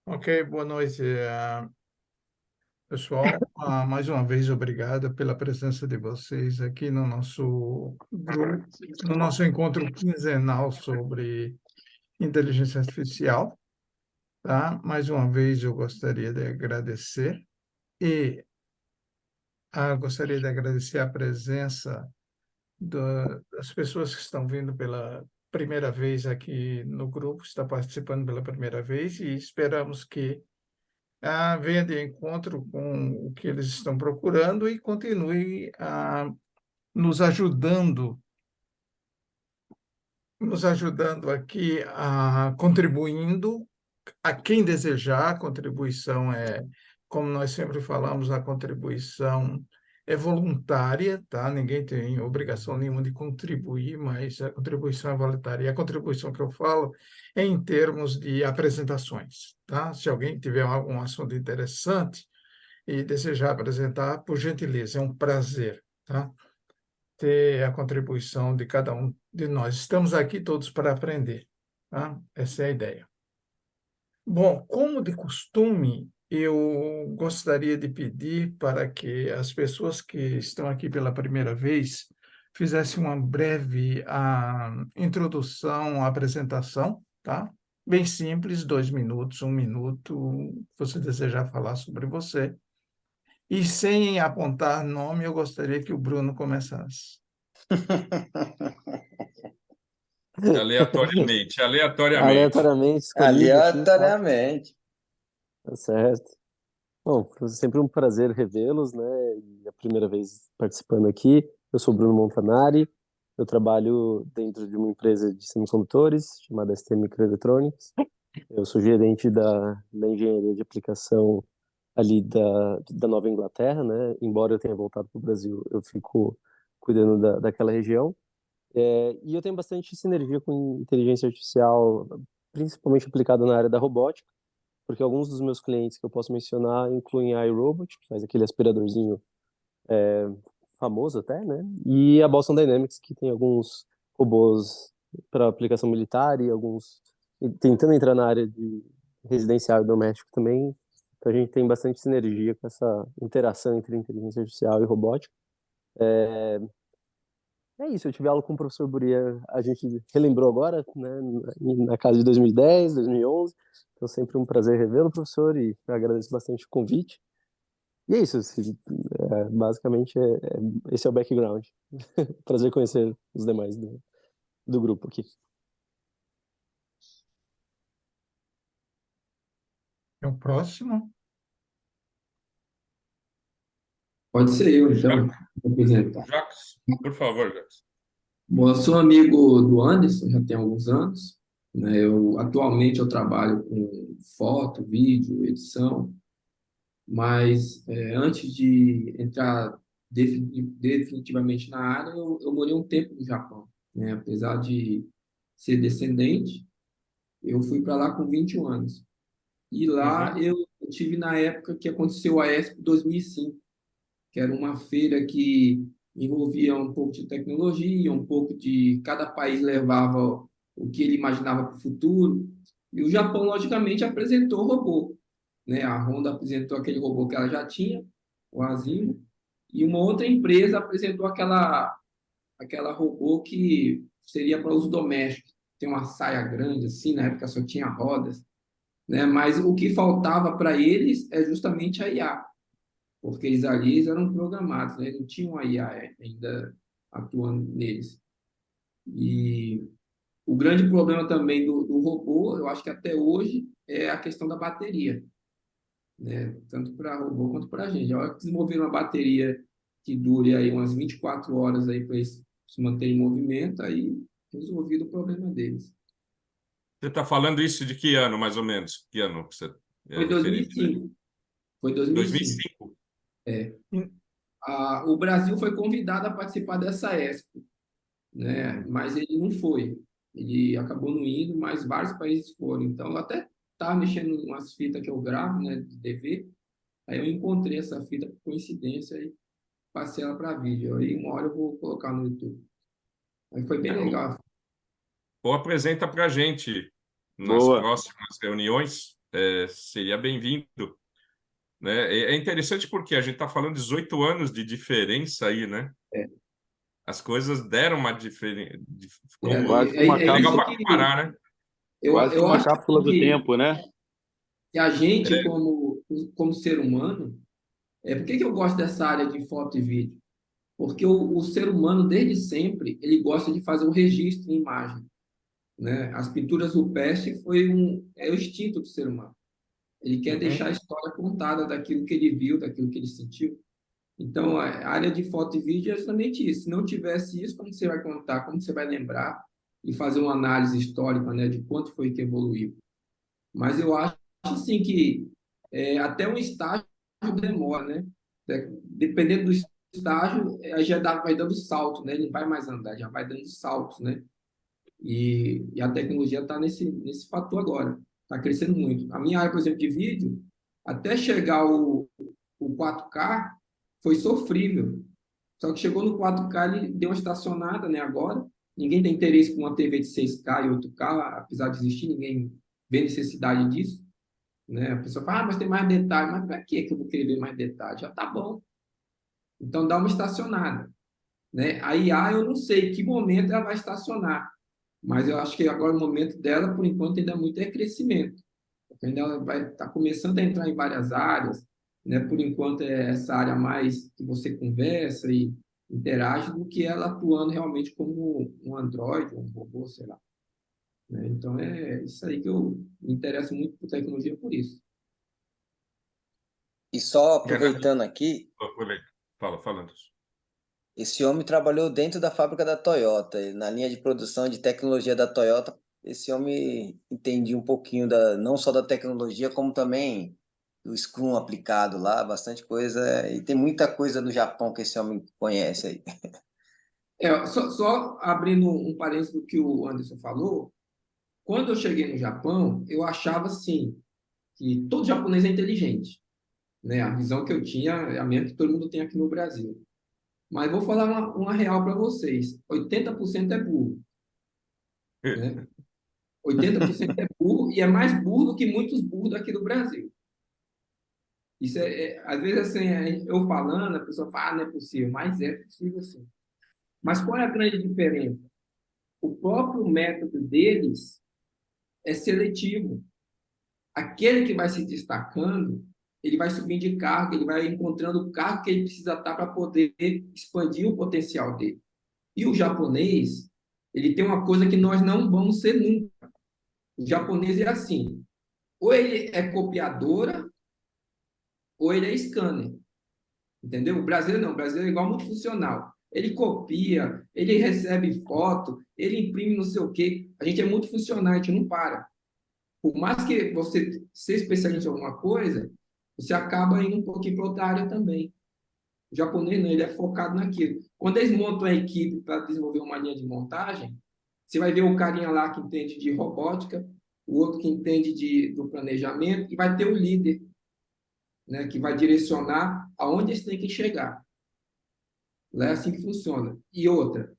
Ok, boa noite, pessoal. Mais uma vez, obrigado pela presença de vocês aqui no nosso grupo, no nosso encontro quinzenal sobre inteligência artificial, tá? Mais uma vez, eu gostaria de agradecer e gostaria de agradecer a presença das pessoas que estão vindo pela primeira vez aqui no grupo, está participando pela primeira vez e esperamos que venha de encontro com o que eles estão procurando e continue nos ajudando, nos ajudando aqui, contribuindo a quem desejar. A contribuição como nós sempre falamos, a contribuição é voluntária, tá? Ninguém tem obrigação nenhuma de contribuir, mas a contribuição é voluntária. E a contribuição que eu falo é em termos de apresentações, tá? Se alguém tiver algum assunto interessante e desejar apresentar, por gentileza, é um prazer, tá? Ter a contribuição de cada um de nós. Estamos aqui todos para aprender, tá? Essa é a ideia. Bom, como de costume, eu gostaria de pedir para que as pessoas que estão aqui pela primeira vez fizessem uma breve introdução, apresentação, tá? Bem simples, 2 minutos, 1 minuto, você desejar falar sobre você. E sem apontar nome, eu gostaria que o Bruno começasse. Aleatoriamente, aleatoriamente. Aleatoriamente escolhido aqui, tá? Aleatoriamente. Tá certo. Bom, é sempre um prazer revê-los, né? E a primeira vez participando aqui. Eu sou Bruno Montanari, eu trabalho dentro de uma empresa de semicondutores chamada ST Microelectronics. Eu sou gerente da engenharia de aplicação ali da Nova Inglaterra, né? Embora eu tenha voltado para o Brasil, eu fico cuidando daquela região. E eu tenho bastante sinergia com inteligência artificial, principalmente aplicada na área da robótica, porque alguns dos meus clientes que eu posso mencionar incluem a iRobot, que faz aquele aspiradorzinho famoso até, né? E a Boston Dynamics, que tem alguns robôs para aplicação militar e alguns tentando entrar na área de residencial e doméstico também. Então a gente tem bastante sinergia com essa interação entre inteligência artificial e robótica. É isso, eu tive aula com o professor Buria, a gente relembrou agora, né, na casa de 2010, 2011, então sempre um prazer revê-lo, professor, e eu agradeço bastante o convite. E é isso, assim, basicamente esse é o background. Prazer conhecer os demais do grupo aqui. É o próximo. Pode ser eu, então, vou apresentar. Jacques, por favor, Jacques. Bom, eu sou amigo do Anderson, já tem alguns anos, né? Atualmente eu trabalho com foto, vídeo, edição, mas antes de entrar definitivamente na área, eu morei um tempo no Japão, né? Apesar de ser descendente, eu fui para lá com 21 anos. E lá eu tive na época que aconteceu a Expo 2005, que era uma feira que envolvia um pouco de tecnologia, um pouco de cada país levava o que ele imaginava para o futuro. E o Japão, logicamente, apresentou o robô, né? A Honda apresentou aquele robô que ela já tinha, o Asimo, e uma outra empresa apresentou aquela robô que seria para uso doméstico. Tem uma saia grande assim, na época só tinha rodas, né? Mas o que faltava para eles é justamente a IA, porque eles eram programados, né? Não tinham a IA ainda atuando neles. E o grande problema também do robô, eu acho que até hoje, é a questão da bateria, né? Tanto para robô quanto para a gente. A hora que desenvolver uma bateria que dure aí umas 24 horas aí para eles se manterem em movimento, aí resolvido o problema deles. Você está falando isso de que ano, mais ou menos? Que ano que você é Foi referente? 2005. Foi 2005. 2005? É. O Brasil foi convidado a participar dessa Expo, né? Mas ele não foi. Ele acabou não indo, mas vários países foram. Então, eu até estava mexendo em umas fitas que eu gravo, né, de TV. Aí eu encontrei essa fita por coincidência e passei ela para vídeo. Aí uma hora eu vou colocar no YouTube. Aí foi bem legal. Ou apresenta para a gente nas Boa. próximas reuniões, seria bem-vindo, né? É interessante porque a gente está falando de 18 anos de diferença aí, né? É. As coisas deram uma diferença. Quase que uma É legal isso para que comparar, né? Quase que eu uma acho cápsula do que tempo, né? a gente, como ser humano, por que eu gosto dessa área de foto e vídeo? Porque o ser humano, desde sempre, ele gosta de fazer o registro em imagem, né? As pinturas rupestres é o instinto do ser humano. Ele quer Uhum. deixar a história contada daquilo que ele viu, daquilo que ele sentiu. Então, a área de foto e vídeo é justamente isso. Se não tivesse isso, como você vai contar, como você vai lembrar e fazer uma análise histórica, né, de quanto foi que evoluiu? Mas eu acho, assim, que até um estágio demora, né? Dependendo do estágio, aí vai dando salto, né? Ele vai mais andar, já vai dando saltos, né? E a tecnologia está nesse fator agora. Está crescendo muito. A minha área, por exemplo, de vídeo, até chegar o 4K, foi sofrível. Só que chegou no 4K, ele deu uma estacionada, né, agora. Ninguém tem interesse por uma TV de 6K e 8K, apesar de existir, ninguém vê necessidade disso, né? A pessoa fala, mas tem mais detalhe. Mas para que eu vou querer ver mais detalhe? Já tá bom. Então, dá uma estacionada, né? A IA, eu não sei que momento ela vai estacionar, mas eu acho que agora o momento dela, por enquanto, ainda é muito crescimento. Ainda ela vai estar começando a entrar em várias áreas, né? Por enquanto é essa área mais que você conversa e interage do que ela atuando realmente como um Android, um robô, sei lá. Né? Então é isso aí que eu me interesso muito por tecnologia por isso. E só aproveitando aqui, Fala, Anderson. esse homem trabalhou dentro da fábrica da Toyota, e na linha de produção de tecnologia da Toyota. Esse homem entendia um pouquinho não só da tecnologia, como também do Scrum aplicado lá, bastante coisa. E tem muita coisa no Japão que esse homem conhece aí. Só abrindo um parênteses do que o Anderson falou, quando eu cheguei no Japão, eu achava assim, que todo japonês é inteligente, né? A visão que eu tinha é a mesma que todo mundo tem aqui no Brasil. Mas vou falar uma real para vocês: 80% é burro, né? 80% é burro e é mais burro do que muitos burros daqui do Brasil. Isso às vezes assim, eu falando, a pessoa fala, não é possível, mas é possível sim. Mas qual é a grande diferença? O próprio método deles é seletivo. Aquele que vai se destacando, ele vai subindo de cargo, ele vai encontrando o cargo que ele precisa estar para poder expandir o potencial dele. E o japonês, ele tem uma coisa que nós não vamos ser nunca. O japonês é assim, ou ele é copiadora, ou ele é scanner. Entendeu? O brasileiro não, o brasileiro é igual multifuncional. Ele copia, ele recebe foto, ele imprime não sei o quê. A gente é multifuncional, a gente não para. Por mais que você seja especialista em alguma coisa, você acaba indo um pouquinho para outra área também. O japonês não, ele é focado naquilo. Quando eles montam a equipe para desenvolver uma linha de montagem, você vai ver o carinha lá que entende de robótica, o outro que entende do planejamento, e vai ter o líder, né, que vai direcionar aonde eles têm que chegar. É assim que funciona. E outra,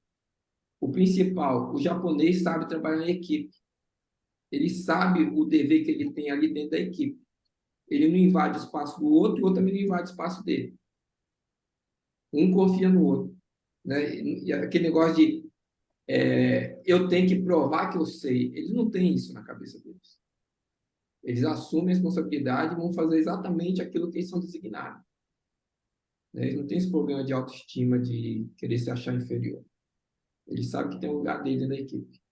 o principal, o japonês sabe trabalhar em equipe. Ele sabe o dever que ele tem ali dentro da equipe. Ele não invade o espaço do outro e o outro também não invade o espaço dele. Um confia no outro. Né? E aquele negócio de eu tenho que provar que eu sei. Eles não têm isso na cabeça deles. Eles assumem a responsabilidade e vão fazer exatamente aquilo que eles são designados. Né? Eles não têm esse problema de autoestima, de querer se achar inferior. Eles sabem que tem um lugar dele na equipe.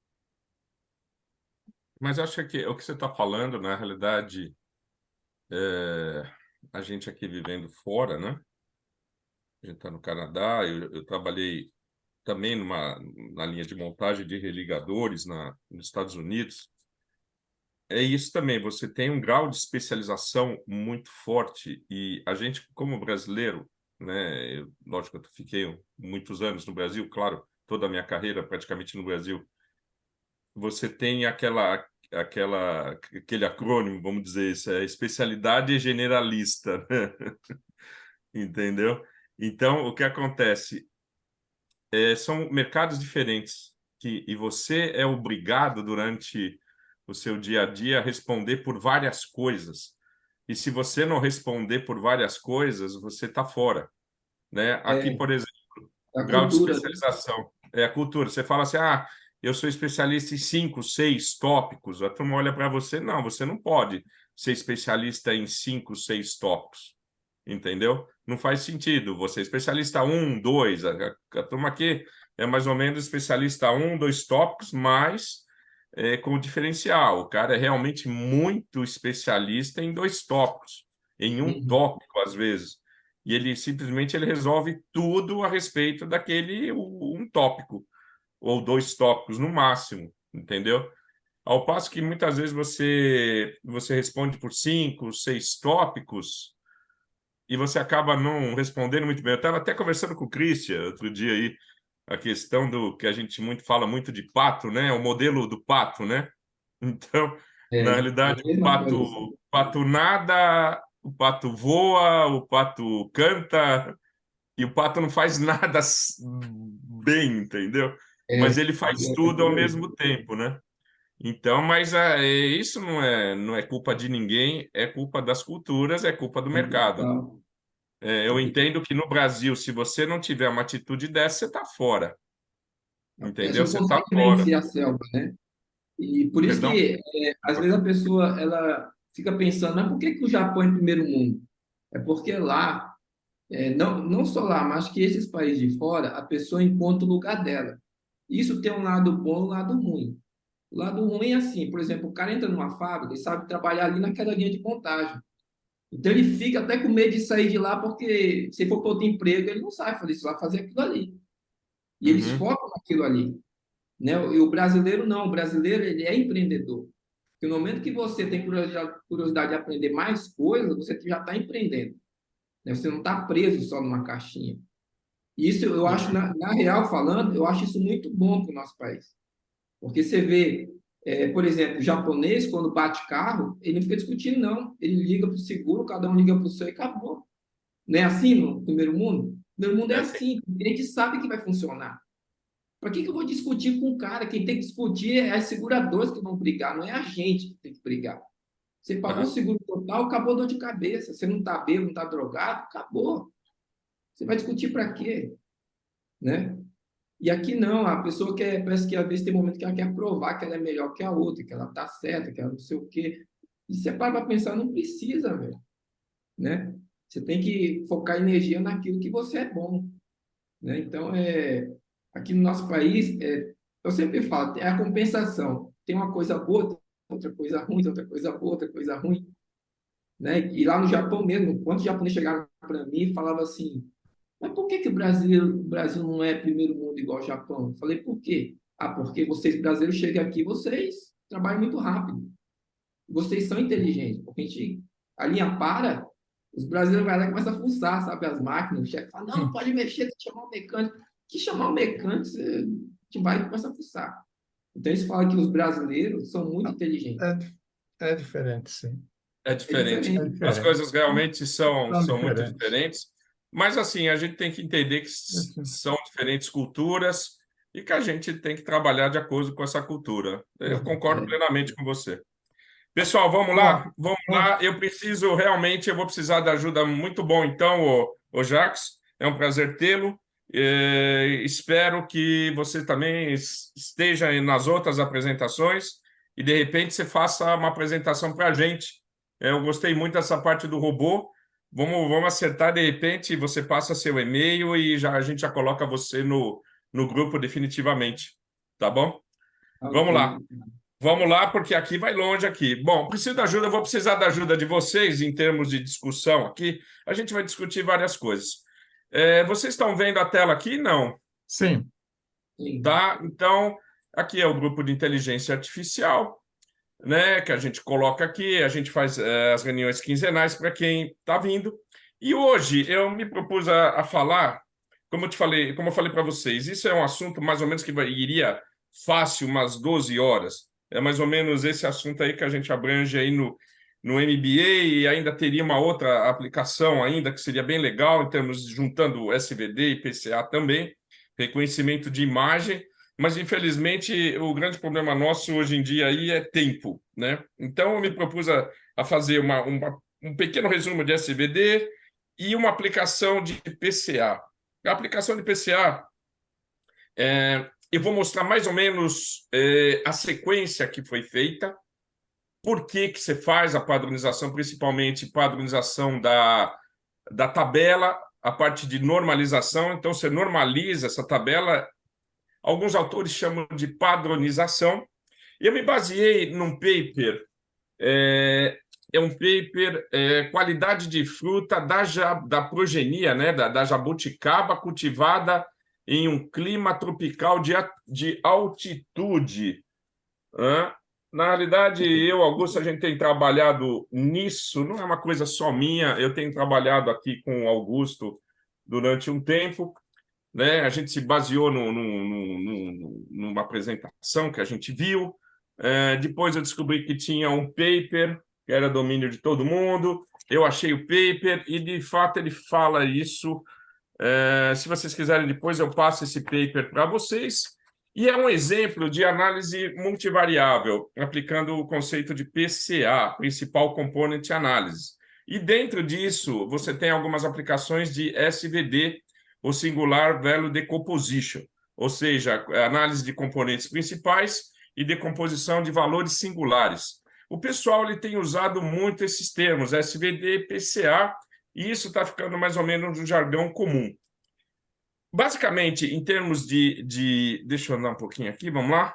Mas acho que o que você está falando, na realidade, a gente aqui vivendo fora, né? A gente está no Canadá, eu trabalhei também na linha de montagem de religadores nos Estados Unidos. É isso também, você tem um grau de especialização muito forte e a gente, como brasileiro, né, lógico, eu fiquei muitos anos no Brasil, claro, toda a minha carreira praticamente no Brasil, você tem aquele acrônimo, vamos dizer isso, especialidade generalista, né? Entendeu? Então, o que acontece? São mercados diferentes e você é obrigado durante o seu dia a dia responder por várias coisas. E se você não responder por várias coisas, você está fora, né? Aqui, por exemplo, a o grau de cultura, né? especialização é a cultura. Você fala assim, eu sou especialista em 5, 6 tópicos. A turma olha para você, não, você não pode ser especialista em 5, 6 tópicos, entendeu? Não faz sentido. Você é especialista 1, 2, a turma aqui é mais ou menos especialista 1, 2 tópicos, mas com diferencial. O cara é realmente muito especialista em 2 tópicos, em um Uhum. tópico, às vezes. E ele simplesmente ele resolve tudo a respeito daquele um tópico, ou 2 tópicos no máximo, entendeu? Ao passo que muitas vezes você responde por 5, 6 tópicos e você acaba não respondendo muito bem. Eu estava até conversando com o Christian outro dia aí, a questão do que a gente fala muito de pato, né? O modelo do pato, né? Então, na É a realidade, o mesma pato, coisa. o pato nada, o pato voa, o pato canta, e o pato não faz nada bem, entendeu? Mas ele faz tudo ao mesmo tempo, né? Então, mas isso não é culpa de ninguém, é culpa das culturas, é culpa do mercado. Total. Eu entendo que no Brasil, se você não tiver uma atitude dessa, você está fora, Você entendeu? não Você está consegue fora. vencer a selva, né? E por isso Perdão? que, às vezes, a pessoa ela fica pensando, mas por que que o Japão é primeiro mundo? É porque lá, não só lá, mas que esses países de fora, a pessoa encontra o lugar dela. Isso tem um lado bom e um lado ruim. O lado ruim é assim, por exemplo, o cara entra numa fábrica e sabe trabalhar ali naquela linha de montagem. Então ele fica até com medo de sair de lá, porque se for para outro emprego, ele não sabe fazer isso, vai fazer aquilo ali. E eles Uhum, focam naquilo ali, né? E o brasileiro não, o brasileiro ele é empreendedor. Porque no momento que você tem curiosidade de aprender mais coisas, você já está empreendendo, né? Você não está preso só numa caixinha. E isso eu acho, uhum, na real falando, eu acho isso muito bom para o nosso país. Porque você vê, por exemplo, o japonês, quando bate carro, ele não fica discutindo, não. Ele liga para o seguro, cada um liga para o seu e acabou. Não é assim no primeiro mundo? No primeiro mundo é é assim. assim, a gente sabe que vai funcionar. Para que eu vou discutir com o cara? Quem tem que discutir é as seguradoras que vão brigar, não é a gente que tem que brigar. Você pagou o Aham. seguro total, acabou a dor de cabeça. Você não está bêbado, não está drogado, acabou. Você vai discutir para quê? Né? E aqui não, a pessoa quer, parece que às vezes tem momento que ela quer provar que ela é melhor que a outra, que ela está certa, que ela não sei o quê. E você para pensar, não precisa, velho. Né? Você tem que focar energia naquilo que você é bom. Né? Então, aqui no nosso país, eu sempre falo, é a compensação. Tem uma coisa boa, tem outra coisa ruim, tem outra coisa boa, outra coisa ruim. Né? E lá no Japão mesmo, quantos japoneses chegaram para mim e falavam assim, mas por que que o Brasil não é primeiro mundo igual ao Japão? Eu falei, por quê? Porque vocês brasileiros chegam aqui, vocês trabalham muito rápido. Vocês são inteligentes. Porque a linha para, os brasileiros vão lá e começam a fuçar, sabe, as máquinas. O chefe fala, não, não pode mexer, tem que chamar o mecânico. Que chamar o mecânico, a gente vai e começa a fuçar. Então, eles falam que os brasileiros são muito inteligentes. É diferente, sim. É É diferente. É diferente. As diferente. coisas realmente são, São são muito diferentes. diferentes, mas assim, a gente tem que entender que Assim, são diferentes culturas e que a gente tem que trabalhar de acordo com essa cultura. Eu concordo É, plenamente com você. Pessoal, vamos bom, lá? Vamos bom, lá. Eu vou precisar da ajuda muito bom, então, o Jacques. É um prazer tê-lo. Espero que você também esteja nas outras apresentações e, de repente, você faça uma apresentação para a gente. Eu gostei muito dessa parte do robô. Vamos acertar, de repente, você passa seu e-mail e a gente já coloca você no grupo definitivamente. Tá bom? Vamos lá. ok. Vamos lá, porque aqui vai longe aqui. Bom, preciso da ajuda, eu vou precisar da ajuda de vocês em termos de discussão aqui. A gente vai discutir várias coisas. Vocês estão vendo a tela aqui? Não, sim. Sim. tá? Então, aqui é o grupo de inteligência artificial, né? Que a gente coloca aqui, a gente faz as reuniões quinzenais para quem está vindo. E hoje eu me propus a falar, como eu falei para vocês, isso é um assunto mais ou menos que iria fácil umas 12 horas. É mais ou menos esse assunto aí que a gente abrange aí no MBA e ainda teria uma outra aplicação ainda que seria bem legal em termos de juntando SVD e PCA também, reconhecimento de imagem. mas infelizmente o grande problema nosso hoje em dia aí é tempo, né? Então eu me propus a fazer um pequeno resumo de SVD e uma aplicação de PCA. A aplicação de PCA, eu vou mostrar mais ou menos a sequência que foi feita, por que você faz a padronização, principalmente padronização da tabela, a parte de normalização. Então, você normaliza essa tabela. Alguns autores chamam de padronização. E eu me baseei num paper, um paper qualidade de fruta da progenia, né, da jabuticaba cultivada em um clima tropical de altitude. Na realidade, Augusto, a gente tem trabalhado nisso, não é uma coisa só minha, eu tenho trabalhado aqui com o Augusto durante um tempo, né? A gente se baseou numa apresentação que a gente viu, depois eu descobri que tinha um paper, que era domínio de todo mundo, eu achei o paper e, de fato, ele fala isso. Se vocês quiserem, depois eu passo esse paper para vocês. E é um exemplo de análise multivariável, aplicando o conceito de PCA, Principal Component Analysis. E dentro disso, você tem algumas aplicações de SVD, o Singular Value Decomposition, ou seja, análise de componentes principais e decomposição de valores singulares. O pessoal ele tem usado muito esses termos, SVD, PCA, e isso está ficando mais ou menos um jargão comum. Basicamente, em termos deixa eu andar um pouquinho aqui, vamos lá.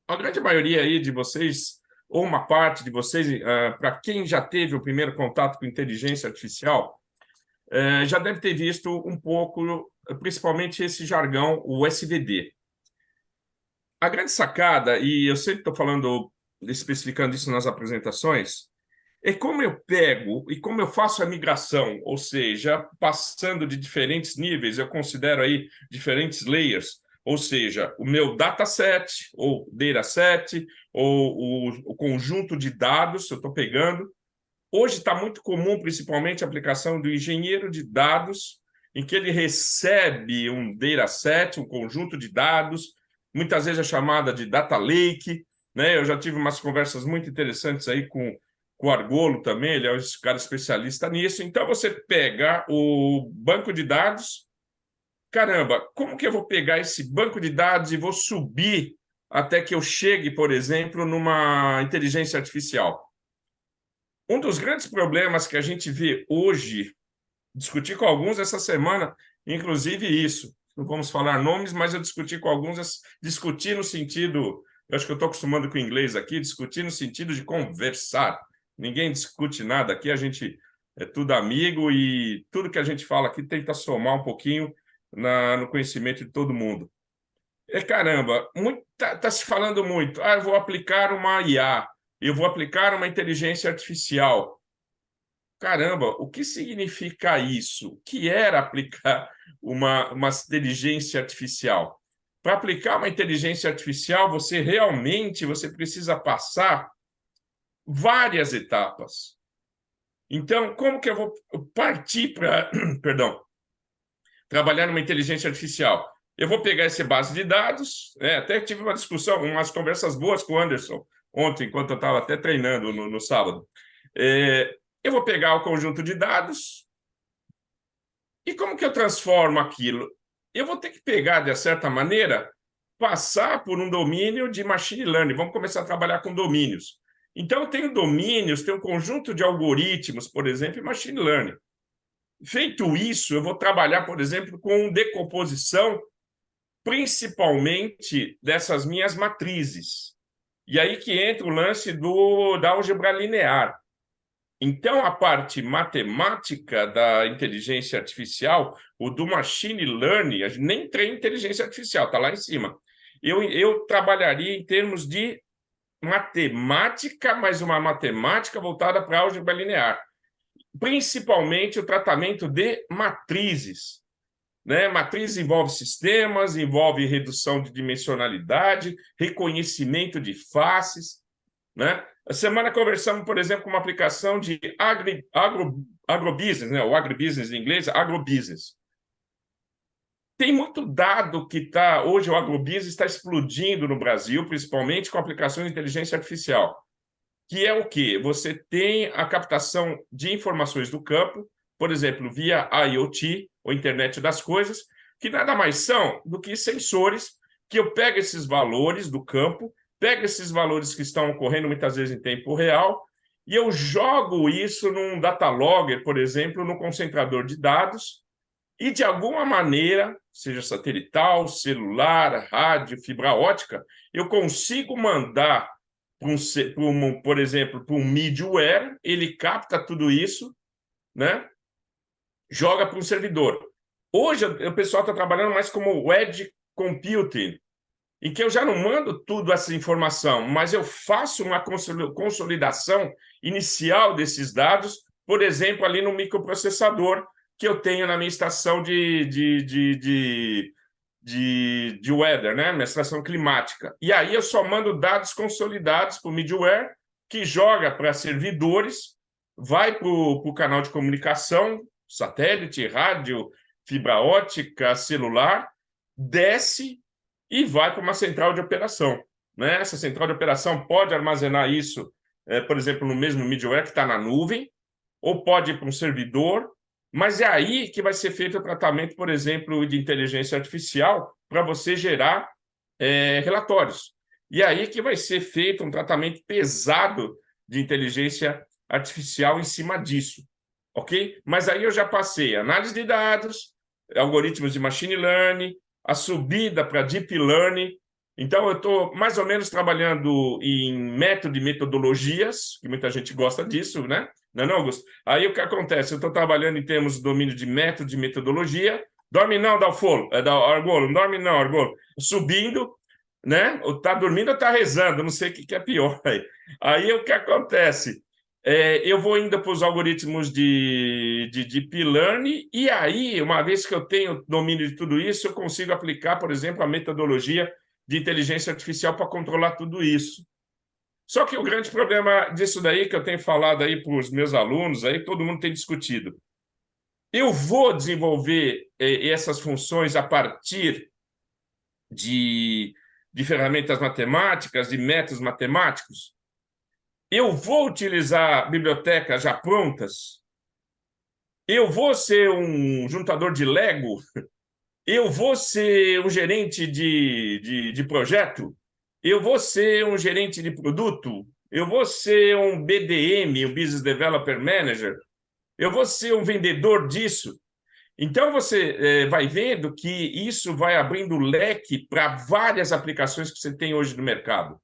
A grande maioria aí de vocês, ou uma parte de vocês, para quem já teve o primeiro contato com inteligência artificial, já deve ter visto um pouco, principalmente esse jargão, o SVD. A grande sacada, e eu sempre estou falando, especificando isso nas apresentações, é como eu pego e como eu faço a migração, ou seja, passando de diferentes níveis, eu considero aí diferentes layers, ou seja, o meu dataset, ou dataset, ou o conjunto de dados, eu estou pegando. Hoje está muito comum, principalmente, a aplicação do engenheiro de dados, em que ele recebe um dataset, um conjunto de dados, muitas vezes é chamada de data lake, né? Eu já tive umas conversas muito interessantes aí com o Argolo também, ele é um cara especialista nisso. Então, você pega o banco de dados, caramba, como que eu vou pegar esse banco de dados e vou subir até que eu chegue, por exemplo, numa inteligência artificial? Um dos grandes problemas que a gente vê hoje, discuti com alguns essa semana, inclusive isso, não vamos falar nomes, mas eu discuti com alguns, discutir no sentido, eu acho que eu estou acostumando com o inglês aqui, discutir no sentido de conversar. Ninguém discute nada aqui, a gente é tudo amigo e tudo que a gente fala aqui tenta somar um pouquinho no conhecimento de todo mundo. Caramba, tá se falando muito. Eu vou aplicar uma IA, eu vou aplicar uma inteligência artificial. Caramba, o que significa isso? O que era aplicar uma inteligência artificial? Para aplicar uma inteligência artificial, você precisa passar várias etapas. Então, como que eu vou partir para, trabalhar numa inteligência artificial? Eu vou pegar essa base de dados, até tive uma discussão, umas conversas boas com o Anderson ontem, enquanto eu estava até treinando no sábado. Eu vou pegar o conjunto de dados e como que eu transformo aquilo? Eu vou ter que pegar, de certa maneira, passar por um domínio de machine learning. Vamos começar a trabalhar com domínios. Então, eu tenho domínios, tenho um conjunto de algoritmos, por exemplo, em machine learning. Feito isso, eu vou trabalhar, por exemplo, com decomposição, principalmente dessas minhas matrizes. E aí que entra o lance da álgebra linear. Então, a parte matemática da inteligência artificial, ou do machine learning, a gente nem treina inteligência artificial, está lá em cima. Eu trabalharia em termos de matemática, mas uma matemática voltada para a álgebra linear. Principalmente o tratamento de matrizes. Matriz envolve sistemas, envolve redução de dimensionalidade, reconhecimento de faces. A semana conversamos, por exemplo, com uma aplicação de agrobusiness, o agribusiness em inglês, agrobusiness. tem muito dado que está... Hoje o agrobusiness está explodindo no Brasil, principalmente com aplicações de inteligência artificial, que é o quê? Você tem a captação de informações do campo, por exemplo, via IoT, ou Internet das Coisas, que nada mais são do que sensores que eu pego esses valores do campo, pego esses valores que estão ocorrendo muitas vezes em tempo real, e eu jogo isso num data logger, por exemplo, no concentrador de dados, e de alguma maneira, seja satelital, celular, rádio, fibra ótica, eu consigo mandar, por exemplo, para um middleware, ele capta tudo isso, né? Joga para um servidor. Hoje, o pessoal está trabalhando mais como edge computing, em que eu já não mando tudo essa informação, mas eu faço uma consolidação inicial desses dados, por exemplo, ali no microprocessador que eu tenho na minha estação de weather, né? Minha estação climática. E aí eu só mando dados consolidados para o middleware, que joga para servidores, vai para o canal de comunicação, satélite, rádio, fibra ótica, celular, desce e vai para uma central de operação, né? Essa central de operação pode armazenar isso, por exemplo, no mesmo middleware que está na nuvem, ou pode ir para um servidor, mas é aí que vai ser feito o tratamento, por exemplo, de inteligência artificial para você gerar relatórios. E aí que vai ser feito um tratamento pesado de inteligência artificial em cima disso, ok? Mas aí eu já passei análise de dados, algoritmos de machine learning, a subida para deep learning. Então, eu estou mais ou menos trabalhando em método e metodologias, que muita gente gosta disso, né? Não é não, Augusto? Aí o que acontece? Eu estou trabalhando em termos de domínio de método e metodologia. Dorme não, Dalfolo, Argolo, dorme não, Argolo. Subindo, né? Ou está dormindo ou está rezando, não sei o que é pior. Aí o que acontece? Eu vou indo para os algoritmos de deep learning, e aí, uma vez que eu tenho domínio de tudo isso, eu consigo aplicar, por exemplo, a metodologia de inteligência artificial para controlar tudo isso. Só que o grande problema disso daí, que eu tenho falado aí para os meus alunos, aí todo mundo tem discutido. Eu vou desenvolver essas funções a partir de ferramentas matemáticas, de métodos matemáticos? Eu vou utilizar bibliotecas já prontas? Eu vou ser um juntador de Lego? Eu vou ser um gerente de projeto? Eu vou ser um gerente de produto? Eu vou ser um BDM, um Business Developer Manager? Eu vou ser um vendedor disso? Então, você vai vendo que isso vai abrindo leque para várias aplicações que você tem hoje no mercado.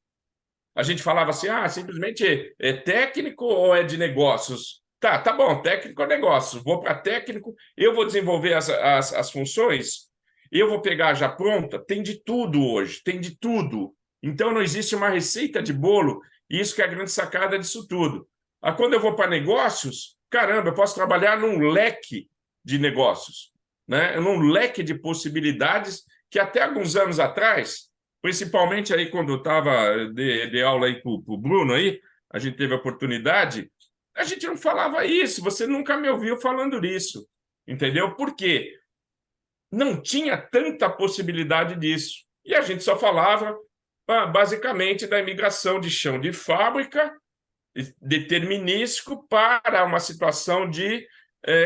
A gente falava assim, simplesmente é técnico ou é de negócios? Tá bom, técnico ou negócio. Vou para técnico, eu vou desenvolver as funções, eu vou pegar já pronta. Tem de tudo hoje, tem de tudo. Então, não existe uma receita de bolo, e isso que é a grande sacada disso tudo. Quando eu vou para negócios, caramba, eu posso trabalhar num leque de negócios, né? Num leque de possibilidades que até alguns anos atrás, principalmente aí quando eu estava de aula aí com o Bruno, aí, a gente teve a oportunidade, a gente não falava isso, você nunca me ouviu falando isso, entendeu? Por quê? Não tinha tanta possibilidade disso. E a gente só falava, basicamente, da imigração de chão de fábrica determinístico para uma situação de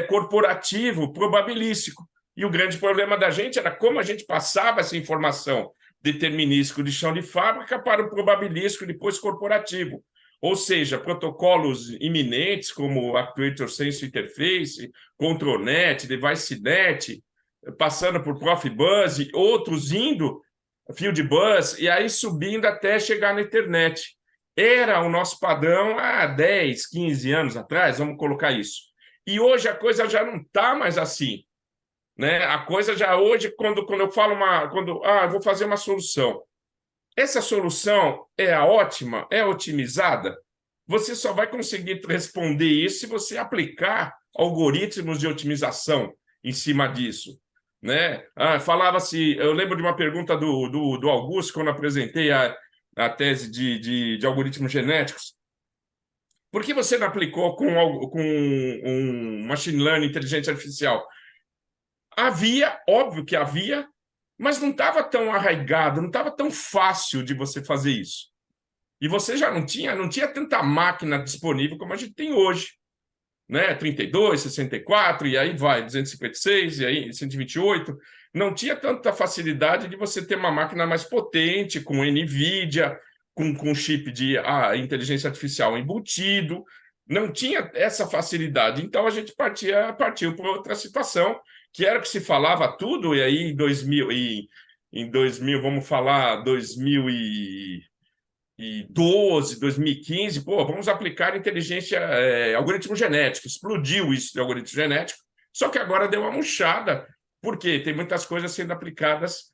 corporativo, probabilístico. E o grande problema da gente era como a gente passava essa informação determinístico de chão de fábrica para o probabilístico depois corporativo. Ou seja, protocolos iminentes como Actuator Sense Interface, ControlNet, DeviceNet, passando por Profibus, outros indo, Fieldbus, e aí subindo até chegar na internet. Era o nosso padrão há 10, 15 anos atrás, vamos colocar isso. E hoje a coisa já não está mais assim, né? A coisa já hoje, quando eu falo eu vou fazer uma solução. Essa solução é ótima, é otimizada? Você só vai conseguir responder isso se você aplicar algoritmos de otimização em cima disso, né? Falava-se, eu lembro de uma pergunta do Augusto, quando apresentei a tese de algoritmos genéticos. Por que você não aplicou com um machine learning, inteligência artificial? Havia, óbvio que havia, mas não estava tão arraigado, não estava tão fácil de você fazer isso. E você já não tinha tanta máquina disponível como a gente tem hoje, né? 32, 64, e aí vai, 256, e aí 128. Não tinha tanta facilidade de você ter uma máquina mais potente, com NVIDIA, com chip de inteligência artificial embutido. Não tinha essa facilidade. Então, a gente partiu para outra situação, que era que se falava tudo, e aí em 2000, vamos falar 2012, 2015, vamos aplicar inteligência, algoritmo genético. Explodiu isso de algoritmo genético, só que agora deu uma murchada, porque tem muitas coisas sendo aplicadas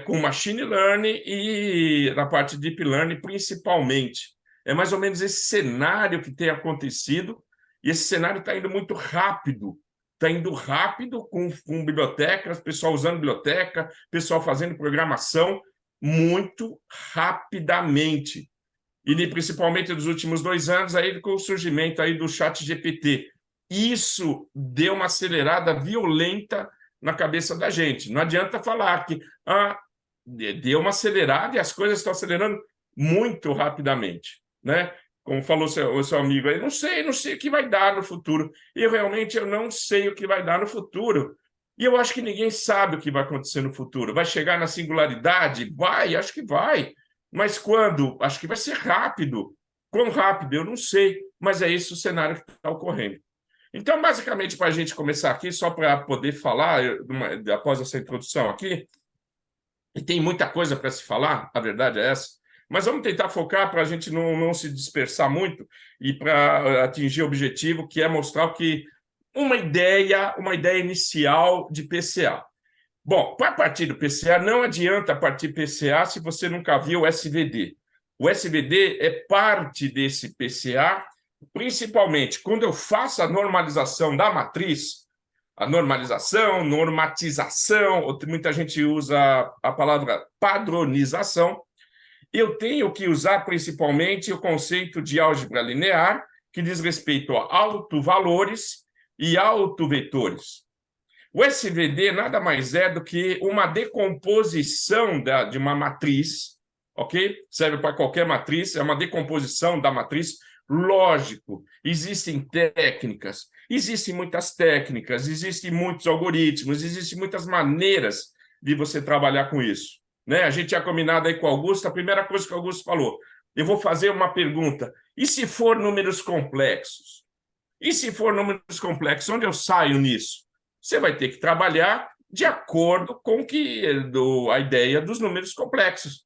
com machine learning e na parte de deep learning, principalmente. É mais ou menos esse cenário que tem acontecido, e esse cenário está indo muito rápido. Está indo rápido com bibliotecas, pessoal usando biblioteca, pessoal fazendo programação, muito rapidamente. E principalmente nos últimos 2 anos, aí, com o surgimento aí do ChatGPT. Isso deu uma acelerada violenta na cabeça da gente. Não adianta falar que deu uma acelerada e as coisas estão acelerando muito rapidamente, né? Como falou o seu amigo aí, não sei o que vai dar no futuro. E realmente eu não sei o que vai dar no futuro. E eu acho que ninguém sabe o que vai acontecer no futuro. Vai chegar na singularidade? Vai, acho que vai. Mas quando? Acho que vai ser rápido. Quão rápido? Eu não sei. Mas é esse o cenário que está ocorrendo. Então, basicamente, para a gente começar aqui, só para poder falar, após essa introdução aqui, e tem muita coisa para se falar, a verdade é essa, mas vamos tentar focar para a gente não se dispersar muito e para atingir o objetivo, que é mostrar que uma ideia inicial de PCA. Bom, para partir do PCA, não adianta partir PCA se você nunca viu o SVD. O SVD é parte desse PCA, principalmente quando eu faço a normalização da matriz, a normalização, normatização, muita gente usa a palavra padronização, eu tenho que usar principalmente o conceito de álgebra linear, que diz respeito a autovalores e autovetores. O SVD nada mais é do que uma decomposição de uma matriz, ok? Serve para qualquer matriz, é uma decomposição da matriz. Lógico, existem técnicas, existem muitas técnicas, existem muitos algoritmos, existem muitas maneiras de você trabalhar com isso, né? A gente tinha combinado aí com o Augusto, a primeira coisa que o Augusto falou, eu vou fazer uma pergunta, e se for números complexos? E se for números complexos, onde eu saio nisso? Você vai ter que trabalhar de acordo com a ideia dos números complexos.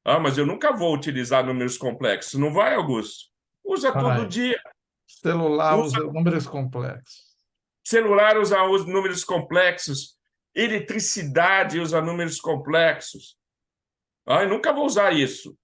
Mas eu nunca vou utilizar números complexos. Não vai, Augusto? Usa todo dia. Celular usa números complexos. Celular usa os números complexos. Eletricidade usa números complexos. Eu nunca vou usar isso.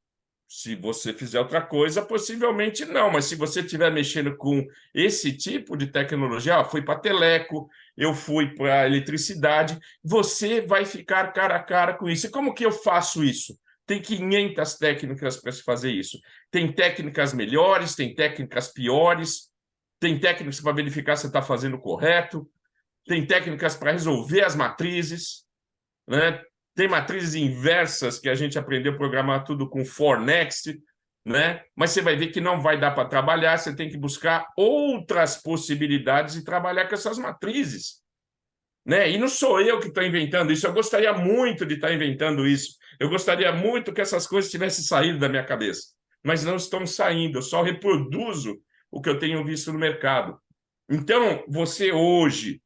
Se você fizer outra coisa, possivelmente não, mas se você estiver mexendo com esse tipo de tecnologia, fui para teleco, eu fui para eletricidade, você vai ficar cara a cara com isso. E como que eu faço isso? Tem 500 técnicas para se fazer isso. Tem técnicas melhores, tem técnicas piores, tem técnicas para verificar se você está fazendo o correto, tem técnicas para resolver as matrizes, né? Tem matrizes inversas que a gente aprendeu a programar tudo com for next, né? Mas você vai ver que não vai dar para trabalhar, você tem que buscar outras possibilidades de trabalhar com essas matrizes, né? E não sou eu que estou inventando isso, eu gostaria muito de estar inventando isso, eu gostaria muito que essas coisas tivessem saído da minha cabeça, mas não estão saindo, eu só reproduzo o que eu tenho visto no mercado. Então, você hoje,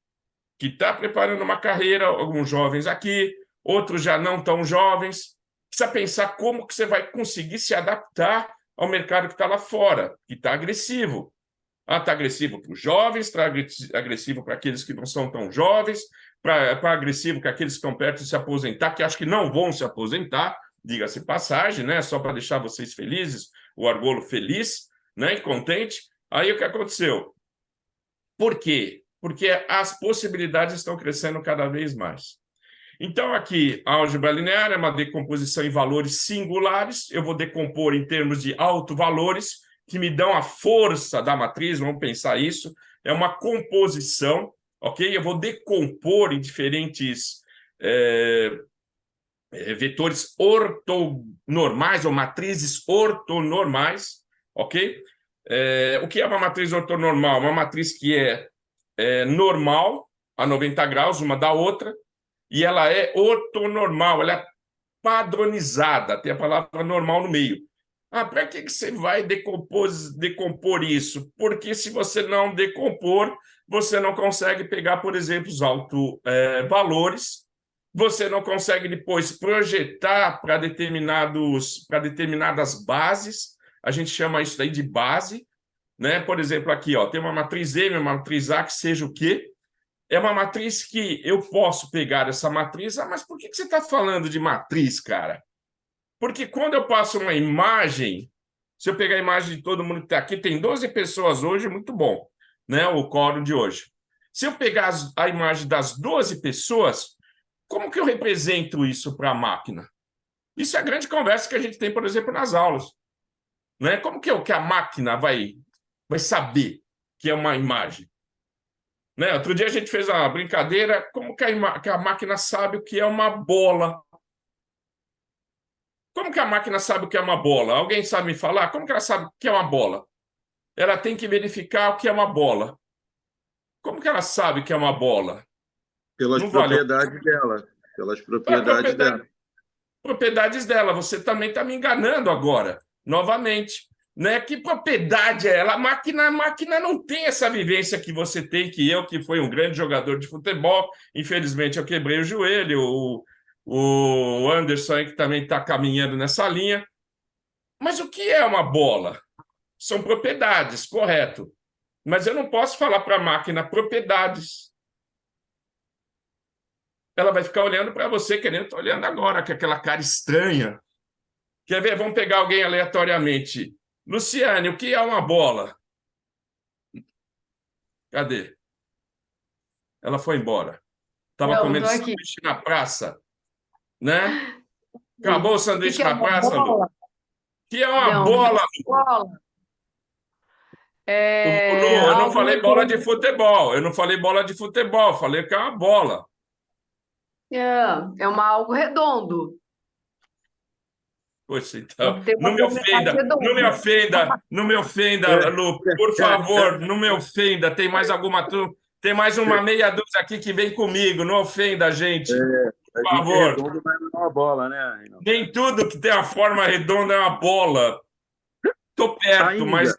que está preparando uma carreira, alguns jovens aqui, outros já não tão jovens, precisa pensar como que você vai conseguir se adaptar ao mercado que está lá fora, que está agressivo. Está agressivo para os jovens, está agressivo para aqueles que não são tão jovens, para agressivo para aqueles que estão perto de se aposentar, que acho que não vão se aposentar, diga-se passagem, né? Só para deixar vocês felizes, o Argolo feliz, né? E contente. Aí o que aconteceu? Por quê? Porque as possibilidades estão crescendo cada vez mais. Então, aqui, a álgebra linear é uma decomposição em valores singulares. Eu vou decompor em termos de autovalores, que me dão a força da matriz, vamos pensar isso. É uma composição, ok? Eu vou decompor em diferentes vetores ortonormais ou matrizes ortonormais, ok? O que é uma matriz ortonormal? Uma matriz que é normal a 90 graus uma da outra, e ela é ortonormal, ela é padronizada, tem a palavra normal no meio. Para que você vai decompor isso? Porque se você não decompor, você não consegue pegar, por exemplo, os valores, você não consegue depois projetar para determinadas bases, a gente chama isso daí de base, né? Por exemplo, aqui ó, tem uma matriz M, uma matriz A, que seja o quê? É uma matriz que eu posso pegar essa matriz. Mas por que você está falando de matriz, cara? Porque quando eu passo uma imagem, se eu pegar a imagem de todo mundo que está aqui, tem 12 pessoas hoje, muito bom, né? O quórum de hoje. Se eu pegar a imagem das 12 pessoas, como que eu represento isso para a máquina? Isso é a grande conversa que a gente tem, por exemplo, nas aulas. Né? Como que a máquina vai saber que é uma imagem? Né? Outro dia a gente fez uma brincadeira, como que a máquina sabe o que é uma bola? Como que a máquina sabe o que é uma bola? Alguém sabe me falar? Como que ela sabe o que é uma bola? Ela tem que verificar o que é uma bola. Como que ela sabe que é uma bola? Pelas propriedades dela. Pelas propriedades dela. Propriedades dela. Você também está me enganando agora, novamente. Né? Que propriedade é ela? A máquina não tem essa vivência que você tem, que fui um grande jogador de futebol. Infelizmente, eu quebrei o joelho. O Anderson aí, que também está caminhando nessa linha. Mas o que é uma bola? São propriedades, correto. Mas eu não posso falar para a máquina propriedades. Ela vai ficar olhando para você, querendo estar olhando agora, com aquela cara estranha. Quer ver? Vamos pegar alguém aleatoriamente. Luciane, o que é uma bola? Cadê? Ela foi embora. Estava comendo sanduíche na praça. Né? Acabou o sanduíche na praça, Lu? O que é uma bola, Lu? Lu, eu não falei bola de futebol. Eu não falei bola de futebol. Eu falei que é uma bola. É algo redondo. Poxa, então, não me ofenda, Lu, por favor, não me ofenda. Tem mais uma meia dúzia aqui que vem comigo, não ofenda a gente, por favor. Redondo não é uma bola, né, Reinaldo? Nem tudo que tem a forma redonda é uma bola. Estou perto, mas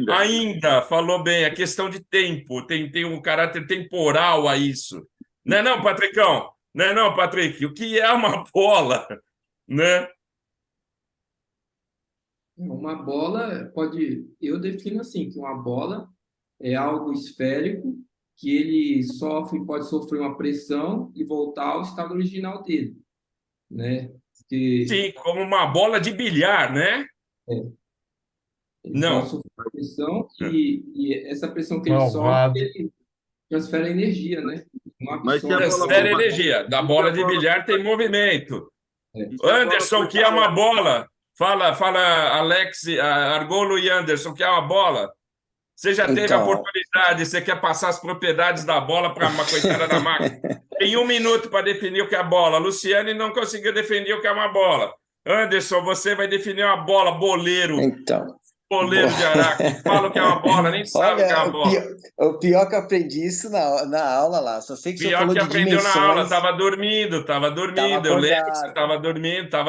ainda, falou bem, é questão de tempo, tem um caráter temporal a isso. Não é não, Patricão? Não é não, Patrick? O que é uma bola? Né? Uma bola eu defino assim, que uma bola é algo esférico que ele pode sofrer uma pressão e voltar ao estado original dele, né? Sim, como uma bola de bilhar, né? Ele pode sofrer uma pressão e essa pressão que ele sofre, ele transfere energia, né? Transfere energia. Da bola de bilhar tem movimento. Anderson, que é uma bola? Fala, Alex, Argolo e Anderson, que é uma bola? Você já teve a oportunidade, você quer passar as propriedades da bola para uma coitada da máquina? Tem 1 minuto para definir o que é a bola. Luciane não conseguiu definir o que é uma bola. Anderson, você vai definir uma bola, boleiro. Boleiro de Araque. Fala o que é uma bola, nem sabe o que é uma bola. O pior que eu aprendi isso na aula lá. Só sei que você falou de dimensões. Aprendeu na aula, estava dormindo. Eu lembro que você estava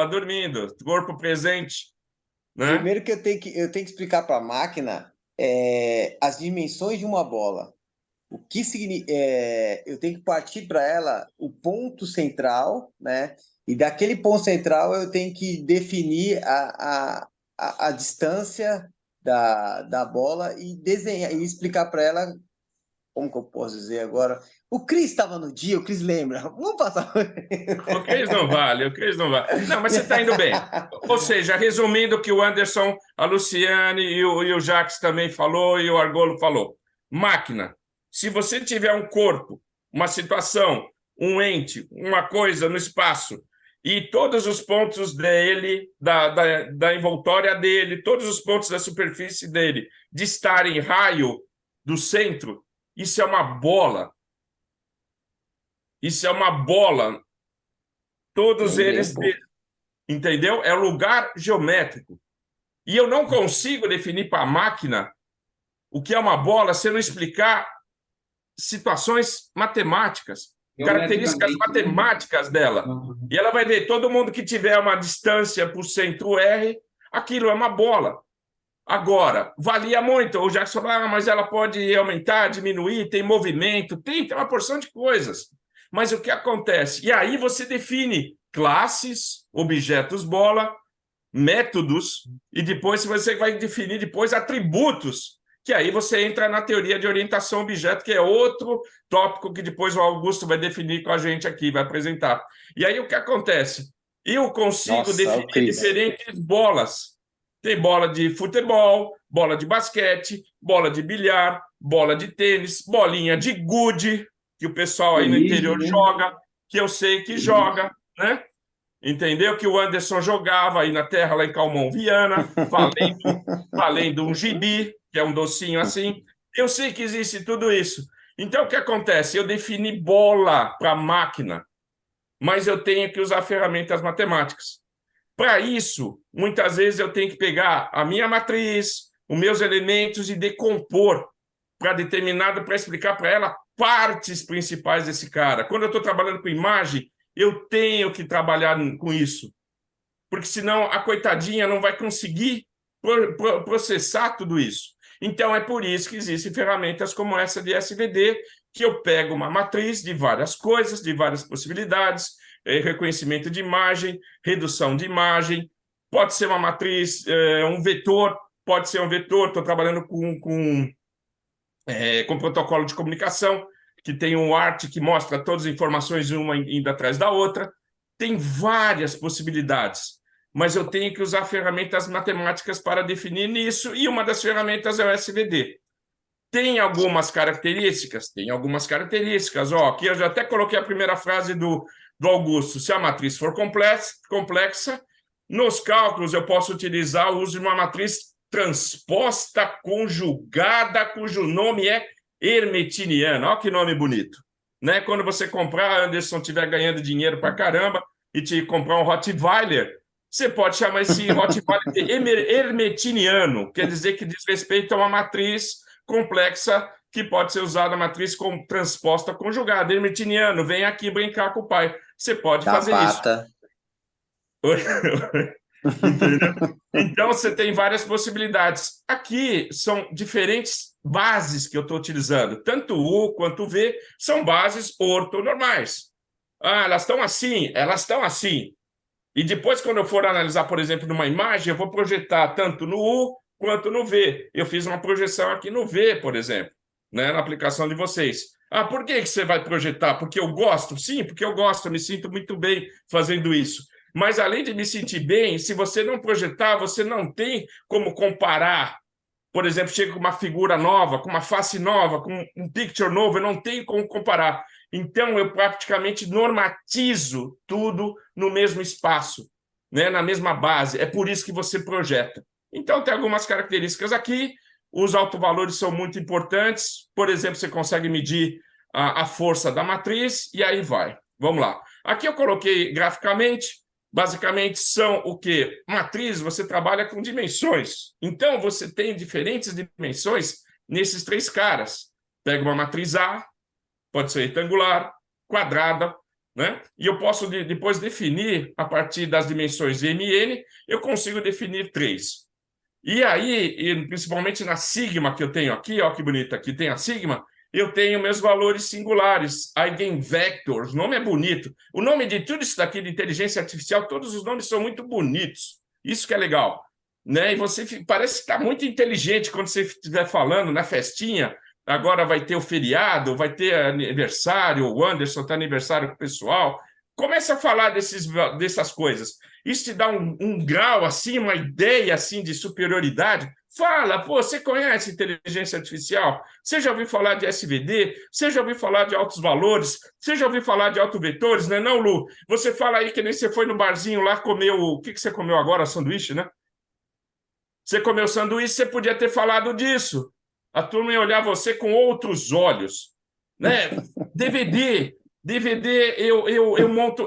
dormindo. Corpo presente. Né? Primeiro que eu tenho que explicar para a máquina as dimensões de uma bola. O que significa? Eu tenho que partir para ela o ponto central, né? E daquele ponto central eu tenho que definir a distância da bola e desenhar e explicar para ela, como que eu posso dizer agora? O Cris estava no dia, o Cris lembra. Vamos passar. O Cris não vale. Não, mas você está indo bem. Ou seja, resumindo o que o Anderson, a Luciane e o Jacques também falou e o Argolo falou. Máquina, se você tiver um corpo, uma situação, um ente, uma coisa no espaço, e todos os pontos dele, da envoltória dele, todos os pontos da superfície dele, de estar em raio do centro, isso é uma bola. Isso é uma bola. Todos eles, Entendeu, pô? entendeu? É um lugar geométrico. E eu não consigo definir para a máquina o que é uma bola se eu não explicar situações matemáticas, características Geometricamente, né? matemáticas dela. Uhum. E ela vai ver, todo mundo que tiver uma distância por centro R, aquilo é uma bola. Agora, valia muito. O Jackson falou, mas ela pode aumentar, diminuir, tem movimento, tem uma porção de coisas. Mas o que acontece? E aí você define classes, objetos bola, métodos, e depois você vai definir depois atributos, que aí você entra na teoria de orientação objeto, que é outro tópico que depois o Augusto vai definir com a gente aqui, vai apresentar. E aí o que acontece? Eu consigo Nossa, o definir Cris. diferentes bolas. Tem bola de futebol, bola de basquete, bola de bilhar, bola de tênis, bolinha de gude, que o pessoal aí no Tenis, interior né? joga, que eu sei que joga, né? Entendeu? Que o Anderson jogava aí na terra, lá em Calmon Viana, valendo um gibi, que é um docinho assim. Eu sei que existe tudo isso. Então, o que acontece? Eu defini bola para a máquina, mas eu tenho que usar ferramentas matemáticas. Para isso, muitas vezes eu tenho que pegar a minha matriz, os meus elementos e decompor para explicar para ela partes principais desse cara. Quando eu estou trabalhando com imagem, eu tenho que trabalhar com isso, porque senão a coitadinha não vai conseguir processar tudo isso. Então, é por isso que existem ferramentas como essa de SVD, que eu pego uma matriz de várias coisas, de várias possibilidades, reconhecimento de imagem, redução de imagem, pode ser uma matriz, um vetor, pode ser um vetor, estou trabalhando com protocolo de comunicação, que tem um art que mostra todas as informações, uma indo atrás da outra. Tem várias possibilidades, mas eu tenho que usar ferramentas matemáticas para definir isso, e uma das ferramentas é o SVD. Tem algumas características? Tem algumas características. Aqui eu já até coloquei a primeira frase do Augusto. Se a matriz for complexa, nos cálculos eu posso utilizar o uso de uma matriz transposta conjugada, cujo nome é hermetiniano. Olha que nome bonito. Né? Quando você comprar, Anderson estiver ganhando dinheiro para caramba e te comprar um Rottweiler, você pode chamar esse Rottweiler de hermetiniano, quer dizer que diz respeito a uma matriz complexa que pode ser usada a matriz transposta conjugada. Hermetiniano, vem aqui brincar com o pai. Você pode fazer isso. Entendeu? Então, você tem várias possibilidades. Aqui são diferentes bases que eu estou utilizando. Tanto U quanto V são bases ortonormais. Elas estão assim? Elas estão assim. E depois, quando eu for analisar, por exemplo, numa imagem, eu vou projetar tanto no U quanto no V. Eu fiz uma projeção aqui no V, por exemplo, né, na aplicação de vocês. Por que você vai projetar? Porque eu gosto? Sim, porque eu gosto, eu me sinto muito bem fazendo isso. Mas, além de me sentir bem, se você não projetar, você não tem como comparar. Por exemplo, chega com uma figura nova, com uma face nova, com um picture novo, eu não tenho como comparar. Então, eu praticamente normatizo tudo no mesmo espaço, né? Na mesma base. É por isso que você projeta. Então, tem algumas características aqui. Os autovalores são muito importantes. Por exemplo, você consegue medir a força da matriz e aí vai. Vamos lá. Aqui eu coloquei graficamente. Basicamente, são o quê? Matriz, você trabalha com dimensões. Então, você tem diferentes dimensões nesses três caras. Pega uma matriz A, pode ser retangular, quadrada, né? E eu posso depois definir, a partir das dimensões M e N, eu consigo definir três. E aí, principalmente na sigma que eu tenho aqui, ó, que bonito, aqui tem a sigma, eu tenho meus valores singulares, eigenvectors, o nome é bonito. O nome de tudo isso daqui de inteligência artificial, todos os nomes são muito bonitos. Isso que é legal. Né? E você parece que está muito inteligente quando você estiver falando na festinha. Agora vai ter o feriado, vai ter aniversário, o Anderson está aniversário com o pessoal. Começa a falar dessas coisas. Isso te dá um grau, assim, uma ideia assim, de superioridade. Fala, você conhece inteligência artificial? Você já ouviu falar de SVD? Você já ouviu falar de altos valores? Você já ouviu falar de autovetores? Não é não, Lu? Você fala aí que nem você foi no barzinho lá, comeu... O que você comeu agora? Sanduíche, né? Você comeu sanduíche, você podia ter falado disso. A turma ia olhar você com outros olhos. Né? DVD. DVD, eu monto,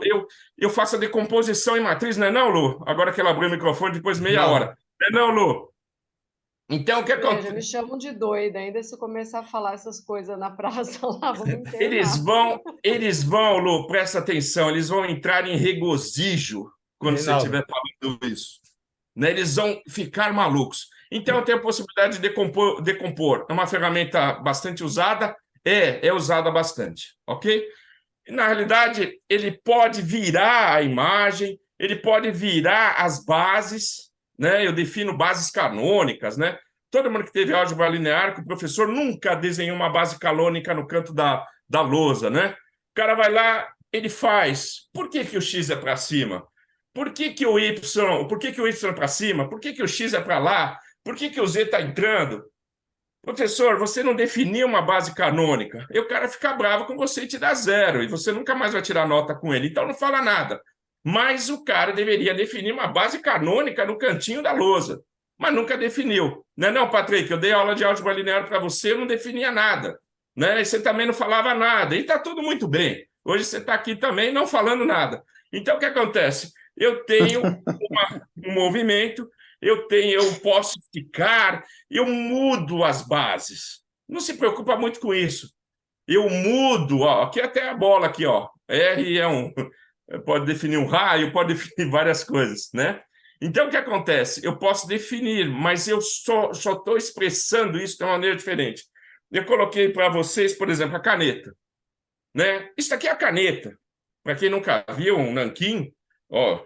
eu faço a decomposição em matriz, não é não, Lu? Agora que ela abriu o microfone, depois meia hora. Não é não, Lu? Então, o que Veja, acontece? me chamam de doida, ainda se eu começar a falar essas coisas na praça lá, vou me Eles internar. vão, Lu, presta atenção, eles vão entrar em regozijo quando você Reinaldo, estiver falando isso. Né? Eles vão ficar malucos. Então, tem a possibilidade de decompor. É uma ferramenta bastante usada, é usada bastante, ok? E, na realidade, ele pode virar a imagem, ele pode virar as bases, né? Eu defino bases canônicas, né? Todo mundo que teve álgebra linear, que o professor nunca desenhou uma base canônica no canto da lousa, né? O cara vai lá, ele faz. Por que que o x é para cima? Por que que o y é para cima? Por que que o x é para lá? Por que que o z está entrando? Professor, você não definiu uma base canônica. E o cara fica bravo com você e te dá 0, e você nunca mais vai tirar nota com ele. Então não fala nada. Mas o cara deveria definir uma base canônica no cantinho da lousa. Mas nunca definiu. Não é não, Patrick? Eu dei aula de álgebra linear para você, eu não definia nada. Né? E você também não falava nada. E está tudo muito bem. Hoje você está aqui também não falando nada. Então o que acontece? Eu tenho um movimento, eu posso esticar, eu mudo as bases. Não se preocupa muito com isso. Eu mudo, ó, aqui até a bola aqui, ó. R pode definir um raio, pode definir várias coisas, né? Então, o que acontece? Eu posso definir, mas eu só estou expressando isso de uma maneira diferente. Eu coloquei para vocês, por exemplo, a caneta, né? Isso aqui é a caneta. Para quem nunca viu um nanquim, ó,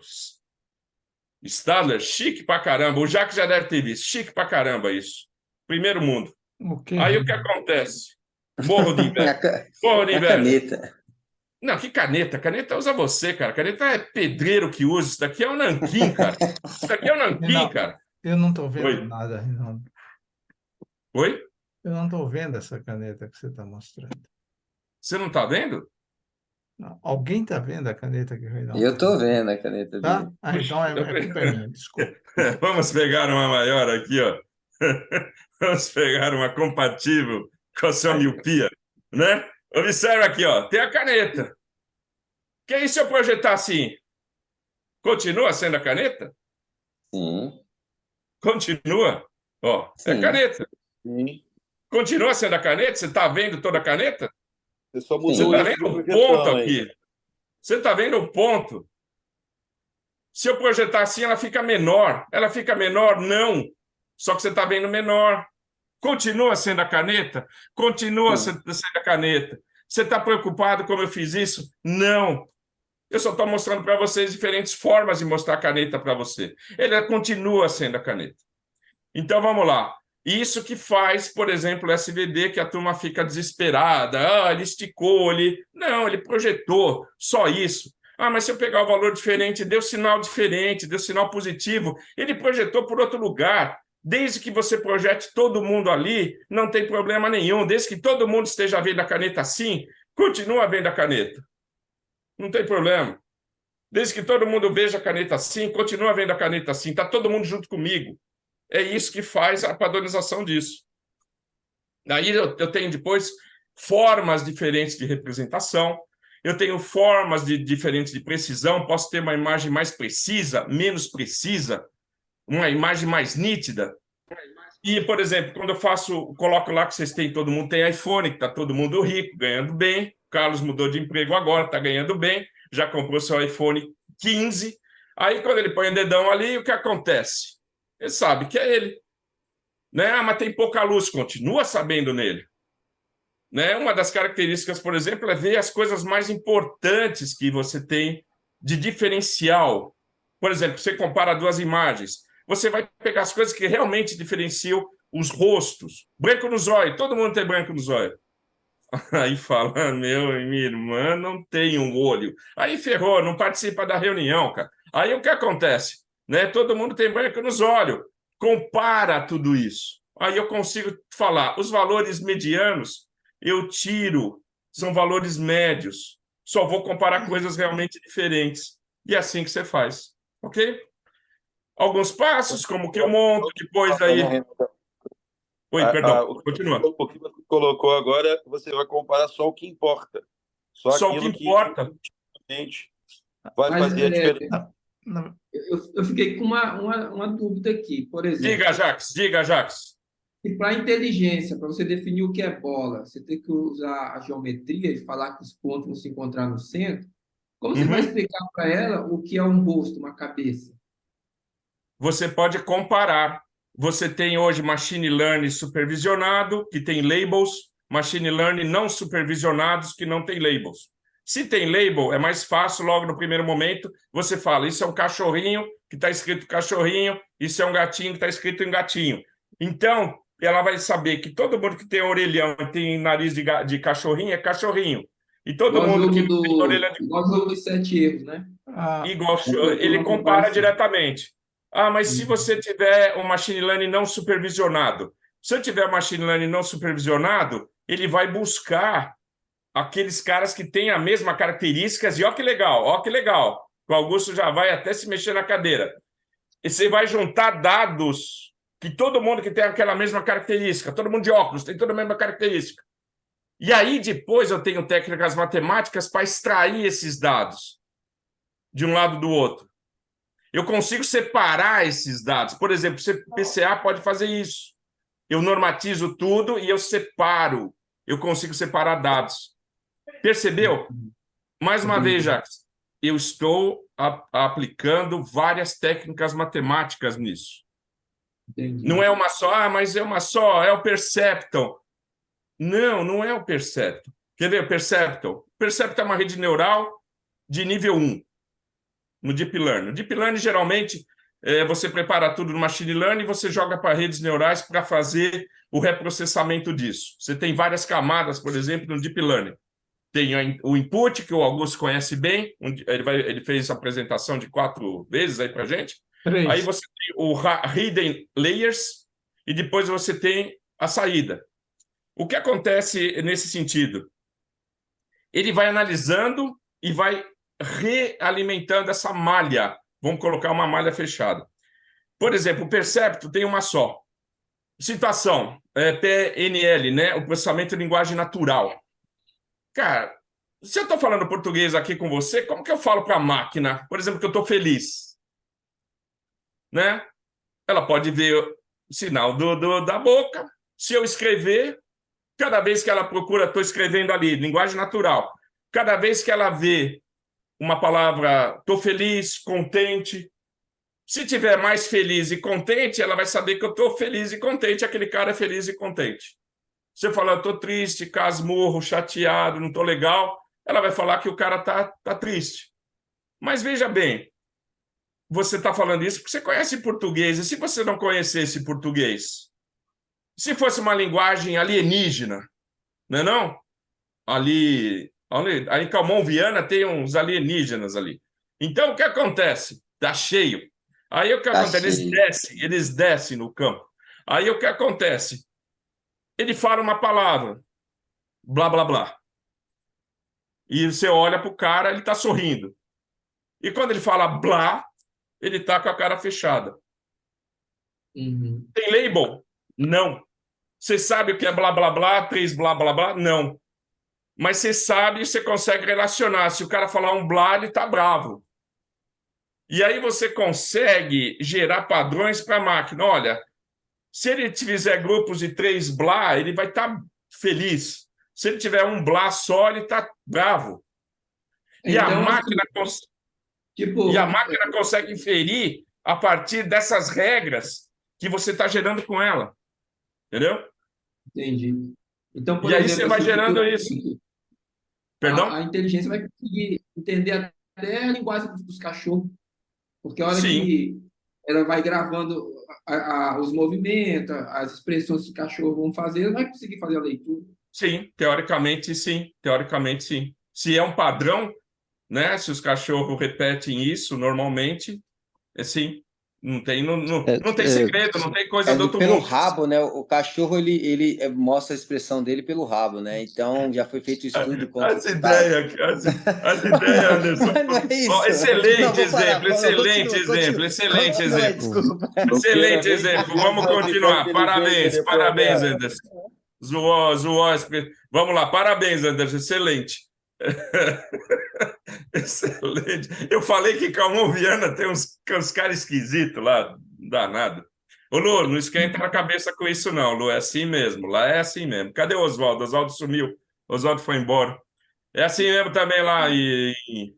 Stadler, chique pra caramba. O Jacques já deve ter visto. Chique pra caramba isso. Primeiro mundo. o que, Aí o que acontece? Morro de inveja. Morro de A inveja. caneta. Não, que caneta? Caneta usa você, cara. Caneta é pedreiro que usa. Isso daqui é um nanquim, cara. Isso daqui é um nanquim, Reinaldo, cara. eu não estou vendo Oi? nada, Reinaldo. Oi? Eu não estou vendo essa caneta que você está mostrando. Você não tá vendo? Não, alguém está vendo a caneta que o Reinaldo Eu está tô mostrando? vendo a caneta Tá? dele. Ah, então a culpa é minha, desculpa. Vamos pegar uma maior aqui, ó. Vamos pegar uma compatível com a sua miopia, né? Observa aqui, ó. Tem a caneta. Que aí se eu projetar assim? Continua sendo a caneta? Sim, Continua. Ó, é sim, caneta. Sim. Continua sendo a caneta? Você está vendo toda a caneta? Você só Você mudou está o eixo vendo de o ponto projeção, hein? aqui? Você está vendo o ponto? Se eu projetar assim, ela fica menor. Ela fica menor? Não. Só que você está vendo menor. Continua sendo a caneta? Continua sim. sendo a caneta. Você está preocupado como eu fiz isso? Não. Eu só estou mostrando para vocês diferentes formas de mostrar a caneta para você. Ela continua sendo a caneta. Então, vamos lá. Isso que faz, por exemplo, o SVD, que a turma fica desesperada. Ah, ele esticou, ele... Não, ele projetou, só isso. Ah, mas se eu pegar o valor diferente, deu sinal diferente, deu sinal positivo, ele projetou por outro lugar. Desde que você projete todo mundo ali, não tem problema nenhum. Desde que todo mundo esteja vendo a caneta assim, continua vendo a caneta. Não tem problema. Desde que todo mundo veja a caneta assim, continua vendo a caneta assim. Está todo mundo junto comigo. É isso que faz a padronização disso. Daí eu tenho depois formas diferentes de representação, eu tenho formas diferentes de precisão, posso ter uma imagem mais precisa, menos precisa, uma imagem mais nítida. E, por exemplo, quando eu coloco lá que vocês têm, todo mundo tem iPhone, que está todo mundo rico, ganhando bem, o Carlos mudou de emprego agora, está ganhando bem, já comprou seu iPhone 15, aí quando ele põe o dedão ali, o que acontece? Ele sabe que é ele. Né? Ah, mas tem pouca luz, continua sabendo nele. Né? Uma das características, por exemplo, é ver as coisas mais importantes que você tem de diferencial. Por exemplo, você compara duas imagens, você vai pegar as coisas que realmente diferenciam os rostos. Branco no zóio, todo mundo tem branco no zóio. Aí fala, minha irmã não tem um olho. Aí ferrou, não participa da reunião, cara. Aí o que acontece? Né? Todo mundo tem branco nos olhos. Compara tudo isso. Aí eu consigo falar, os valores medianos eu tiro, são valores médios. Só vou comparar coisas realmente diferentes. E é assim que você faz, ok? Alguns passos, como que eu monto, depois aí... Oi, perdão, continua. O que você colocou agora, você vai comparar só o que importa. Só o que aquilo que importa. realmente vai Mas fazer a diferença. eu fiquei com uma dúvida aqui. Por exemplo, Diga, Jax. e para a inteligência, para você definir o que é bola, você tem que usar a geometria e falar que os pontos vão se encontrar no centro. Como você vai Uhum. explicar para ela o que é um rosto, uma cabeça? Você pode comparar. Você tem hoje machine learning supervisionado, que tem labels, machine learning não supervisionados, que não tem labels. Se tem label, é mais fácil, logo no primeiro momento, você fala, isso é um cachorrinho, que está escrito cachorrinho, isso é um gatinho, que está escrito em gatinho. Então, ela vai saber que todo mundo que tem orelhão e tem nariz de cachorrinho é cachorrinho. E todo Igual o mundo que jogo não tem orelha igual o jogo dos 7 erros, né? igual, Foi ele uma compara comparação. diretamente. Mas se você tiver um machine learning não supervisionado, se eu tiver machine learning não supervisionado, ele vai buscar aqueles caras que têm as mesmas características, e ó que legal. O Augusto já vai até se mexer na cadeira. E você vai juntar dados que todo mundo que tem aquela mesma característica, todo mundo de óculos tem toda a mesma característica. E aí depois eu tenho técnicas matemáticas para extrair esses dados de um lado do outro. Eu consigo separar esses dados. Por exemplo, o PCA pode fazer isso. Eu normatizo tudo e eu separo. Eu consigo separar dados. Percebeu? Mais uma vez, Jacques, eu estou aplicando várias técnicas matemáticas nisso. Entendi. Não é uma só, mas é uma só, é o Percepton. Não é o Percepton. Quer ver o Percepton? O Percepton é uma rede neural de nível 1. No Deep Learning. No Deep Learning, geralmente, você prepara tudo no Machine Learning e você joga para redes neurais para fazer o reprocessamento disso. Você tem várias camadas, por exemplo, no Deep Learning. Tem o input, que o Augusto conhece bem, ele fez a apresentação de 4 vezes aí para a gente. 3. Aí você tem o Hidden Layers e depois você tem a saída. O que acontece nesse sentido? Ele vai analisando e vai realimentando essa malha. Vamos colocar uma malha fechada. Por exemplo, o Percepto tem uma só. Situação, PNL, né? O processamento de linguagem natural. Cara, se eu estou falando português aqui com você, como que eu falo para a máquina? Por exemplo, que eu estou feliz. Né? Ela pode ver o sinal da boca. Se eu escrever, cada vez que ela procura, estou escrevendo ali, linguagem natural. Cada vez que ela vê uma palavra, estou feliz, contente. Se tiver mais feliz e contente, ela vai saber que eu estou feliz e contente, aquele cara é feliz e contente. Se eu falar, eu estou triste, casmurro, chateado, não estou legal, ela vai falar que o cara tá triste. Mas veja bem, você está falando isso porque você conhece português, e se você não conhecesse português? Se fosse uma linguagem alienígena, não é não? Ali em Calmon Viana tem uns alienígenas ali. Então, o que acontece? Está cheio. Aí o que acontece? Eles descem no campo. Aí o que acontece? Ele fala uma palavra, blá, blá, blá. E você olha para o cara, ele está sorrindo. E quando ele fala blá, ele está com a cara fechada. Tem label? Não. Você sabe o que é blá, blá, blá, 3 blá, blá, blá? Não. Mas você sabe e você consegue relacionar. Se o cara falar um blá, ele está bravo. E aí você consegue gerar padrões para a máquina. Olha, se ele fizer grupos de 3 blá, ele vai estar feliz. Se ele tiver um blá só, ele está bravo. E Então, a máquina, tipo, consegue inferir a partir dessas regras que você está gerando com ela. Entendeu? Entendi. Então, por E aí exemplo, você vai assim, gerando isso. Perdão? a inteligência vai conseguir entender até a linguagem dos cachorros, porque a hora Sim. que ela vai gravando os movimentos, as expressões que o cachorro vão fazer, ela vai conseguir fazer a leitura. Sim, teoricamente sim. Teoricamente sim. Se é um padrão, né? Se os cachorros repetem isso normalmente, sim. Não tem segredo, não tem coisa do outro pelo mundo. rabo, né? O cachorro ele mostra a expressão dele pelo rabo, né? Então já foi feito estudo com As ideias, Anderson. Mas não é isso. Excelente Não, vou exemplo, parar. excelente Continua, exemplo. desculpa. Excelente exemplo. Vamos continuar. Parabéns, Anderson. Zoou. Vamos lá, parabéns, Anderson. Excelente. Excelente. Eu falei que Calmon Viana tem uns caras esquisitos lá, danado. Ô, Lu, não esquenta a cabeça com isso, não, Lu. É assim mesmo. Lá é assim mesmo. Cadê o Oswaldo? Oswaldo sumiu. Oswaldo foi embora. É assim mesmo também lá em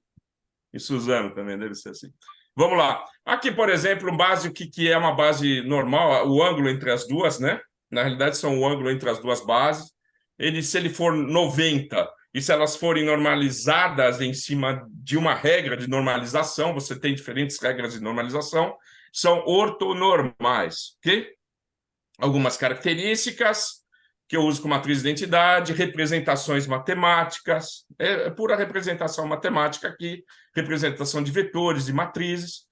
Suzano também, deve ser assim. Vamos lá. Aqui, por exemplo, base, o que é uma base normal, o ângulo entre as duas, né? Na realidade, são o ângulo entre as duas bases. Se ele for 90, e se elas forem normalizadas em cima de uma regra de normalização, você tem diferentes regras de normalização, são ortonormais, ok? Algumas características que eu uso com matriz de identidade, representações matemáticas, é pura representação matemática aqui, representação de vetores e matrizes,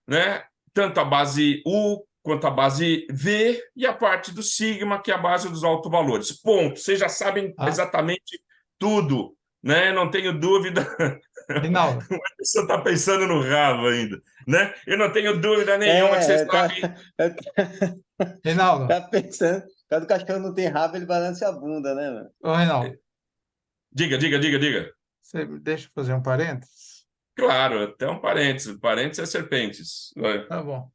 né? Tanto a base U quanto a base V e a parte do sigma, que é a base dos autovalores. Ponto. Vocês já sabem exatamente tudo, né? Não tenho dúvida. Reinaldo. A pessoa está pensando no rabo ainda, né? Eu não tenho dúvida nenhuma que vocês sabem. Reinaldo. Tá pensando, quando o cachorro não tem rabo, ele balança a bunda, né, mano? Ô, Reinaldo. Diga. Você me deixa fazer um parênteses? Claro, até um parênteses. Parênteses é serpentes. Vai. Tá bom.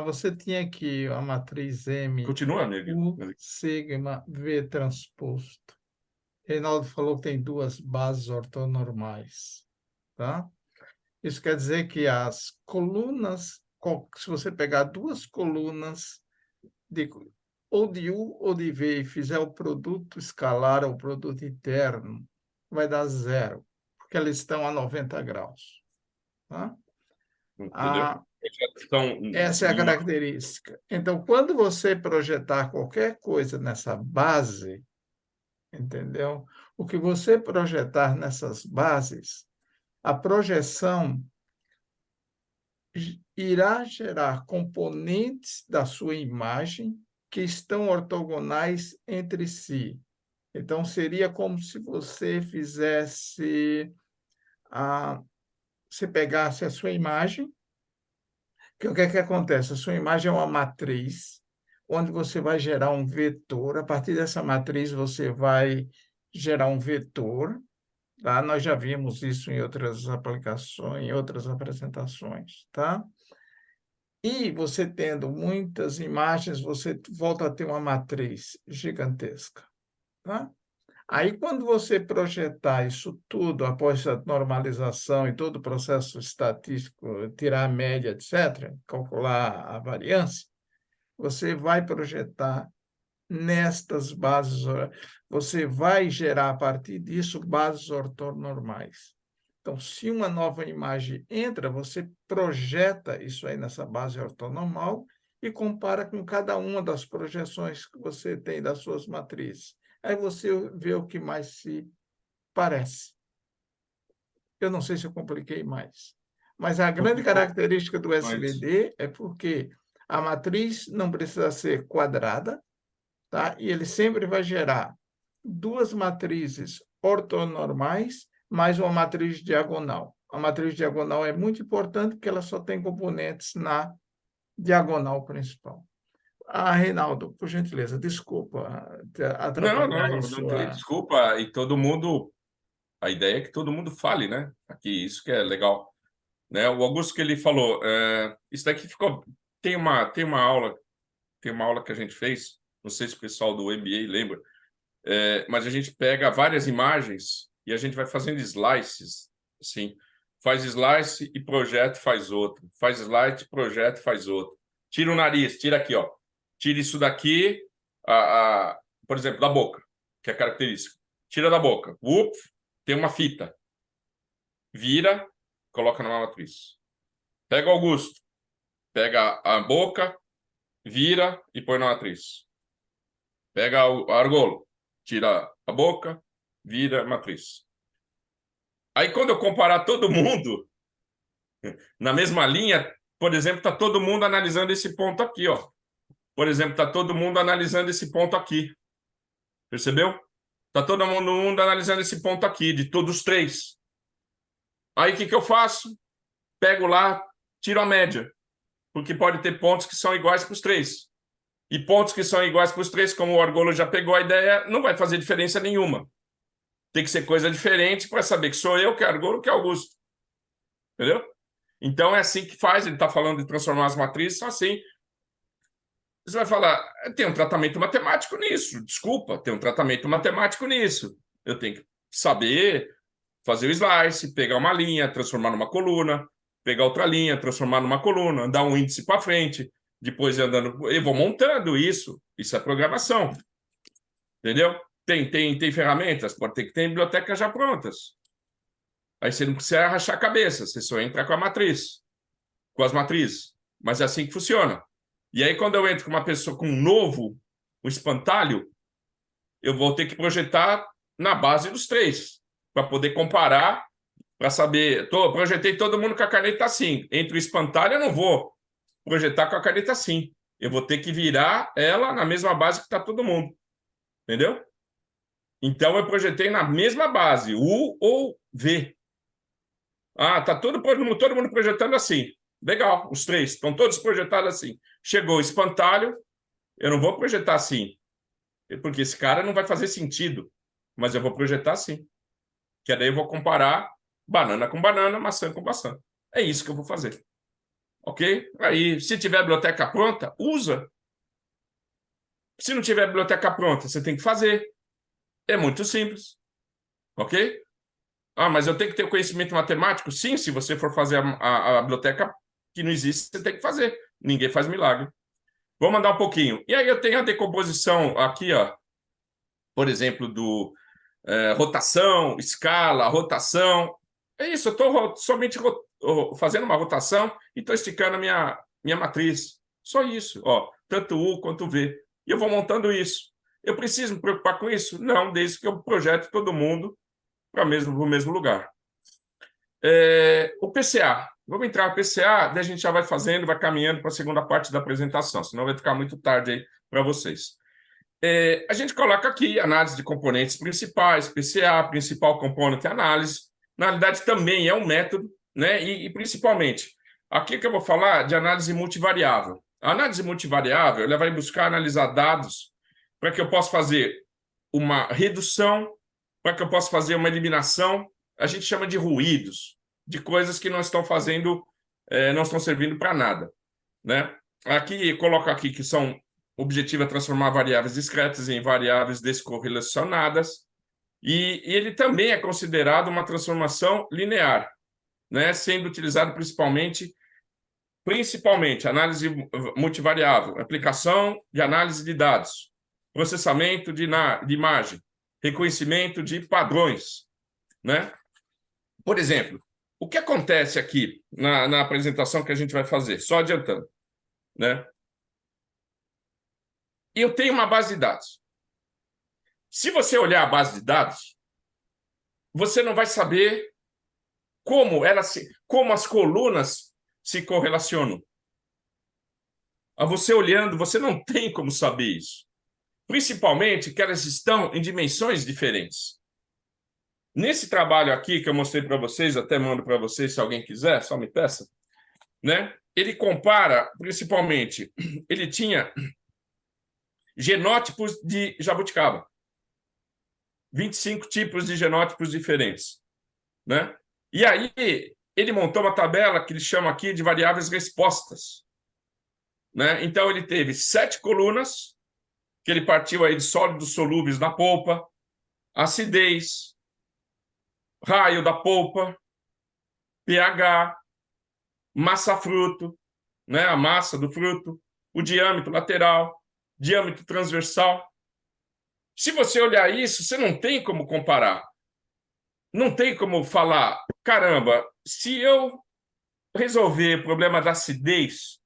Você tinha aqui a matriz M, Continua, amigo. U, sigma, V transposto. Reinaldo falou que tem duas bases ortonormais, tá? Isso quer dizer que as colunas, se você pegar duas colunas ou de U ou de V e fizer o produto escalar ou o produto interno, vai dar zero, porque elas estão a 90 graus, tá? Entendeu? Essa é a característica. Então, quando você projetar qualquer coisa nessa base, entendeu? O que você projetar nessas bases, a projeção irá gerar componentes da sua imagem que estão ortogonais entre si. Então, seria como se você fizesse você pegasse a sua imagem, que o que é que acontece? A sua imagem é uma matriz, onde você vai gerar um vetor. A partir dessa matriz, você vai gerar um vetor. Tá? Nós já vimos isso em outras aplicações, em outras apresentações. Tá? E você tendo muitas imagens, você volta a ter uma matriz gigantesca. Tá? Aí, quando você projetar isso tudo, após a normalização e todo o processo estatístico, tirar a média, etc., calcular a variância, você vai projetar nestas bases, você vai gerar, a partir disso, bases ortonormais. Então, se uma nova imagem entra, você projeta isso aí nessa base ortonormal e compara com cada uma das projeções que você tem das suas matrizes. Aí você vê o que mais se parece. Eu não sei se eu compliquei mais, mas a grande característica do SVD é porque a matriz não precisa ser quadrada, tá? E ele sempre vai gerar duas matrizes ortonormais mais uma matriz diagonal. A matriz diagonal é muito importante porque ela só tem componentes na diagonal principal. Reinaldo, por gentileza, desculpa atrapalhar Não tem desculpa. E todo mundo... A ideia é que todo mundo fale, né? Aqui, isso que é legal. Né? O Augusto que ele falou, isso daqui ficou... Tem uma aula que a gente fez, não sei se o pessoal do MBA lembra, mas a gente pega várias imagens e a gente vai fazendo slices, assim, faz slice e projeta e faz outro, faz slice, projeta e faz outro. Tira o nariz, tira aqui, ó. Tira isso daqui, por exemplo, da boca, que é característico. Tira da boca. Tem uma fita. Vira, coloca numa matriz. Pega o Augusto. Pega a boca, vira e põe na matriz. Pega o Argolo. Tira a boca, vira a matriz. Aí, quando eu comparar todo mundo na mesma linha, por exemplo, está todo mundo analisando esse ponto aqui, ó. Por exemplo, está todo mundo analisando esse ponto aqui. Percebeu? Está todo mundo analisando esse ponto aqui, de todos os três. Aí, o que eu faço? Pego lá, tiro a média. Porque pode ter pontos que são iguais para os três. E pontos que são iguais para os três, como o Argolo já pegou a ideia, não vai fazer diferença nenhuma. Tem que ser coisa diferente para saber que sou eu, que é Argolo, que é Augusto. Entendeu? Então é assim que faz. Ele está falando de transformar as matrizes, são assim. Você vai falar, tem um tratamento matemático nisso. Desculpa, tem um tratamento matemático nisso. Eu tenho que saber fazer o slice, pegar uma linha, transformar numa coluna, pegar outra linha, transformar numa coluna, andar um índice para frente, depois andando. Eu vou montando isso. Isso é programação. Entendeu? Tem ferramentas, pode ter que ter bibliotecas já prontas. Aí você não precisa rachar a cabeça, você só entra com a matriz, com as matrizes. Mas é assim que funciona. E aí, quando eu entro com uma pessoa com um novo, um espantalho, eu vou ter que projetar na base dos 3, para poder comparar, para saber. Projetei todo mundo com a caneta assim. Entre o espantalho, eu não vou projetar com a caneta assim. Eu vou ter que virar ela na mesma base que está todo mundo. Entendeu? Então, eu projetei na mesma base, U ou V. Ah, tá todo mundo projetando assim. Legal, os 3 estão todos projetados assim. Chegou o espantalho, eu não vou projetar assim, porque esse cara não vai fazer sentido, mas eu vou projetar assim. Que daí eu vou comparar banana com banana, maçã com maçã. É isso que eu vou fazer. Ok? Aí, se tiver a biblioteca pronta, usa. Se não tiver a biblioteca pronta, você tem que fazer. É muito simples. Ok? Ah, mas eu tenho que ter o conhecimento matemático? Sim, se você for fazer a biblioteca que não existe, você tem que fazer. Ninguém faz milagre. Vou mandar um pouquinho. E aí eu tenho a decomposição aqui, ó, por exemplo, do rotação, escala, rotação. É isso, eu estou somente fazendo uma rotação e estou esticando a minha matriz. Só isso, ó, tanto U quanto V. E eu vou montando isso. Eu preciso me preocupar com isso? Não, desde que eu projeto todo mundo para o mesmo lugar. O PCA. Vamos entrar no PCA, daí a gente já vai fazendo, vai caminhando para a segunda parte da apresentação, senão vai ficar muito tarde aí para vocês. A gente coloca aqui análise de componentes principais, PCA, principal componente análise. Na realidade, também é um método, né? E principalmente, aqui que eu vou falar de análise multivariável. A análise multivariável, ela vai buscar analisar dados para que eu possa fazer uma redução, para que eu possa fazer uma eliminação. A gente chama de ruídos, de coisas que não estão fazendo, não estão servindo para nada, né? Aqui, coloco aqui que são o objetivo é transformar variáveis discretas em variáveis descorrelacionadas, e ele também é considerado uma transformação linear, né? Sendo utilizado principalmente análise multivariável, aplicação de análise de dados, processamento de imagem, reconhecimento de padrões, né? Por exemplo, o que acontece aqui na apresentação que a gente vai fazer? Só adiantando, né? Eu tenho uma base de dados. Se você olhar a base de dados, você não vai saber como as colunas se correlacionam. A você olhando, você não tem como saber isso. Principalmente que elas estão em dimensões diferentes. Nesse trabalho aqui que eu mostrei para vocês, até mando para vocês se alguém quiser, só me peça, né? Ele compara, principalmente, ele tinha genótipos de jabuticaba. 25 tipos de genótipos diferentes, né? E aí ele montou uma tabela que ele chama aqui de variáveis respostas, né? Então ele teve 7 colunas que ele partiu aí de sólidos solúveis na polpa, acidez, raio da polpa, pH, massa fruto, né? A massa do fruto, o diâmetro lateral, diâmetro transversal. Se você olhar isso, você não tem como comparar. Não tem como falar, caramba, se eu resolver o problema da acidez,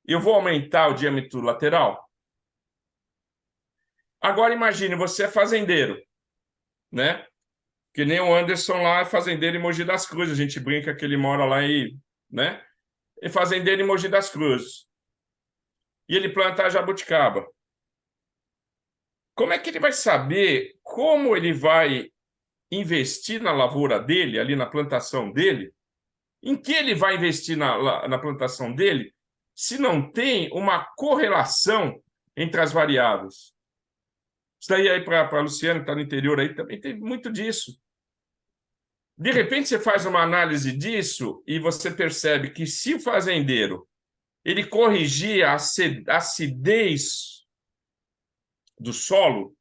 eu vou aumentar o diâmetro lateral? Agora imagine, você é fazendeiro, né? Que nem o Anderson lá é fazendeiro em Mogi das Cruzes. A gente brinca que ele mora lá né? É fazendeiro em Mogi das Cruzes. E ele planta a jabuticaba. Como é que ele vai saber como ele vai investir na lavoura dele, ali na plantação dele? Em que ele vai investir na plantação dele, se não tem uma correlação entre as variáveis? Isso daí aí para a Luciana, que está no interior aí, também tem muito disso. De repente, você faz uma análise disso e você percebe que se o fazendeiro ele corrigir a acidez do solo,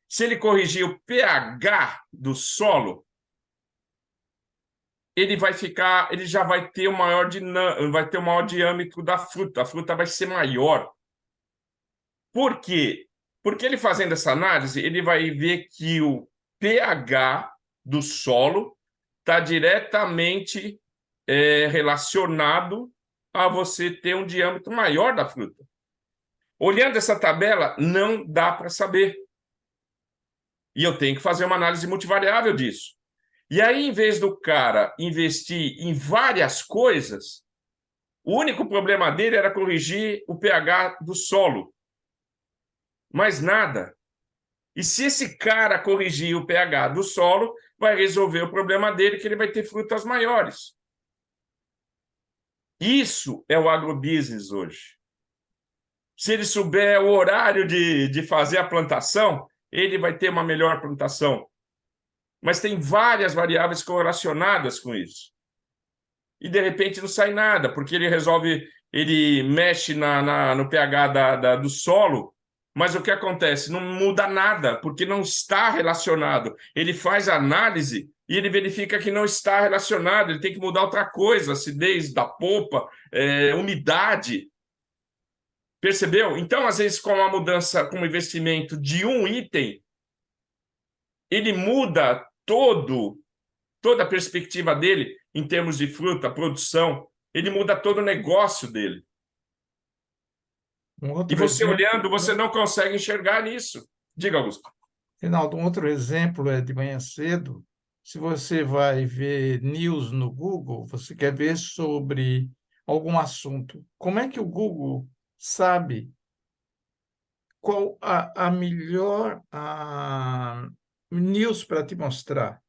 se ele corrigir o pH do solo, ele já vai ter vai ter o maior diâmetro da fruta. A fruta vai ser maior. Por quê? Porque ele fazendo essa análise, ele vai ver que o pH do solo está diretamente relacionado a você ter um diâmetro maior da fruta. Olhando essa tabela, não dá para saber. E eu tenho que fazer uma análise multivariável disso. E aí, em vez do cara investir em várias coisas, o único problema dele era corrigir o pH do solo. Mais nada. E se esse cara corrigir o pH do solo, vai resolver o problema dele, que ele vai ter frutas maiores. Isso é o agrobusiness hoje. Se ele souber o horário de fazer a plantação, ele vai ter uma melhor plantação. Mas tem várias variáveis correlacionadas com isso. E, de repente, não sai nada, porque ele mexe no pH do solo, mas o que acontece? Não muda nada, porque não está relacionado. Ele faz a análise e ele verifica que não está relacionado, ele tem que mudar outra coisa, acidez da polpa, umidade. Percebeu? Então, às vezes, com uma mudança, com um investimento de um item, ele muda toda a perspectiva dele em termos de fruta, produção, ele muda todo o negócio dele. E você olhando, você não consegue enxergar nisso. Diga, Augusto. Reinaldo, um outro exemplo é de manhã cedo. Se você vai ver news no Google, você quer ver sobre algum assunto. Como é que o Google sabe qual a melhor news para te mostrar?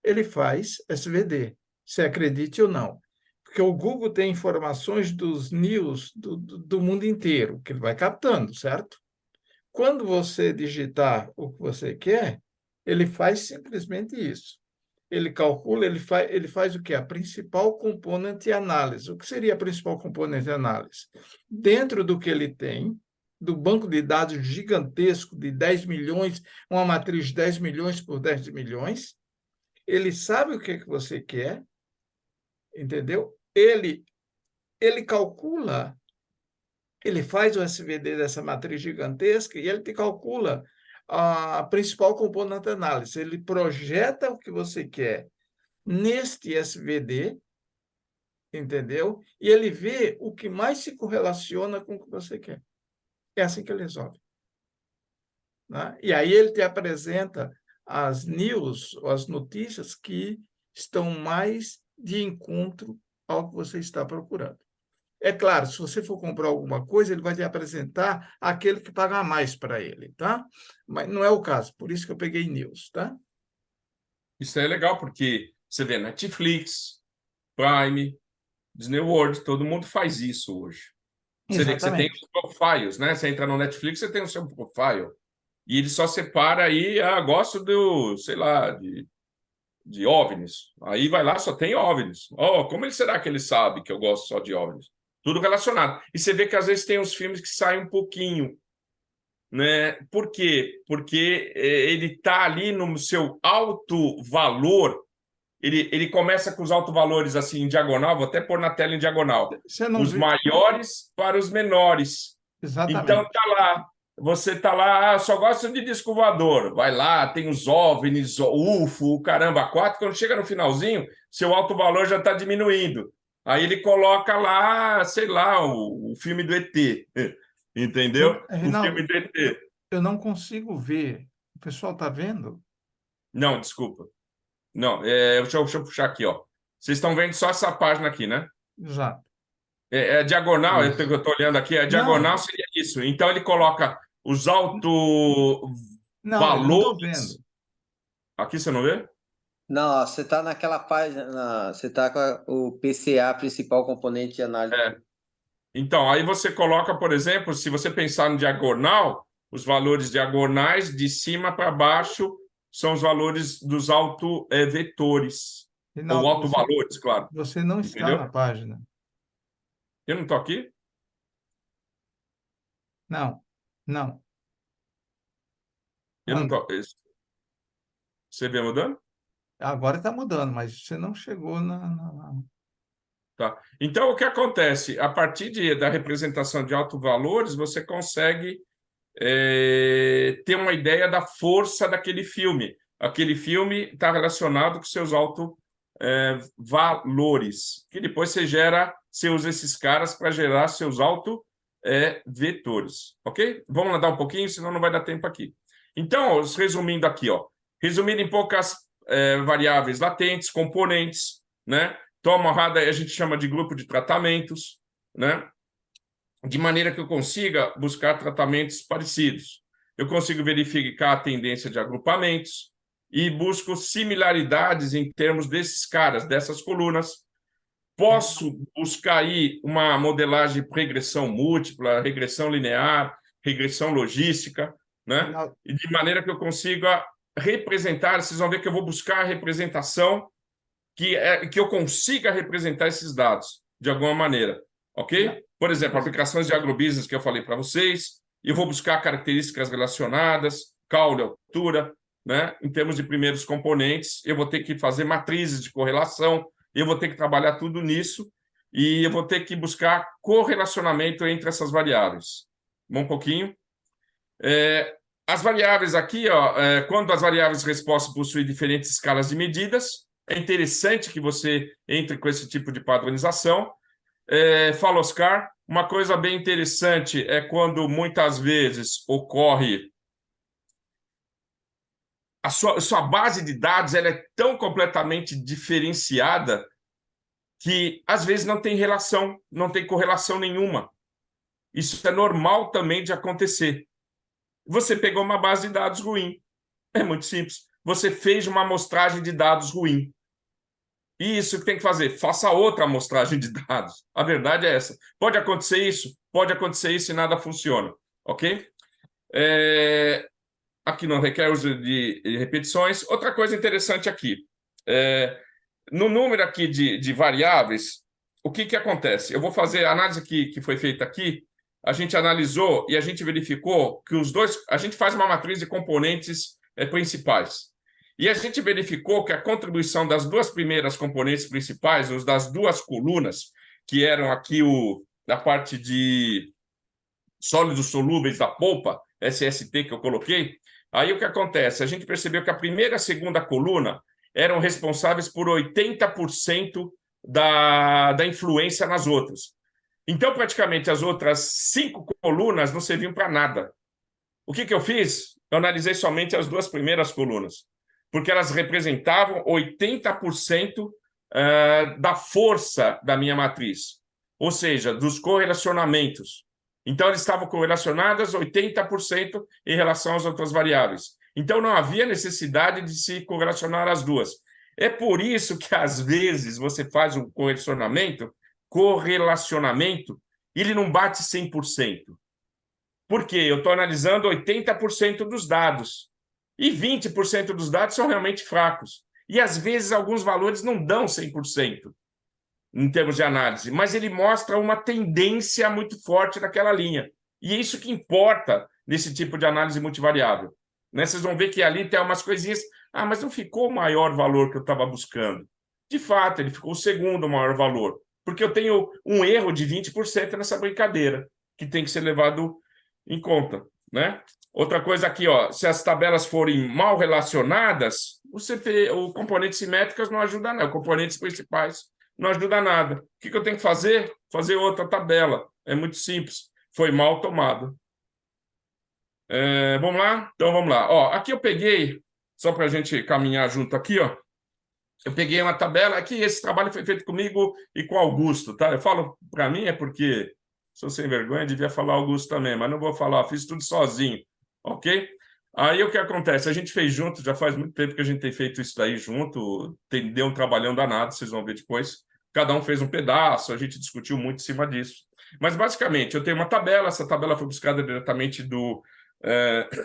Ele faz SVD, se acredite ou não. Porque o Google tem informações dos news do mundo inteiro, que ele vai captando, certo? Quando você digitar o que você quer, ele faz simplesmente isso. Ele calcula, ele faz o quê? A principal componente de análise. O que seria a principal componente de análise? Dentro do que ele tem, do banco de dados gigantesco de 10 milhões, uma matriz de 10 milhões por 10 milhões, ele sabe o que você quer, entendeu? Ele calcula, ele faz o SVD dessa matriz gigantesca e ele te calcula a principal componente da análise. Ele projeta o que você quer neste SVD, entendeu? E ele vê o que mais se correlaciona com o que você quer. É assim que ele resolve. Né? E aí ele te apresenta as news, as notícias que estão mais de encontro ao que você está procurando. É claro, se você for comprar alguma coisa, ele vai te apresentar aquele que paga mais para ele, tá? Mas não é o caso, por isso que eu peguei news, tá? Isso é legal, porque você vê Netflix, Prime, Disney World, todo mundo faz isso hoje. Você vê que você tem os profiles, né? Você entra no Netflix, você tem o seu profile. E ele só separa aí, gosto sei lá, de OVNIs. Aí vai lá, só tem OVNIs. Como será que ele sabe que eu gosto só de OVNIs? Tudo relacionado. E você vê que às vezes tem uns filmes que saem um pouquinho, né? Por quê? Porque ele está ali no seu alto valor. Ele começa com os altos valores assim em diagonal, vou até pôr na tela em diagonal. Os maiores para os menores. Exatamente. Então tá lá. Você tá lá, só gosta de disco voador. Vai lá, tem os OVNIs, UFO, caramba, 4. Quando chega no finalzinho, seu alto valor já está diminuindo. Aí ele coloca lá, sei lá, o filme do ET. Entendeu? Reinaldo, o filme do ET. Eu não consigo ver. O pessoal está vendo? Não, desculpa. Não, deixa eu puxar aqui, ó. Vocês estão vendo só essa página aqui, né? Exato. Diagonal, eu estou olhando aqui, a diagonal seria isso. Então ele coloca os altos valores. Não estou vendo. Aqui você não vê? Não, você está naquela página, você está com o PCA, principal componente de análise. Então, aí você coloca, por exemplo, se você pensar no diagonal, os valores diagonais, de cima para baixo, são os valores dos autovetores, ou Reinaldo, autovalores, claro. você não está Entendeu? na página. Eu não estou aqui? Não, não. Eu não Anda. estou. Você vê mudando? Agora está mudando, mas você não chegou Tá. Então, o que acontece? A partir da representação de autovalores, você consegue ter uma ideia da força daquele filme. Aquele filme está relacionado com seus autovalores, que depois você usa esses caras para gerar seus autovetores. Ok? Vamos andar um pouquinho, senão não vai dar tempo aqui. Então, resumindo aqui, ó, resumindo em poucas variáveis latentes, componentes, né? Toma rada, a gente chama de grupo de tratamentos, né? De maneira que eu consiga buscar tratamentos parecidos. Eu consigo verificar a tendência de agrupamentos e busco similaridades em termos desses caras, dessas colunas. Posso buscar aí uma modelagem por regressão múltipla, regressão linear, regressão logística, né? E de maneira que eu consiga representar, vocês vão ver que eu vou buscar a representação que eu consiga representar esses dados de alguma maneira, ok? Por exemplo, aplicações de agrobusiness que eu falei para vocês, eu vou buscar características relacionadas, caule, altura, né? Em termos de primeiros componentes, eu vou ter que fazer matrizes de correlação, eu vou ter que trabalhar tudo nisso e eu vou ter que buscar correlacionamento entre essas variáveis. Um pouquinho. As variáveis aqui, ó, quando as variáveis resposta possuem diferentes escalas de medidas, é interessante que você entre com esse tipo de padronização. Fala, Oscar, uma coisa bem interessante é quando muitas vezes ocorre a sua base de dados, ela é tão completamente diferenciada que às vezes não tem relação, não tem correlação nenhuma. Isso é normal também de acontecer. Você pegou uma base de dados ruim. É muito simples. Você fez uma amostragem de dados ruim. E isso que tem que fazer, faça outra amostragem de dados. A verdade é essa. Pode acontecer isso e nada funciona, ok? Aqui não requer uso de repetições. Outra coisa interessante aqui, no número aqui de variáveis, o que acontece? Eu vou fazer a análise que foi feita aqui, a gente analisou e a gente verificou que a gente faz uma matriz de componentes principais. E a gente verificou que a contribuição das duas primeiras componentes principais, os das duas colunas, que eram aqui a parte de sólidos solúveis da polpa, SST que eu coloquei, aí o que acontece? A gente percebeu que a primeira e a segunda coluna eram responsáveis por 80% da influência nas outras. Então, praticamente, as outras 5 colunas não serviam para nada. O que eu fiz? Eu analisei somente as duas primeiras colunas, porque elas representavam 80% da força da minha matriz, ou seja, dos correlacionamentos. Então, eles estavam correlacionadas 80% em relação às outras variáveis. Então, não havia necessidade de se correlacionar as duas. É por isso que, às vezes, você faz um correlacionamento, ele não bate 100%. Por quê? Eu estou analisando 80% dos dados. E 20% dos dados são realmente fracos. E, às vezes, alguns valores não dão 100% em termos de análise, mas ele mostra uma tendência muito forte daquela linha. E é isso que importa nesse tipo de análise multivariável. Né? Vocês vão ver que ali tem umas coisinhas. Mas não ficou o maior valor que eu estava buscando. De fato, ele ficou o segundo maior valor, porque eu tenho um erro de 20% nessa brincadeira, que tem que ser levado em conta, né? Outra coisa aqui, ó, se as tabelas forem mal relacionadas, o componentes simétricas não ajuda nada, componentes principais não ajuda nada. O que eu tenho que fazer? Fazer outra tabela. É muito simples. Foi mal tomado. Vamos lá? Então, vamos lá. Ó, aqui eu peguei, só para a gente caminhar junto aqui, ó, eu peguei uma tabela aqui, esse trabalho foi feito comigo e com Augusto, tá? Eu falo para mim é porque sou sem vergonha, devia falar Augusto também, mas não vou falar, fiz tudo sozinho, ok? Aí o que acontece? A gente fez junto, já faz muito tempo que a gente tem feito isso daí junto, deu um trabalhão danado, vocês vão ver depois. Cada um fez um pedaço, a gente discutiu muito em cima disso. Mas, basicamente, eu tenho uma tabela, essa tabela foi buscada diretamente do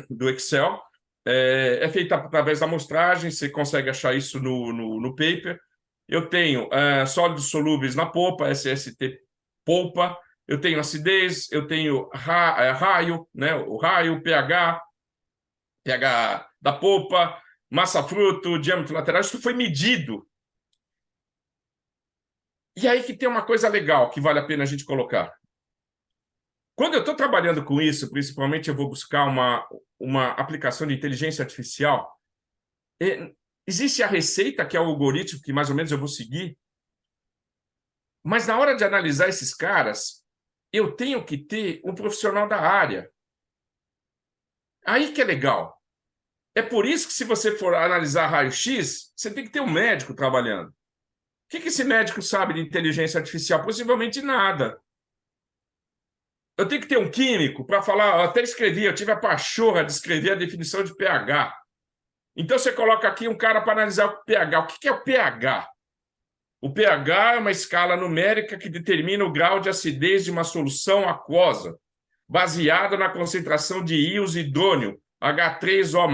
do Excel. É feita através da amostragem, você consegue achar isso no paper. Eu tenho sólidos solúveis na polpa, SST polpa, eu tenho acidez, eu tenho raio, né, o raio, pH da polpa, massa fruto, diâmetro lateral, isso foi medido. E aí que tem uma coisa legal que vale a pena a gente colocar. Quando eu estou trabalhando com isso, principalmente eu vou buscar uma aplicação de inteligência artificial, existe a receita, que é o algoritmo que mais ou menos eu vou seguir, mas na hora de analisar esses caras, eu tenho que ter um profissional da área. Aí que é legal. É por isso que, se você for analisar raio-x, você tem que ter um médico trabalhando. O que esse médico sabe de inteligência artificial? Possivelmente nada. Eu tenho que ter um químico para falar, eu até escrevi, eu tive a pachorra de escrever a definição de pH. Então, você coloca aqui um cara para analisar o pH. O que é o pH? O pH é uma escala numérica que determina o grau de acidez de uma solução aquosa, baseada na concentração de íons hidrônio, H3O+.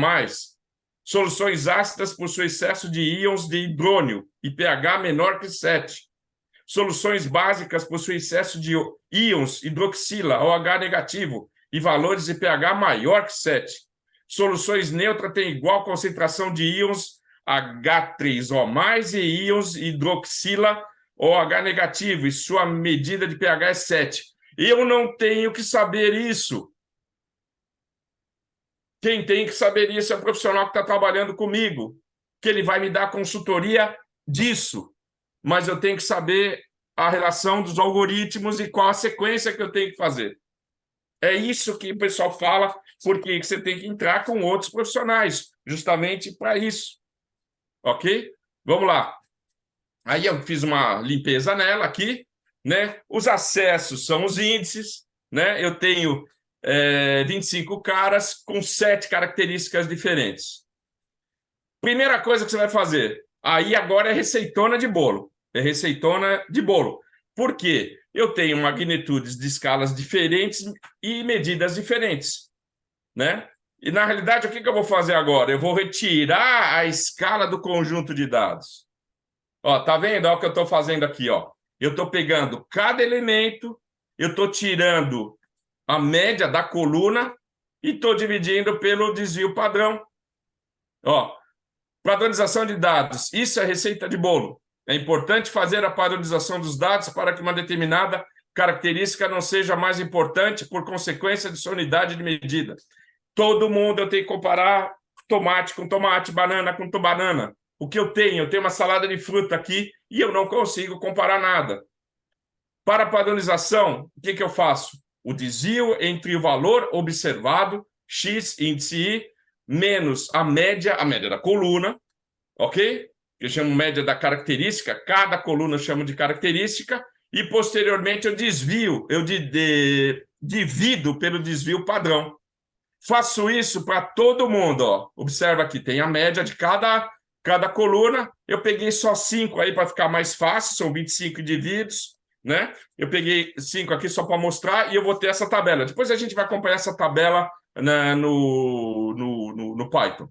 Soluções ácidas possuem excesso de íons de hidrônio e pH menor que 7. Soluções básicas possuem excesso de íons hidroxila, OH negativo, e valores de pH maior que 7. Soluções neutras têm igual concentração de íons H3O+, e íons hidroxila, OH negativo, e sua medida de pH é 7. Eu não tenho que saber isso. Quem tem que saber isso é o profissional que está trabalhando comigo, que ele vai me dar consultoria disso. Mas eu tenho que saber a relação dos algoritmos e qual a sequência que eu tenho que fazer. É isso que o pessoal fala, porque você tem que entrar com outros profissionais, justamente para isso. Ok? Vamos lá. Aí eu fiz uma limpeza nela aqui, né? Os acessos são os índices, né? Eu tenho 25 caras com 7 características diferentes. Primeira coisa que você vai fazer, aí agora é receitona de bolo. É receitona de bolo. Por quê? Eu tenho magnitudes de escalas diferentes e medidas diferentes, né? E, na realidade, o que eu vou fazer agora? Eu vou retirar a escala do conjunto de dados. Ó, tá vendo? Olha o que eu estou fazendo aqui, ó. Eu estou pegando cada elemento, eu estou tirando a média da coluna e estou dividindo pelo desvio padrão. Ó, padronização de dados. Isso é receita de bolo. É importante fazer a padronização dos dados para que uma determinada característica não seja mais importante por consequência de sua unidade de medida. Todo mundo eu tenho que comparar tomate com tomate, banana com banana. O que eu tenho? Eu tenho uma salada de fruta aqui e eu não consigo comparar nada. Para a padronização, o que eu faço? O desvio entre o valor observado, X, índice I, menos a média da coluna, ok? Eu chamo média da característica, cada coluna eu chamo de característica, e posteriormente eu desvio, eu divido pelo desvio padrão. Faço isso para todo mundo, ó. Observa aqui, tem a média de cada coluna. Eu peguei só 5 aí para ficar mais fácil, são 25 indivíduos, né? Eu peguei 5 aqui só para mostrar e eu vou ter essa tabela. Depois a gente vai acompanhar essa tabela no Python.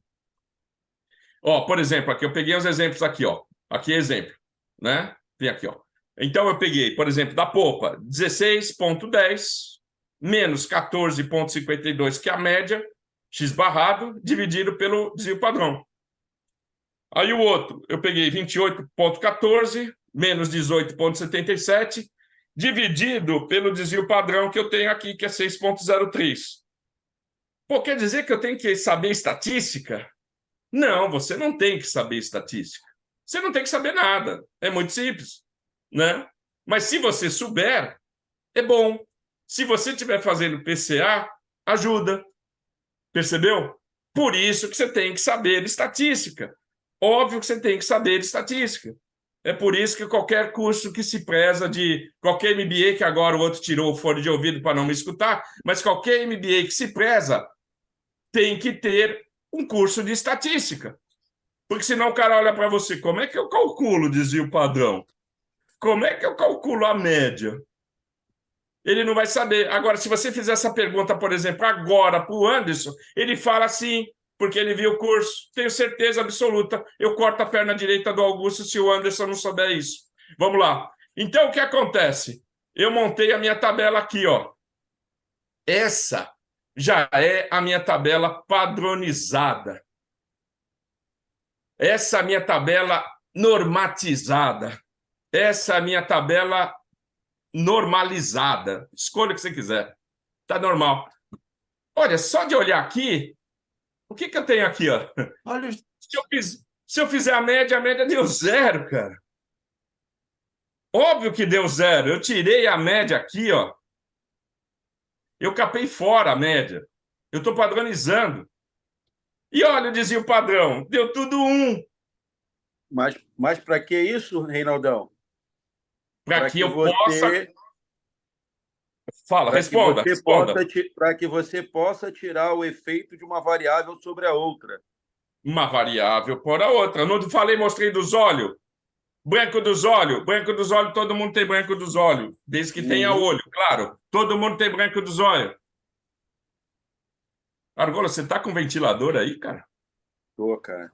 Ó, por exemplo, aqui eu peguei os exemplos aqui, ó. Aqui é exemplo, né? Tem aqui, ó. Então eu peguei, por exemplo, da polpa, 16,10 menos 14,52, que é a média, x barrado, dividido pelo desvio padrão. Aí o outro, eu peguei 28,14 menos 18,77, dividido pelo desvio padrão que eu tenho aqui, que é 6,03. Pô, quer dizer que eu tenho que saber estatística? Não, você não tem que saber estatística. Você não tem que saber nada. É muito simples, né? Mas se você souber, é bom. Se você estiver fazendo PCA, ajuda. Percebeu? Por isso que você tem que saber estatística. Óbvio que você tem que saber estatística. É por isso que qualquer curso que se preza de qualquer MBA, que agora o outro tirou o fone de ouvido para não me escutar, mas qualquer MBA que se preza tem que ter um curso de estatística. Porque senão o cara olha para você, como é que eu calculo o desvio padrão? Como é que eu calculo a média? Ele não vai saber. Agora, se você fizer essa pergunta, por exemplo, agora para o Anderson, ele fala assim, porque ele viu o curso. Tenho certeza absoluta. Eu corto a perna direita do Augusto se o Anderson não souber isso. Vamos lá. Então, o que acontece? Eu montei a minha tabela aqui, ó. Essa já é a minha tabela padronizada. Essa é a minha tabela normatizada. Essa é a minha tabela normalizada. Escolha o que você quiser. Tá normal. Olha, só de olhar aqui, o que eu tenho aqui, ó? Olha, Se eu fizer a média deu zero, cara. Óbvio que deu zero. Eu tirei a média aqui, ó. Eu capei fora a média. Eu estou padronizando. E olha, dizia o padrão, deu tudo 1. Mas para que isso, Reinaldão? Para que eu possa... Fala, Para responda. que você possa tirar o efeito de uma variável sobre a outra. Uma variável por a outra. Não falei, mostrei dos olhos. Branco dos olhos. Branco dos olhos, todo mundo tem branco dos olhos. Desde que tenha olho, claro. Todo mundo tem branco dos olhos. Argola, você tá com ventilador aí, cara? Tô, cara.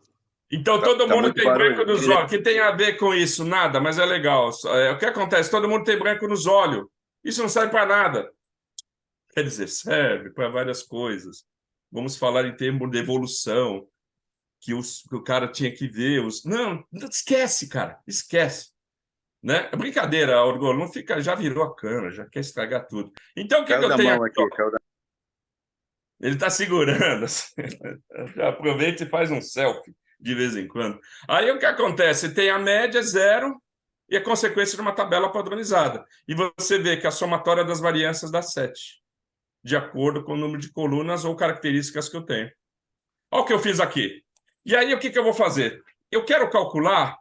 Então, todo mundo muito tem branco nos olhos. O que tem a ver com isso? Nada, mas é legal. O que acontece? Todo mundo tem branco nos olhos. Isso não serve para nada. Quer dizer, serve para várias coisas. Vamos falar em termos de evolução, que o cara tinha que ver. Não, esquece, cara. Esquece. Né? É brincadeira, Orgulho. Não fica, já virou a cana, já quer estragar tudo. Então, o que eu tenho aqui? Ele está segurando. Já aproveita e faz um selfie de vez em quando. Aí o que acontece? Tem a média, 0, e a consequência de uma tabela padronizada. E você vê que a somatória das variâncias dá 7, de acordo com o número de colunas ou características que eu tenho. Olha o que eu fiz aqui. E aí, o que eu vou fazer? Eu quero calcular...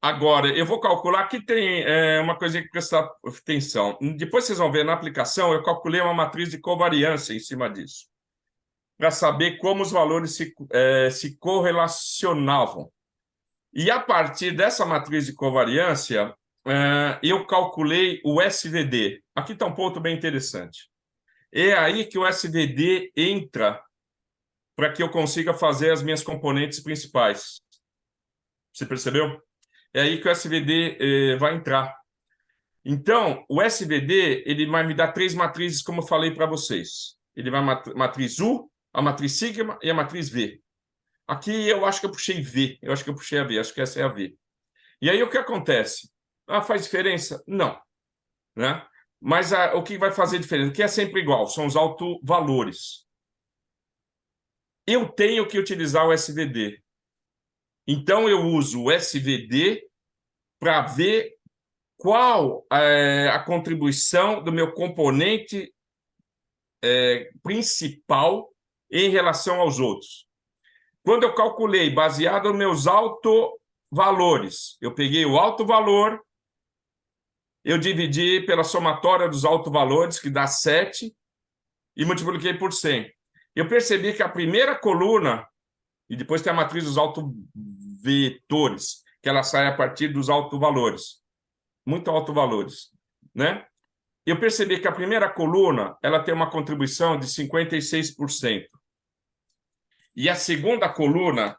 Agora, eu vou calcular que tem uma coisa que prestar atenção. Depois vocês vão ver na aplicação, eu calculei uma matriz de covariância em cima disso, para saber como os valores se correlacionavam. E a partir dessa matriz de covariância, eu calculei o SVD. Aqui está um ponto bem interessante. É aí que o SVD entra para que eu consiga fazer as minhas componentes principais. Você percebeu? É aí que o SVD vai entrar. Então, o SVD ele vai me dar 3 matrizes, como eu falei para vocês. Ele vai matriz U, a matriz sigma e a matriz V. Aqui eu acho que eu puxei V, eu acho que eu puxei a V, acho que essa é a V. E aí o que acontece? Faz diferença? Não. Né? Mas o que vai fazer diferença? O que é sempre igual? São os autovalores. Eu tenho que utilizar o SVD. Então, eu uso o SVD para ver qual é a contribuição do meu componente principal em relação aos outros. Quando eu calculei, baseado nos meus autovalores, eu peguei o alto valor, eu dividi pela somatória dos autovalores, que dá 7, e multipliquei por 100. Eu percebi que a primeira coluna, e depois tem a matriz dos autovetores, que ela sai a partir dos autovalores. Muito autovalores, né? Eu percebi que a primeira coluna ela tem uma contribuição de 56%. E a segunda coluna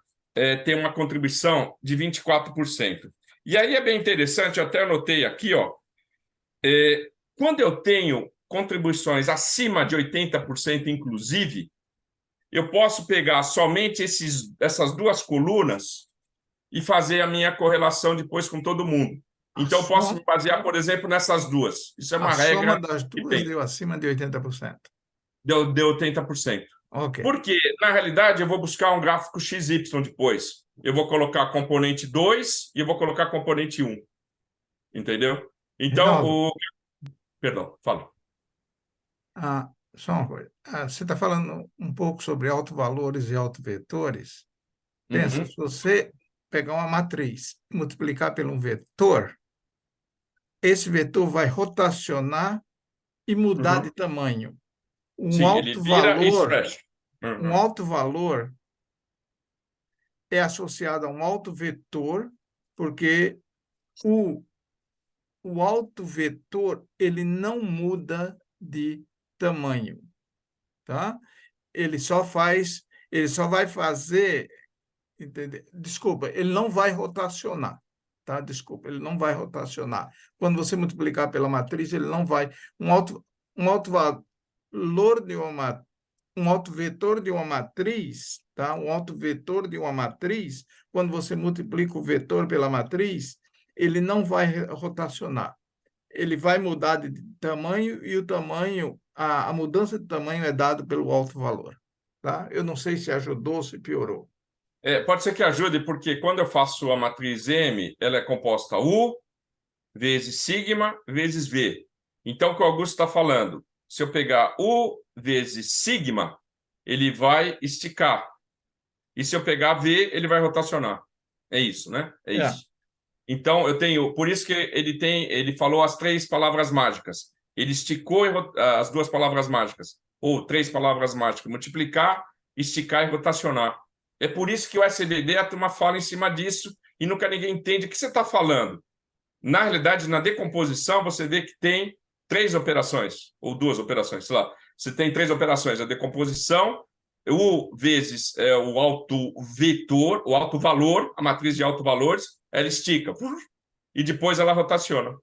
tem uma contribuição de 24%. E aí é bem interessante, eu até anotei aqui, ó, quando eu tenho contribuições acima de 80%, inclusive, eu posso pegar somente essas 2 colunas e fazer a minha correlação depois com todo mundo. Então, eu posso me basear, por exemplo, nessas 2. Isso é uma regra. A soma das 2 deu acima de 80%. Deu 80%. Okay. Porque, na realidade, eu vou buscar um gráfico XY depois. Eu vou colocar componente 2 e eu vou colocar componente 1. Entendeu? Então, Perdão, fala. Só uma coisa. Você está falando um pouco sobre autovalores e autovetores. Pensa, se você pegar uma matriz e multiplicar por um vetor, esse vetor vai rotacionar e mudar de tamanho. Sim, ele vira e stretch. Um alto valor é associado a um alto vetor, porque o o autovetor ele não muda de tamanho, tá? Ele só vai fazer, entende? Desculpa, ele não vai rotacionar, tá? Desculpa, ele não vai rotacionar. Quando você multiplicar pela matriz, ele não vai um alto valor de uma um autovetor de uma matriz, tá? Um autovetor de uma matriz, quando você multiplica o vetor pela matriz, ele não vai rotacionar. Ele vai mudar de tamanho e o tamanho, a mudança de tamanho é dado pelo alto valor, tá? Eu não sei se ajudou ou se piorou. Pode ser que ajude, porque quando eu faço a matriz M, ela é composta U vezes sigma vezes V. Então, o que o Augusto está falando, se eu pegar U vezes sigma, ele vai esticar. E se eu pegar V, ele vai rotacionar. É isso, né? É isso. Então, eu tenho... Por isso que ele falou as 3 palavras mágicas. Ele esticou as 2 palavras mágicas. Ou 3 palavras mágicas. Multiplicar, esticar e rotacionar. É por isso que o SDD, a turma fala em cima disso e nunca ninguém entende o que você está falando. Na realidade, na decomposição, você vê que tem 3 operações, ou 2 operações, sei lá. Você tem 3 operações. A decomposição, U vezes o alto vetor, o alto valor, a matriz de alto valores, ela estica. E depois ela rotaciona.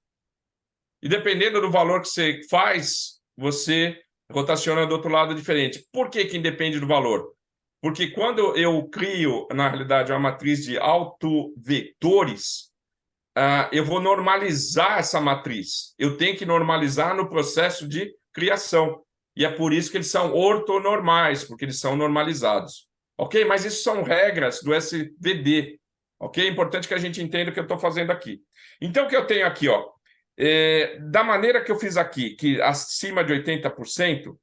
E dependendo do valor que você faz, você rotaciona do outro lado diferente. Por que que independe do valor? Porque quando eu crio, na realidade, uma matriz de autovetores, eu vou normalizar essa matriz. Eu tenho que normalizar no processo de criação. E é por isso que eles são ortonormais, porque eles são normalizados. Ok? Mas isso são regras do SVD. Ok? É importante que a gente entenda o que eu estou fazendo aqui. Então, o que eu tenho aqui, ó, da maneira que eu fiz aqui, que acima de 80%,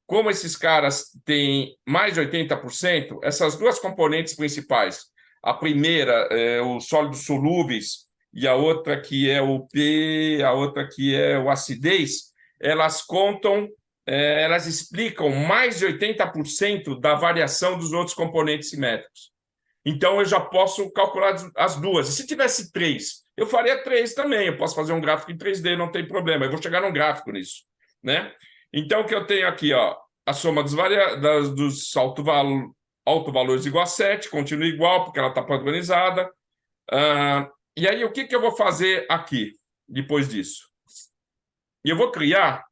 como esses caras têm mais de 80%, essas 2 componentes principais, a primeira é os sólidos solúveis e a outra que é o P, a outra que é o acidez, elas contam, elas explicam mais de 80% da variação dos outros componentes simétricos. Então, eu já posso calcular as 2. E se tivesse 3, eu faria 3 também. Eu posso fazer um gráfico em 3D, não tem problema. Eu vou chegar num gráfico nisso, né? Então, o que eu tenho aqui, ó, a soma dos alto-valores igual a 7, continua igual, porque ela está padronizada. E aí, o que eu vou fazer aqui, depois disso? Eu vou criar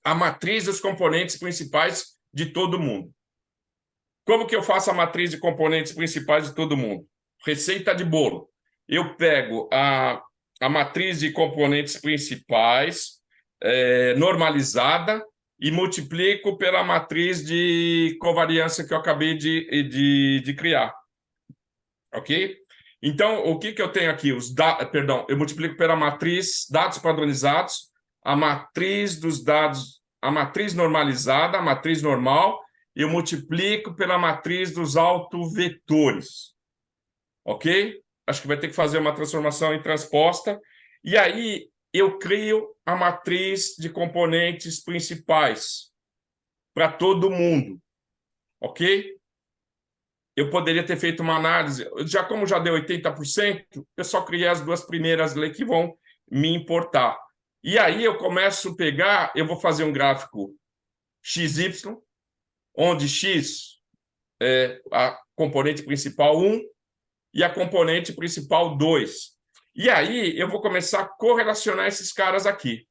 a matriz dos componentes principais de todo mundo. Como que eu faço a matriz de componentes principais de todo mundo? Receita de bolo. Eu pego a matriz de componentes principais normalizada e multiplico pela matriz de covariância que eu acabei de criar. Ok? Então, o que eu tenho aqui? Eu multiplico pela matriz dados padronizados, a matriz dos dados, a matriz normalizada, a matriz normal, eu multiplico pela matriz dos autovetores. Ok? Acho que vai ter que fazer uma transformação em transposta. E aí, eu crio a matriz de componentes principais para todo mundo. Ok? Eu poderia ter feito uma análise, como já deu 80%, eu só criei as 2 primeiras ali que vão me importar. E aí eu começo a pegar, eu vou fazer um gráfico XY, onde X é a componente principal 1 e a componente principal 2. E aí eu vou começar a correlacionar esses caras aqui,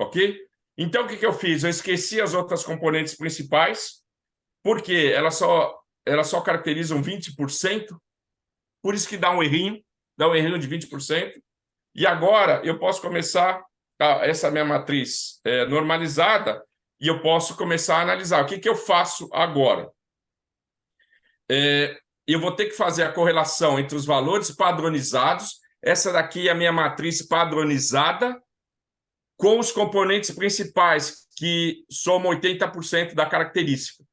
ok? Então, o que eu fiz? Eu esqueci as outras componentes principais, porque elas só caracterizam 20%, por isso que dá um errinho de 20%. E agora eu posso começar essa minha matriz normalizada e eu posso começar a analisar. O que eu faço agora? Eu vou ter que fazer a correlação entre os valores padronizados, essa daqui é a minha matriz padronizada, com os componentes principais, que somam 80% da característica.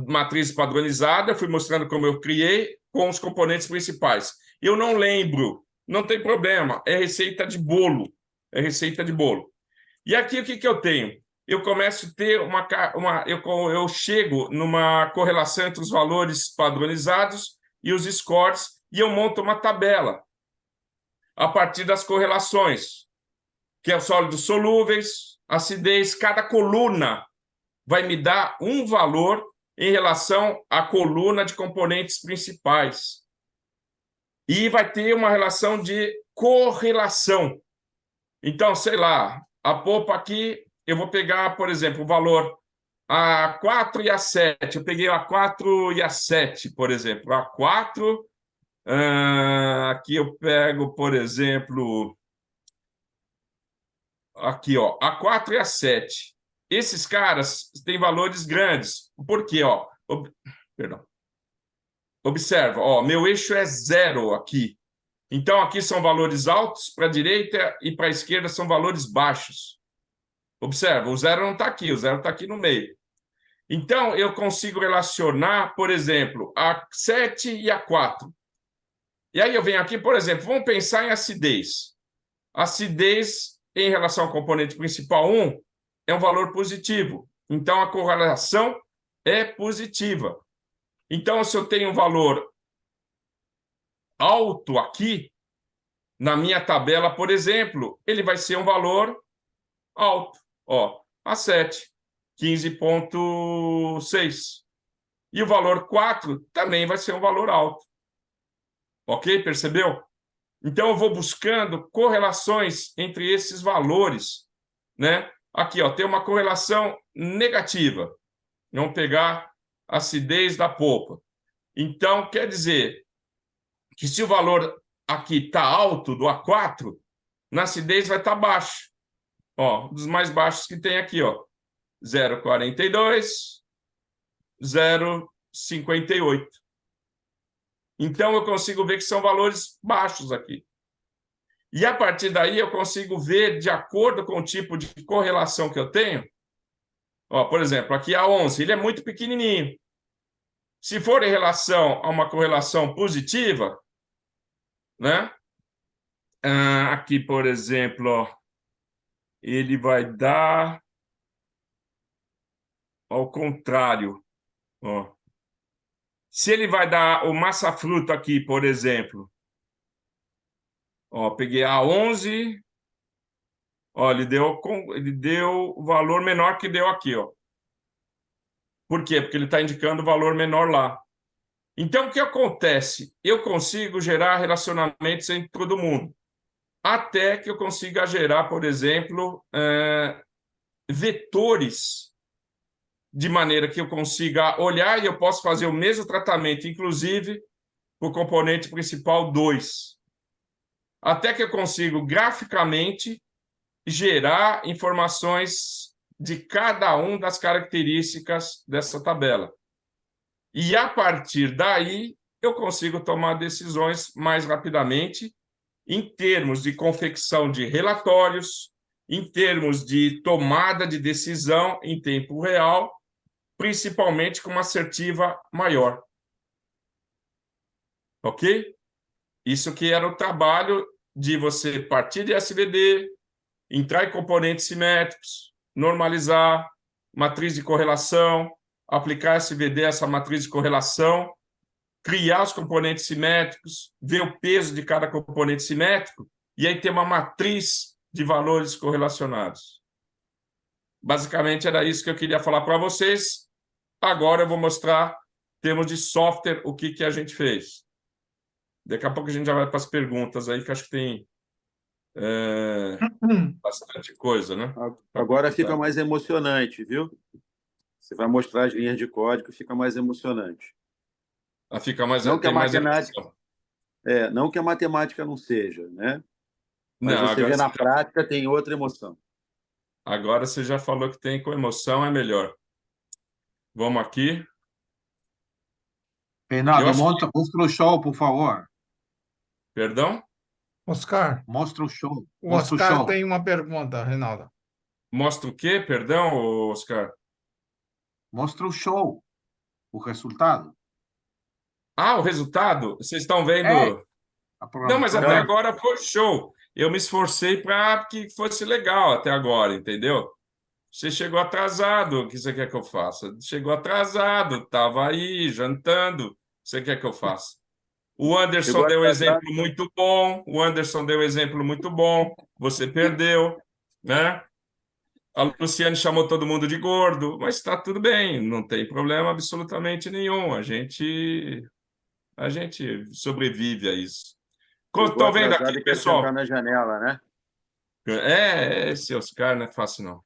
Matriz padronizada, fui mostrando como eu criei, com os componentes principais. Eu não lembro, não tem problema, é receita de bolo. É receita de bolo. E aqui o que eu tenho? Eu começo a ter eu chego numa correlação entre os valores padronizados e os scores, e eu monto uma tabela. a partir das correlações, que é os sólidos solúveis, acidez. Cada coluna vai me dar um valor em relação à coluna de componentes principais. E vai ter uma relação de correlação. Então, sei lá, a polpa aqui, eu vou pegar, por exemplo, o valor A4 e A7. Eu peguei a A4 e A7, por exemplo. A4, aqui eu pego, por exemplo, aqui, ó, A4 e A7. Esses caras têm valores grandes. Por quê? Ó, perdão. Observa, ó, meu eixo é 0 aqui. Então, aqui são valores altos para a direita e para a esquerda são valores baixos. Observa, o 0 não está aqui, o 0 está aqui no meio. Então, eu consigo relacionar, por exemplo, a 7 e a 4. E aí eu venho aqui, por exemplo, vamos pensar em acidez. Acidez em relação ao componente principal 1 é um valor positivo. Então, a correlação é positiva. Então, se eu tenho um valor alto aqui, na minha tabela, por exemplo, ele vai ser um valor alto. Ó, A7, 15,6. E o valor 4 também vai ser um valor alto. Ok? Percebeu? Então, eu vou buscando correlações entre esses valores, né? Aqui, ó, tem uma correlação negativa. Vamos pegar a acidez da polpa. Então, quer dizer que se o valor aqui está alto, do A4, na acidez vai estar baixo. Ó, dos mais baixos que tem aqui, ó. 0,42, 0,58. Então, eu consigo ver que são valores baixos aqui. E, a partir daí, eu consigo ver, de acordo com o tipo de correlação que eu tenho, ó, por exemplo, aqui a 11, ele é muito pequenininho. Se for em relação a uma correlação positiva, né? Aqui, por exemplo, ó, ele vai dar ao contrário. Ó. Se ele vai dar o massa-fruto aqui, por exemplo, ó, peguei a 11, ó, ele deu o valor menor que deu aqui. Ó. Por quê? Porque ele está indicando o valor menor lá. Então, o que acontece? Eu consigo gerar relacionamentos entre todo mundo, até que eu consiga gerar, por exemplo, vetores, de maneira que eu consiga olhar e eu posso fazer o mesmo tratamento, inclusive, para o componente principal 2. Até que eu consigo, graficamente, gerar informações de cada uma das características dessa tabela. E, a partir daí, eu consigo tomar decisões mais rapidamente em termos de confecção de relatórios, em termos de tomada de decisão em tempo real, principalmente com uma assertiva maior. Ok? Isso que era o trabalho de você partir de SVD, entrar em componentes simétricos, normalizar, matriz de correlação, aplicar SVD a essa matriz de correlação, criar os componentes simétricos, ver o peso de cada componente simétrico, e aí ter uma matriz de valores correlacionados. Basicamente, era isso que eu queria falar para vocês. Agora eu vou mostrar, em termos de software, o que a gente fez. Daqui a pouco a gente já vai para as perguntas aí, que acho que tem bastante coisa, né? Agora fica mais emocionante, viu? Você vai mostrar as linhas de código, fica mais emocionante. Fica mais, não que a mais matemática, não que a matemática não seja, né? Mas não, você vê na prática, tem outra emoção. Agora você já falou que tem com emoção, é melhor. Vamos aqui. Reinaldo, mostra o show, por favor. Perdão? Oscar, Mostra o show. o Mostra o Oscar show. tem uma pergunta, Reinaldo. Mostra o quê? Perdão, Oscar? Mostra o show, o resultado. O resultado? Vocês estão vendo? Não, mas até agora foi show. Eu me esforcei para que fosse legal até agora, entendeu? Você chegou atrasado, o que você quer que eu faça? Chegou atrasado, estava aí, jantando, o que você quer que eu faça? O Anderson Chegou deu um atrasado. exemplo muito bom. O Anderson deu um exemplo muito bom. Você perdeu, né? A Luciane chamou todo mundo de gordo, mas está tudo bem, não tem problema absolutamente nenhum. A gente sobrevive a isso. Chegou Estão vendo aqui, atrasado e quer sentar pessoal? na janela, né? Esse Oscar não é fácil, não.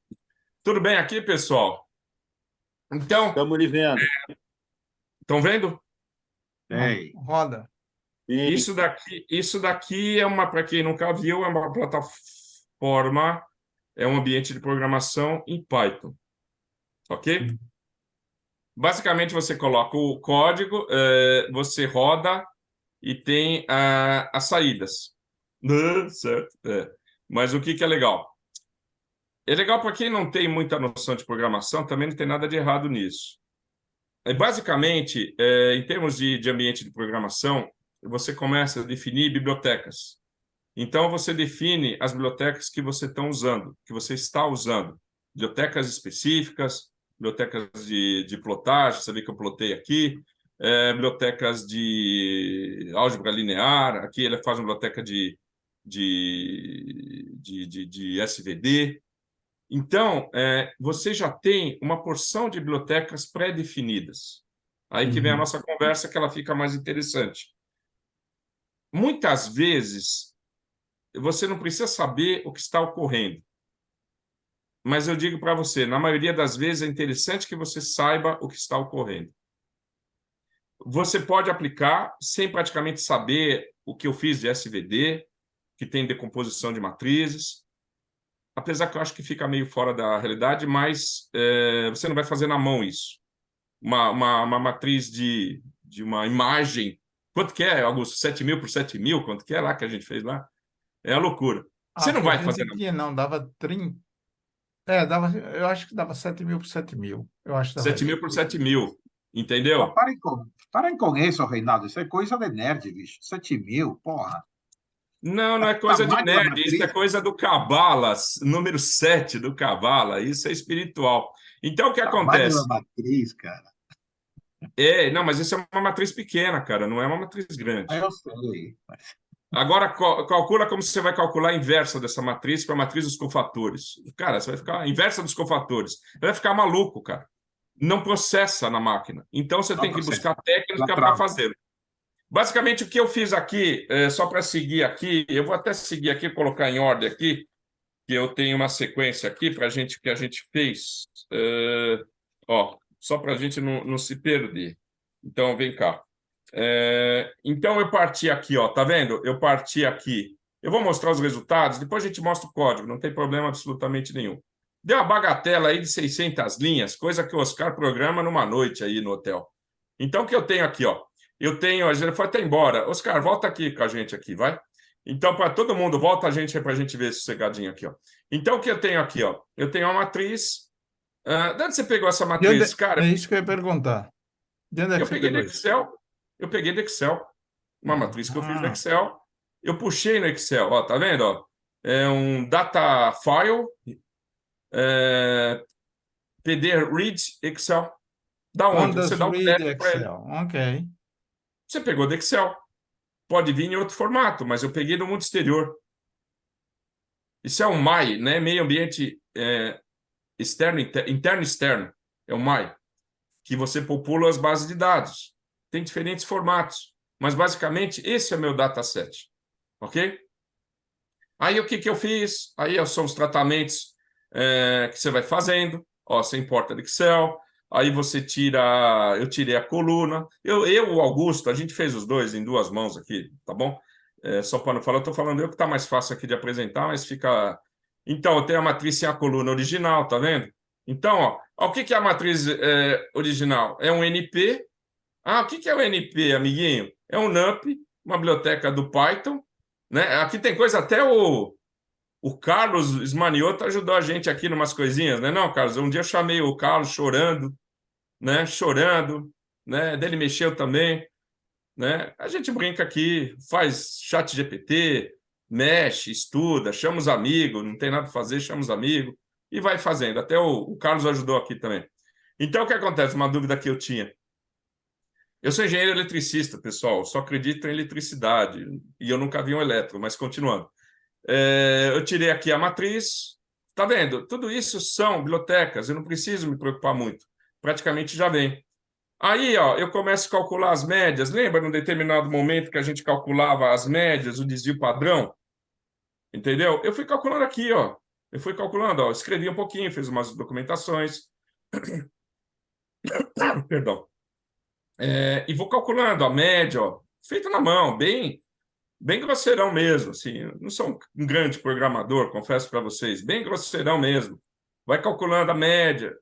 Tudo bem aqui, pessoal? Então, Estamos lhe vendo. estão vendo? Sei. Roda. Sim. Isso daqui é para quem nunca viu, é uma plataforma, é um ambiente de programação em Python, ok? Basicamente, você coloca o código, você roda e tem as saídas. Certo. Mas o que é legal? É legal para quem não tem muita noção de programação, também não tem nada de errado nisso. Basicamente, em termos de ambiente de programação, você começa a definir bibliotecas. Então, você define as bibliotecas que você está usando. Bibliotecas específicas, bibliotecas de plotagem, você vê que eu plotei aqui, bibliotecas de álgebra linear, aqui ele faz uma biblioteca de SVD. Então, você já tem uma porção de bibliotecas pré-definidas. Aí que vem a nossa conversa, que ela fica mais interessante. Muitas vezes, você não precisa saber o que está ocorrendo. Mas eu digo para você, na maioria das vezes, é interessante que você saiba o que está ocorrendo. Você pode aplicar sem praticamente saber o que eu fiz de SVD, que tem decomposição de matrizes, apesar que eu acho que fica meio fora da realidade, mas você não vai fazer na mão isso. Uma matriz de uma imagem, quanto que é, Augusto? 7.000 por 7.000? Quanto que é lá que a gente fez lá? É a loucura. Você não Que a vai gente fazer na mão. tinha, não, dava 30. Eu acho que dava 7.000 por 7.000. Eu acho que dava 7.000 isso. por 7.000, Pô, entendeu? parem com isso, Reinaldo. Isso é coisa de nerd, bicho. 7.000, porra. Não é O coisa de tamanho da nerd, isso é matriz. coisa do Cabala, número 7 do Cabala, isso é espiritual. Então, o que Tamanho da acontece? matriz, cara. Não, mas isso é uma matriz pequena, cara, não é uma matriz grande. Eu sei. Agora, calcula como você vai calcular a inversa dessa matriz para a matriz dos cofatores. Cara, você vai ficar a inversa dos cofatores. Você vai ficar maluco, cara. Não processa na máquina. Então, você Não tem que processa. buscar técnica Ela para trava. fazer. Basicamente, o que eu fiz aqui, só para seguir aqui, eu vou até seguir aqui, colocar em ordem aqui, que eu tenho uma sequência aqui para a gente que a gente fez, só para a gente não se perder. Então, vem cá. Então, eu parti aqui, tá vendo? Eu parti aqui. Eu vou mostrar os resultados, depois a gente mostra o código, não tem problema absolutamente nenhum. Deu uma bagatela aí de 600 linhas, coisa que o Oscar programa numa noite aí no hotel. Então, o que eu tenho aqui, eu tenho, a gente foi até embora. Oscar, volta aqui com a gente aqui, vai? Então, para todo mundo, volta a gente para a gente ver sossegadinho aqui, Então, o que eu tenho aqui, Eu tenho uma matriz. De onde você pegou essa matriz, cara? É isso que eu ia perguntar. De onde é que Eu você peguei do pegou isso? Excel. Eu peguei do Excel. Uma matriz que eu fiz no Ah, Excel. Eu puxei no Excel, tá vendo? É um data file, PD read Excel. Da onde? Você Pandas dá o Read crédito para ele. Excel. Ok. Você pegou do Excel. Pode vir em outro formato, mas eu peguei do mundo exterior. Isso é um MAI, né? Meio ambiente externo, interno e externo. É o MAI, que você popula as bases de dados. Tem diferentes formatos, mas basicamente esse é o meu dataset, ok? Aí o que eu fiz? Aí são os tratamentos que você vai fazendo. Você importa do Excel, aí você tira. Eu tirei a coluna. O Augusto, a gente fez os dois em duas mãos aqui, tá bom? Só para não falar, eu estou falando eu que está mais fácil aqui de apresentar, mas fica. Então, eu tenho a matriz sem a coluna original, tá vendo? Então, o que é a matriz original? É um NP. O que é o NP, amiguinho? É um NumPy, uma biblioteca do Python, né? Aqui tem coisa, até o Carlos Esmanioto ajudou a gente aqui em umas coisinhas, né? Não, Carlos, um dia eu chamei o Carlos chorando, né? Chorando, né? Dele mexeu também, né? A gente brinca aqui, faz chat GPT, mexe, estuda, chama os amigos, não tem nada para fazer, chama os amigos e vai fazendo. Até o Carlos ajudou aqui também. Então, o que acontece? Uma dúvida que eu tinha. Eu sou engenheiro eletricista, pessoal, só acredito em eletricidade, e eu nunca vi um elétrico, mas continuando. Eu tirei aqui a matriz, tá vendo? Tudo isso são bibliotecas, eu não preciso me preocupar muito, praticamente já vem. Aí, ó, eu começo a calcular as médias. Lembra, num determinado momento que a gente calculava as médias, o desvio padrão? Entendeu? Eu fui calculando aqui, ó. Eu fui calculando, ó. Escrevi um pouquinho, fiz umas documentações. Perdão. E vou calculando a média, ó. Feito na mão, bem grosseirão mesmo, assim. Não sou um grande programador, confesso para vocês. Bem grosseirão mesmo. Vai calculando a média,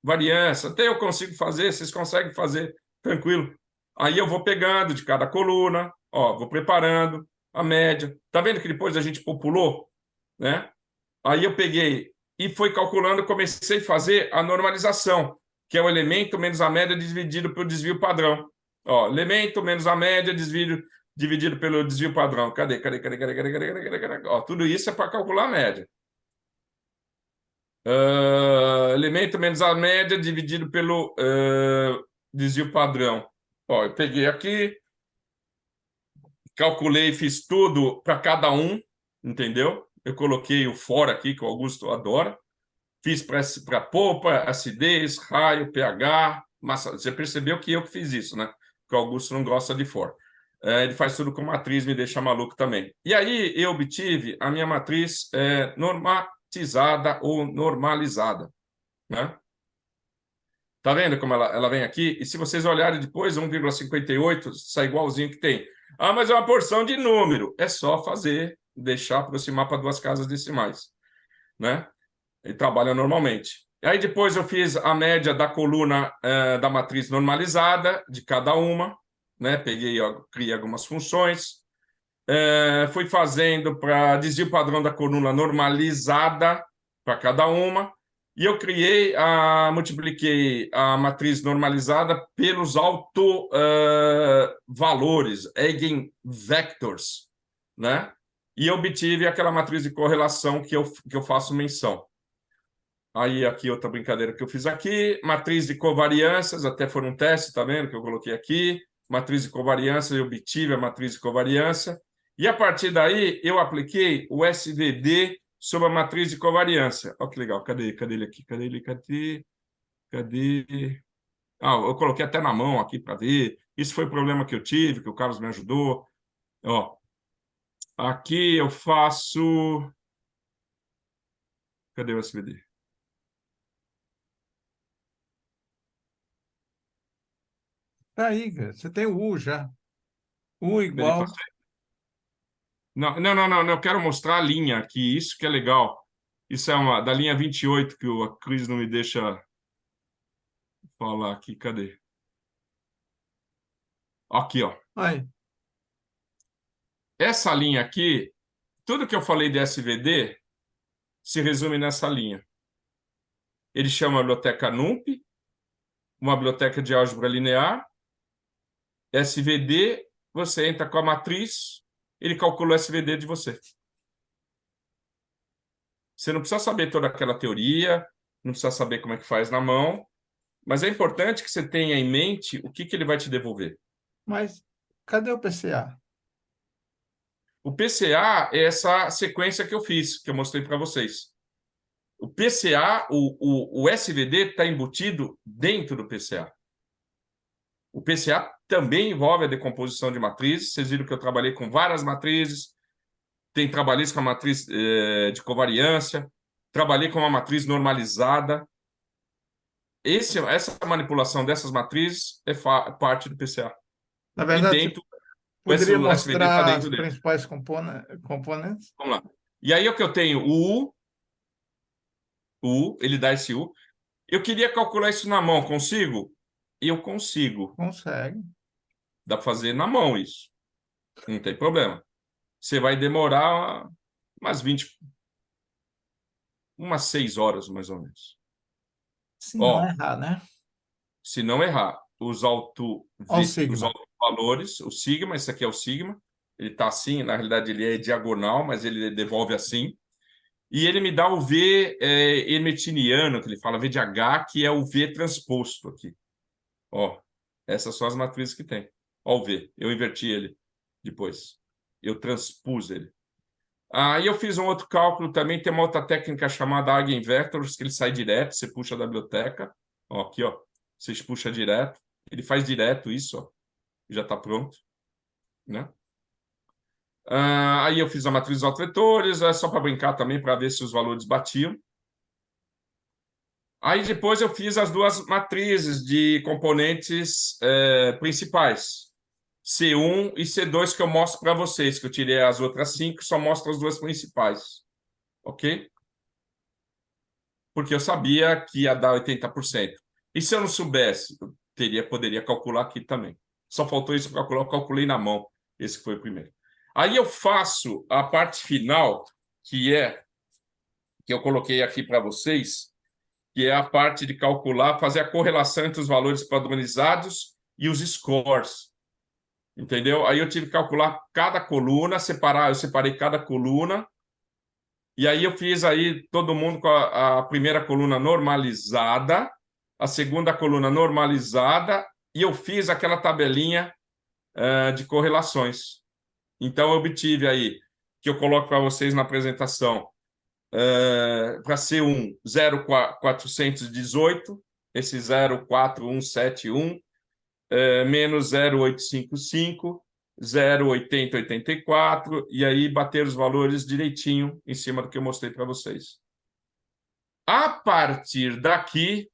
variância. Até eu consigo fazer, vocês conseguem fazer, tranquilo. Aí eu vou pegando de cada coluna, ó, vou preparando a média. Tá vendo que depois a gente populou, né? Aí eu peguei e fui calculando, comecei a fazer a normalização, que é o elemento menos a média dividido pelo desvio padrão. Ó, elemento menos a média dividido pelo desvio padrão. Cadê? Ó, tudo isso é para calcular a média. Elemento menos a média dividido pelo desvio padrão. Ó, eu peguei aqui, calculei, fiz tudo para cada um, entendeu? Eu coloquei o fora aqui, que o Augusto adora. Fiz para polpa, acidez, raio, pH, massa. Você percebeu que eu que fiz isso, né? Que o Augusto não gosta de fora. Ele faz tudo com matriz, me deixa maluco também. E aí eu obtive a minha matriz normatizada ou normalizada, né? Tá vendo como ela vem aqui? E se vocês olharem depois, 1,58 sai igualzinho que tem. Ah, mas é uma porção de número. É só fazer, deixar aproximar para 2 casas decimais, né? E trabalha normalmente. Aí depois eu fiz a média da coluna da matriz normalizada de cada uma, né? Peguei, ó, criei algumas funções, fui fazendo para desvio padrão da coluna normalizada para cada uma, e eu multipliquei a matriz normalizada pelos valores, eigenvectors, né? E obtive aquela matriz de correlação que eu faço menção. Aí, aqui, outra brincadeira que eu fiz aqui, matriz de covariâncias, até foi um teste, tá vendo, que eu coloquei aqui, matriz de covariância, eu obtive a matriz de covariância, e a partir daí eu apliquei o SVD sobre a matriz de covariância. Olha que legal, cadê ele aqui? Cadê? Ah, eu coloquei até na mão aqui para ver, isso foi o problema que eu tive, que o Carlos me ajudou. Ó, aqui eu faço... Cadê o SVD? Tá aí, cara. Você tem o U já. U igual. Não, eu quero mostrar a linha aqui, isso que é legal. Isso é da linha 28, que a Cris não me deixa falar aqui. Cadê? Aqui, ó. Aí. Essa linha aqui, tudo que eu falei de SVD se resume nessa linha. Ele chama a biblioteca NUMP, uma biblioteca de álgebra linear. SVD, você entra com a matriz, ele calcula o SVD de você. Você não precisa saber toda aquela teoria, não precisa saber como é que faz na mão, mas é importante que você tenha em mente o que ele vai te devolver. Mas cadê o PCA? O PCA é essa sequência que eu fiz, que eu mostrei para vocês. O PCA, o SVD está embutido dentro do PCA. O PCA também envolve a decomposição de matrizes. Vocês viram que eu trabalhei com várias matrizes. Trabalhei com a matriz de covariância, trabalhei com uma matriz normalizada. Essa manipulação dessas matrizes é parte do PCA. Na E verdade, dentro, poderia o SVD está mostrar dentro os dele. principais componentes? Vamos lá. E aí é o que eu tenho o U, ele dá esse U. Eu queria calcular isso na mão, consigo? Eu consigo. Consegue. Dá para fazer na mão isso. Não tem problema. Você vai demorar umas 6 horas, mais ou menos. Se não errar, né? Se não errar, os sigma. valores, o sigma, esse aqui é o sigma, ele está assim, na realidade ele é diagonal, mas ele devolve assim. E ele me dá o V hermitianiano, que ele fala V de H, que é o V transposto aqui. Ó, Essas são as matrizes que tem. Ó o V, eu inverti ele depois. Eu transpus ele. Aí eu fiz um outro cálculo também, tem uma outra técnica chamada Eigenvectors, que ele sai direto, você puxa da biblioteca. Ó, aqui, ó, você puxa direto. Ele faz direto isso, ó. Já está pronto, né? Aí eu fiz a matriz dos autovetores, só para brincar também, para ver se os valores batiam. Aí depois eu fiz as duas matrizes de componentes principais, C1 e C2, que eu mostro para vocês, que eu tirei as outras 5, só mostro as duas principais. Ok? Porque eu sabia que ia dar 80%. E se eu não soubesse, eu poderia calcular aqui também. Só faltou isso para calcular, eu calculei na mão. Esse foi o primeiro. Aí eu faço a parte final, que eu coloquei aqui para vocês, que é a parte de calcular, fazer a correlação entre os valores padronizados e os scores. Entendeu? Aí eu tive que calcular cada coluna, eu separei cada coluna, e aí eu fiz aí todo mundo com a primeira coluna normalizada, a segunda coluna normalizada, e eu fiz aquela tabelinha de correlações. Então, eu obtive aí, que eu coloco para vocês na apresentação, para C1, 0,418, esse 0,4171, menos 0,855, 0,8084, e aí bater os valores direitinho em cima do que eu mostrei para vocês. A partir daqui,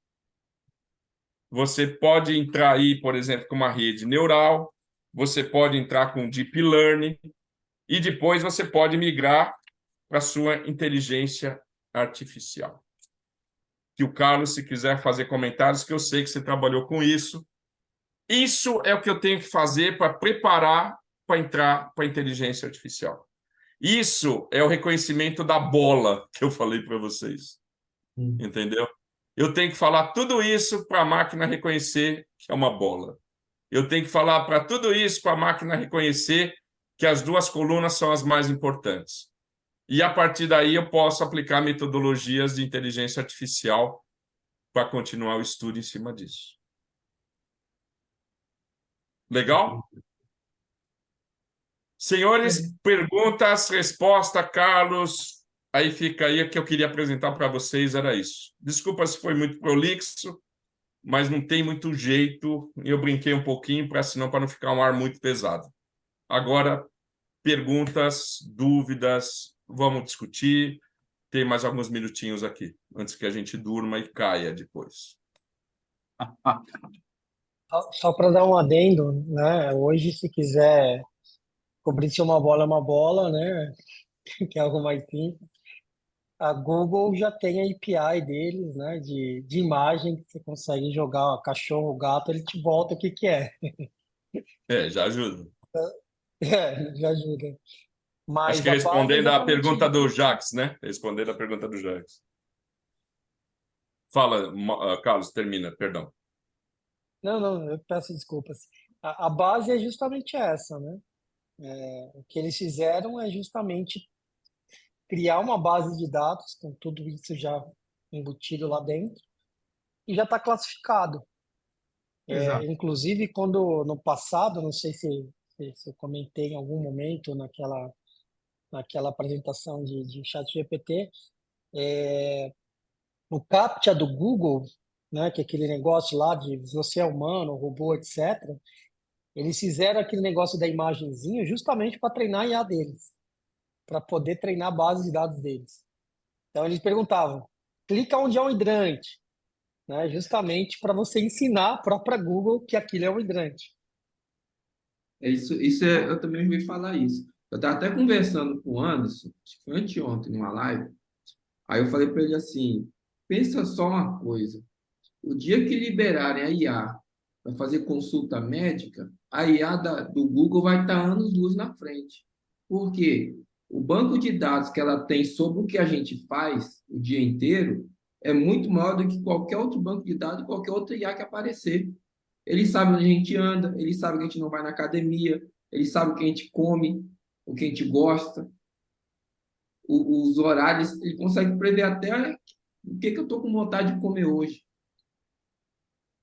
você pode entrar aí, por exemplo, com uma rede neural, você pode entrar com Deep Learning, e depois você pode migrar para a sua inteligência artificial. Que o Carlos, se quiser fazer comentários, que eu sei que você trabalhou com isso. Isso é o que eu tenho que fazer para preparar para entrar para a inteligência artificial. Isso é o reconhecimento da bola que eu falei para vocês. Entendeu? Eu tenho que falar tudo isso para a máquina reconhecer que é uma bola. Eu tenho que falar para tudo isso para a máquina reconhecer que as duas colunas são as mais importantes. E, a partir daí, eu posso aplicar metodologias de inteligência artificial para continuar o estudo em cima disso. Legal? Senhores, perguntas, resposta, Carlos. Aí fica aí o que eu queria apresentar para vocês, era isso. Desculpa se foi muito prolixo, mas não tem muito jeito. Eu brinquei um pouquinho, senão para não ficar um ar muito pesado. Agora, perguntas, dúvidas, vamos discutir. Tem mais alguns minutinhos aqui, antes que a gente durma e caia depois. Só para dar um adendo, né? Hoje, se quiser cobrir se uma bola é uma bola, né? Que é algo mais simples. A Google já tem a API deles, né? De imagem que você consegue jogar cachorro, gato, ele te volta o que que é. Já ajuda. Já ajuda. Acho Mas que a base é respondendo a exatamente pergunta do isso. Jax, né? Respondendo a pergunta do Jax. Fala, Carlos, termina, perdão. Não, eu peço desculpas. A base é justamente essa, né? O que eles fizeram é justamente criar uma base de dados com tudo isso já embutido lá dentro e já está classificado. Exato. Inclusive, quando no passado, não sei se eu comentei em algum momento naquela apresentação de ChatGPT, o CAPTCHA do Google, né, que é aquele negócio lá de você é humano, robô, etc., eles fizeram aquele negócio da imagenzinha justamente para treinar a IA deles, para poder treinar a base de dados deles. Então, eles perguntavam, clica onde é um hidrante, né, justamente para você ensinar a própria Google que aquilo é um hidrante. Eu também ouvi falar isso. Eu estava até conversando com o Anderson, acho que foi anteontem, numa live. Aí eu falei para ele assim: pensa só uma coisa. O dia que liberarem a IA para fazer consulta médica, a IA do Google vai estar anos-luz na frente. Por quê? O banco de dados que ela tem sobre o que a gente faz o dia inteiro é muito maior do que qualquer outro banco de dados, qualquer outra IA que aparecer. Ele sabe onde a gente anda, ele sabe que a gente não vai na academia, ele sabe o que a gente come, o que a gente gosta, os horários, ele consegue prever até o que eu estou com vontade de comer hoje.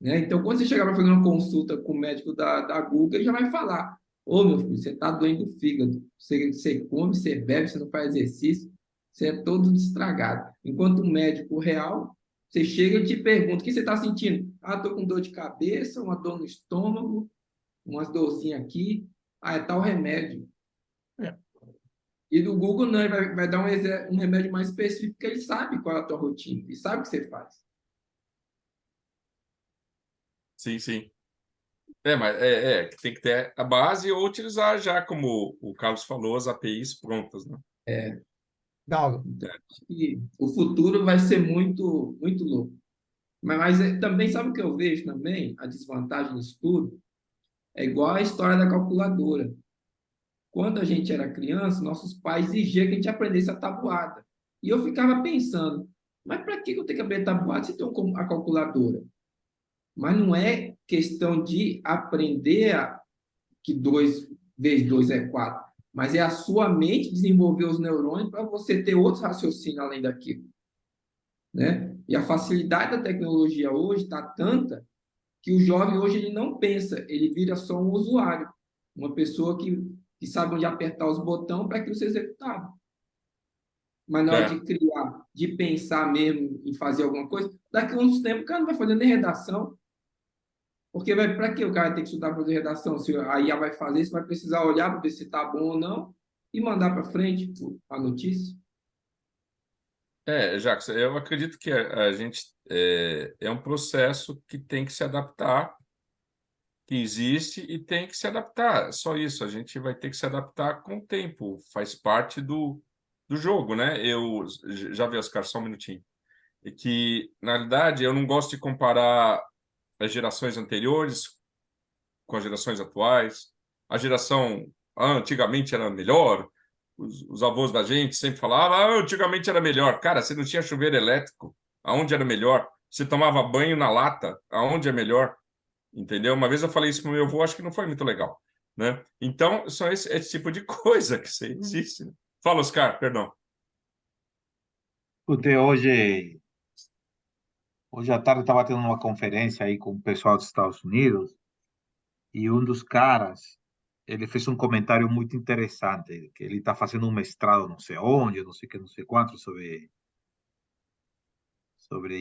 né? Então, quando você chegar para fazer uma consulta com o médico da Google, ele já vai falar: ô, meu filho, você está doendo do fígado, você come, você bebe, você não faz exercício, você é todo estragado. Enquanto o médico real, você chega e te pergunta: o que você está sentindo? Ah, estou com dor de cabeça, uma dor no estômago, umas dorzinhas aqui. Ah, é tal remédio. É. E do Google, não, ele vai dar um remédio mais específico, porque ele sabe qual é a tua rotina, ele sabe o que você faz. Sim, sim. Mas que tem que ter a base ou utilizar já, como o Carlos falou, as APIs prontas, né? Não, E o futuro vai ser muito, muito louco. Mas também, sabe o que eu vejo também? A desvantagem disso tudo é igual a história da calculadora. Quando a gente era criança, nossos pais exigiam que a gente aprendesse a tabuada. E eu ficava pensando, mas para que eu tenho que aprender tabuada se tem a calculadora? Mas não é questão de aprender que 2 vezes 2 é 4, mas é a sua mente desenvolver os neurônios para você ter outros raciocínios além daquilo, né? E a facilidade da tecnologia hoje está tanta que o jovem hoje ele não pensa, ele vira só um usuário, uma pessoa que sabe onde apertar os botões para aquilo ser executado. Mas na hora de criar, de pensar mesmo em fazer alguma coisa, daqui a uns tempos o cara não vai fazer nem redação, porque para que o cara tem que estudar para fazer redação? Se a IA vai fazer, você vai precisar olhar para ver se está bom ou não e mandar para frente a notícia. Jacques, eu acredito que a gente é um processo que tem que se adaptar, que existe e tem que se adaptar. Só isso, a gente vai ter que se adaptar com o tempo, faz parte do jogo, né? Eu já vi, Oscar, só um minutinho. E que, na realidade, eu não gosto de comparar as gerações anteriores com as gerações atuais. A geração antigamente era melhor. Os avós da gente sempre falavam, antigamente era melhor. Cara, você não tinha chuveiro elétrico, aonde era melhor? Você tomava banho na lata, aonde é melhor? Entendeu? Uma vez eu falei isso para o meu avô, acho que não foi muito legal, né? Então, são esse tipo de coisa que existe. Né? Fala, Oscar, perdão. Porque hoje à tarde estava tendo uma conferência aí com o pessoal dos Estados Unidos e um dos caras, ele fez um comentário muito interessante, que ele está fazendo um mestrado não sei onde, não sei o que, não sei quanto, sobre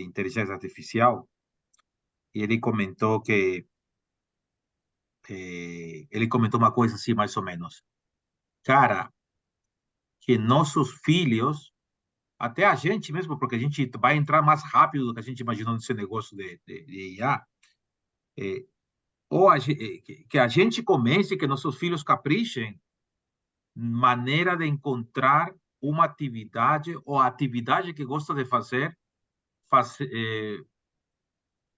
inteligência artificial, e ele comentou uma coisa assim, mais ou menos. Cara, que nossos filhos, até a gente mesmo, porque a gente vai entrar mais rápido do que a gente imaginou nesse negócio de IA, ou que a gente comece, que nossos filhos caprichem maneira de encontrar uma atividade ou a atividade que gosta de fazer,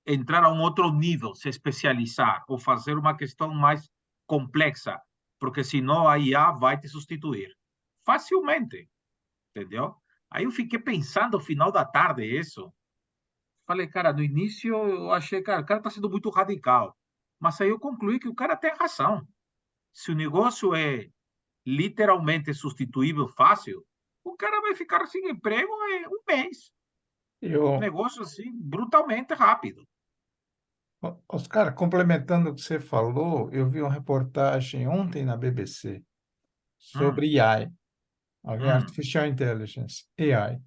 entrar a um outro nível, se especializar ou fazer uma questão mais complexa, porque senão a IA vai te substituir facilmente, entendeu? Aí eu fiquei pensando no final da tarde isso. Falei, cara, no início eu achei, cara, o cara está sendo muito radical. Mas aí eu concluí que o cara tem razão. Se o negócio é literalmente substituível fácil, o cara vai ficar sem emprego em um mês. eu, Negócio assim, brutalmente rápido. Oscar, complementando o que você falou, eu vi uma reportagem ontem na BBC Hum, sobre AI, ok? hum. Artificial Intelligence, AI.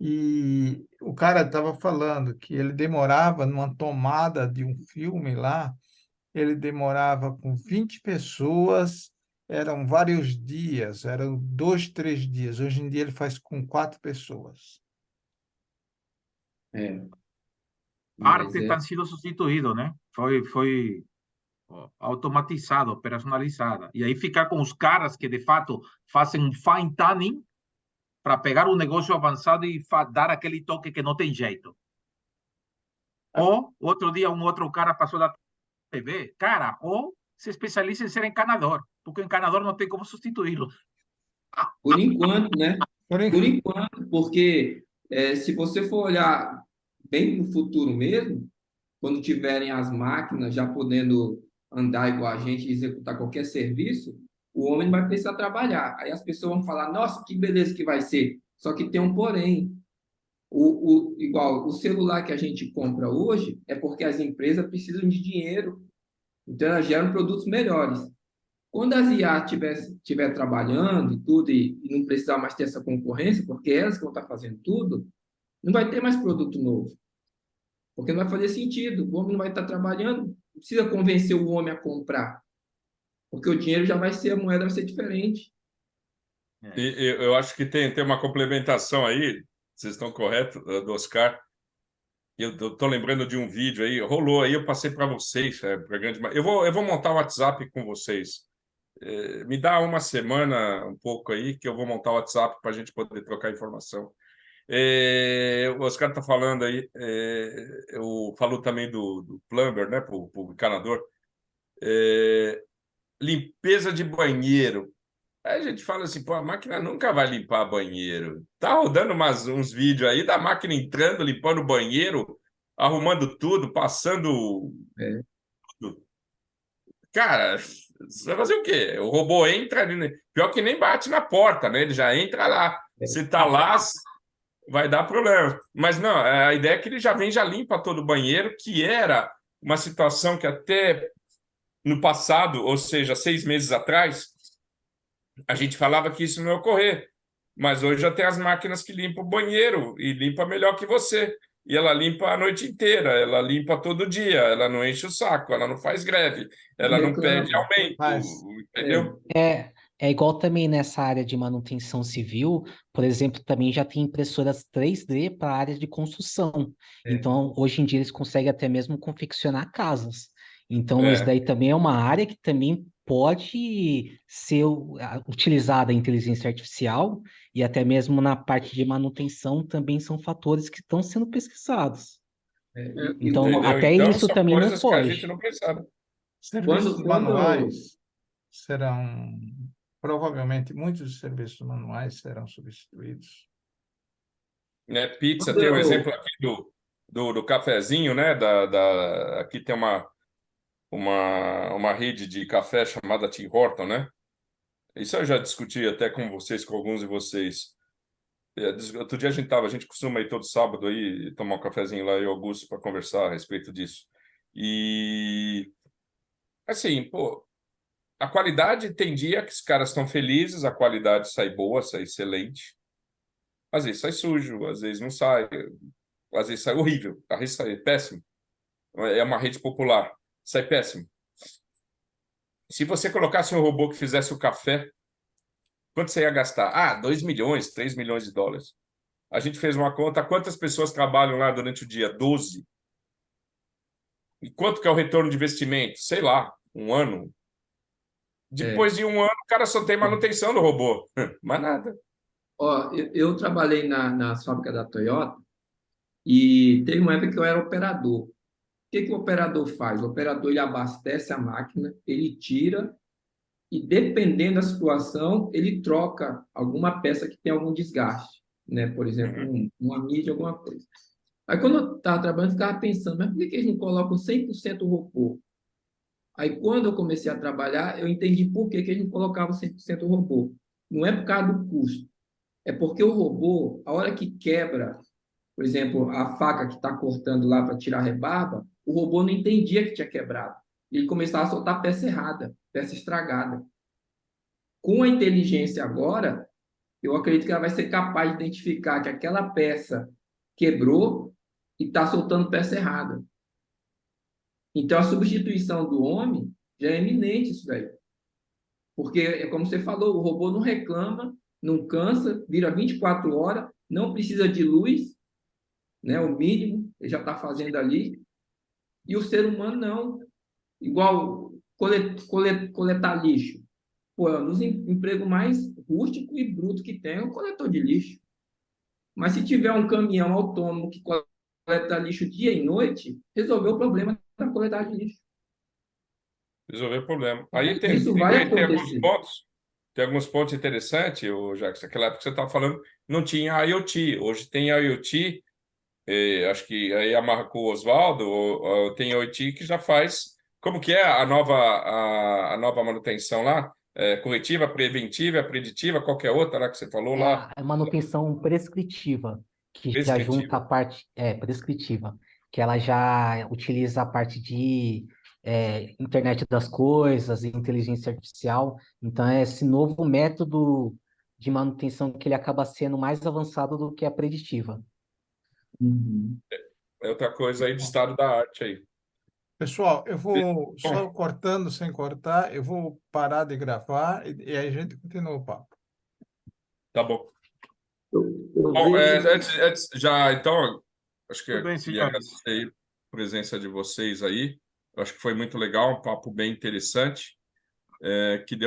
E o cara estava falando que ele demorava numa tomada de um filme lá, ele demorava com 20 pessoas, eram vários dias, eram 2, 3 dias. Hoje em dia ele faz com 4 pessoas. É, mas Parte é, está sido substituído, né? Foi automatizado, operacionalizada. E aí ficar com os caras que, de fato, fazem um fine tuning para pegar um negócio avançado e dar aquele toque que não tem jeito. Ou, outro dia, um outro cara passou da TV, cara, ou se especializa em ser encanador, porque o encanador não tem como substituí-lo. por enquanto, né? Por Por enquanto, enquanto, porque se você for olhar bem no futuro mesmo, quando tiverem as máquinas já podendo andar igual a gente e executar qualquer serviço, o homem não vai precisar trabalhar. Aí as pessoas vão falar, nossa, que beleza que vai ser. Só que tem um porém. Igual o celular que a gente compra hoje é porque as empresas precisam de dinheiro, então elas geram produtos melhores. Quando as IA estiver trabalhando e tudo, e não precisar mais ter essa concorrência, porque elas que vão estar fazendo tudo, não vai ter mais produto novo. Porque não vai fazer sentido. O homem não vai estar trabalhando, não precisa convencer o homem a comprar, porque o dinheiro já vai ser, a moeda vai ser diferente. E eu acho que tem uma complementação aí, vocês estão corretos, do Oscar. Eu estou lembrando de um vídeo aí, rolou aí, eu passei para vocês, para grande. Eu vou montar o WhatsApp com vocês. Me dá uma semana, um pouco aí, que eu vou montar o WhatsApp para a gente poder trocar informação. O Oscar está falando aí, eu falo também do plumber, né, para o encanador. Limpeza de banheiro. Aí a gente fala assim, pô, a máquina nunca vai limpar banheiro. Tá rodando uns vídeos aí da máquina entrando, limpando o banheiro, arrumando tudo, passando É. tudo. Cara, você vai fazer o quê? O robô entra ali, né? Pior que nem bate na porta, né? Ele já entra lá. Se tá lá, vai dar problema. Mas não, a ideia é que ele já vem, já limpa todo o banheiro, que era uma situação que até no passado, ou seja, 6 meses atrás, a gente falava que isso não ia ocorrer, mas hoje já tem as máquinas que limpam o banheiro e limpa melhor que você. E ela limpa a noite inteira, ela limpa todo dia, ela não enche o saco, ela não faz greve, ela não pede aumento, Mas, entendeu? É igual também nessa área de manutenção civil, por exemplo, também já tem impressoras 3D para áreas de construção. Então, hoje em dia, eles conseguem até mesmo confeccionar casas. Então, isso daí também é uma área que também pode ser utilizada a inteligência artificial e até mesmo na parte de manutenção também são fatores que estão sendo pesquisados. Então, Entendeu? até Então, isso são também não coisas que a gente foge. não pensava. serviços manuais serão, provavelmente, muitos serviços manuais serão substituídos. Né? Pizza, tem um exemplo aqui do cafezinho, né? Aqui tem uma rede de café chamada Tim Horton, né? Isso eu já discuti até com vocês, com alguns de vocês. Outro dia a gente costuma ir todo sábado aí tomar um cafezinho lá, eu e o Augusto, para conversar a respeito disso. E, assim, pô, a qualidade tem dia que os caras estão felizes, a qualidade sai boa, sai excelente. Às vezes sai sujo, às vezes não sai, às vezes sai horrível, às vezes sai péssimo. É uma rede popular, sai péssimo. Se você colocasse um robô que fizesse o café, quanto você ia gastar? Ah, 2 milhões, 3 milhões de dólares. A gente fez uma conta, quantas pessoas trabalham lá durante o dia? 12. E quanto que é o retorno de investimento? Sei lá, 1 ano. Depois de 1 ano, o cara só tem manutenção do robô. Mais nada. Ó, eu trabalhei nas fábricas da Toyota e teve uma época que eu era operador. O que o operador faz? O operador ele abastece a máquina, ele tira e, dependendo da situação, ele troca alguma peça que tem algum desgaste, né? Por exemplo, uma mídia, alguma coisa. Aí, quando eu estava trabalhando, eu ficava pensando, mas por que eles não colocam 100% robô? Aí, quando eu comecei a trabalhar, eu entendi por que eles não colocavam 100% robô. Não é por causa do custo, é porque o robô, a hora que quebra, por exemplo, a faca que está cortando lá para tirar a rebarba, o robô não entendia que tinha quebrado. Ele começava a soltar peça errada, peça estragada. Com a inteligência agora, eu acredito que ela vai ser capaz de identificar que aquela peça quebrou e está soltando peça errada. Então, a substituição do homem já é iminente isso daí. Porque, é como você falou, o robô não reclama, não cansa, vira 24 horas, não precisa de luz, né? O mínimo ele já está fazendo ali. E o ser humano não. Igual coletar lixo. Pô, é um dos empregos mais rústico e bruto que tem é o coletor de lixo. Mas se tiver um caminhão autônomo que coleta lixo dia e noite, resolveu o problema da coletagem de lixo. Resolver o problema. Aí Isso vai tem alguns acontecer. pontos. Tem alguns pontos interessantes, Jacques. Naquela época que você estava falando, não tinha IoT. Hoje tem IoT, acho que aí amarra com o Oswaldo, tem IoT que já faz. Como que é a nova manutenção lá? Corretiva, preventiva, preditiva, qualquer outra lá que você falou lá. A manutenção prescritiva. que já junta a Prescritiva. parte prescritiva, que ela já utiliza a parte de internet das coisas, inteligência artificial. Então, é esse novo método de manutenção que ele acaba sendo mais avançado do que a preditiva. É outra coisa aí de estado da arte aí. Pessoal, eu vou só Bom, cortando sem cortar, eu vou parar de gravar e aí a gente continua o papo. tá bom. Eu Bom, vejo. já, então, acho que Tudo eu bem, queria senhores. agradecer aí a presença de vocês aí. Eu acho que foi muito legal, um papo bem interessante, que deu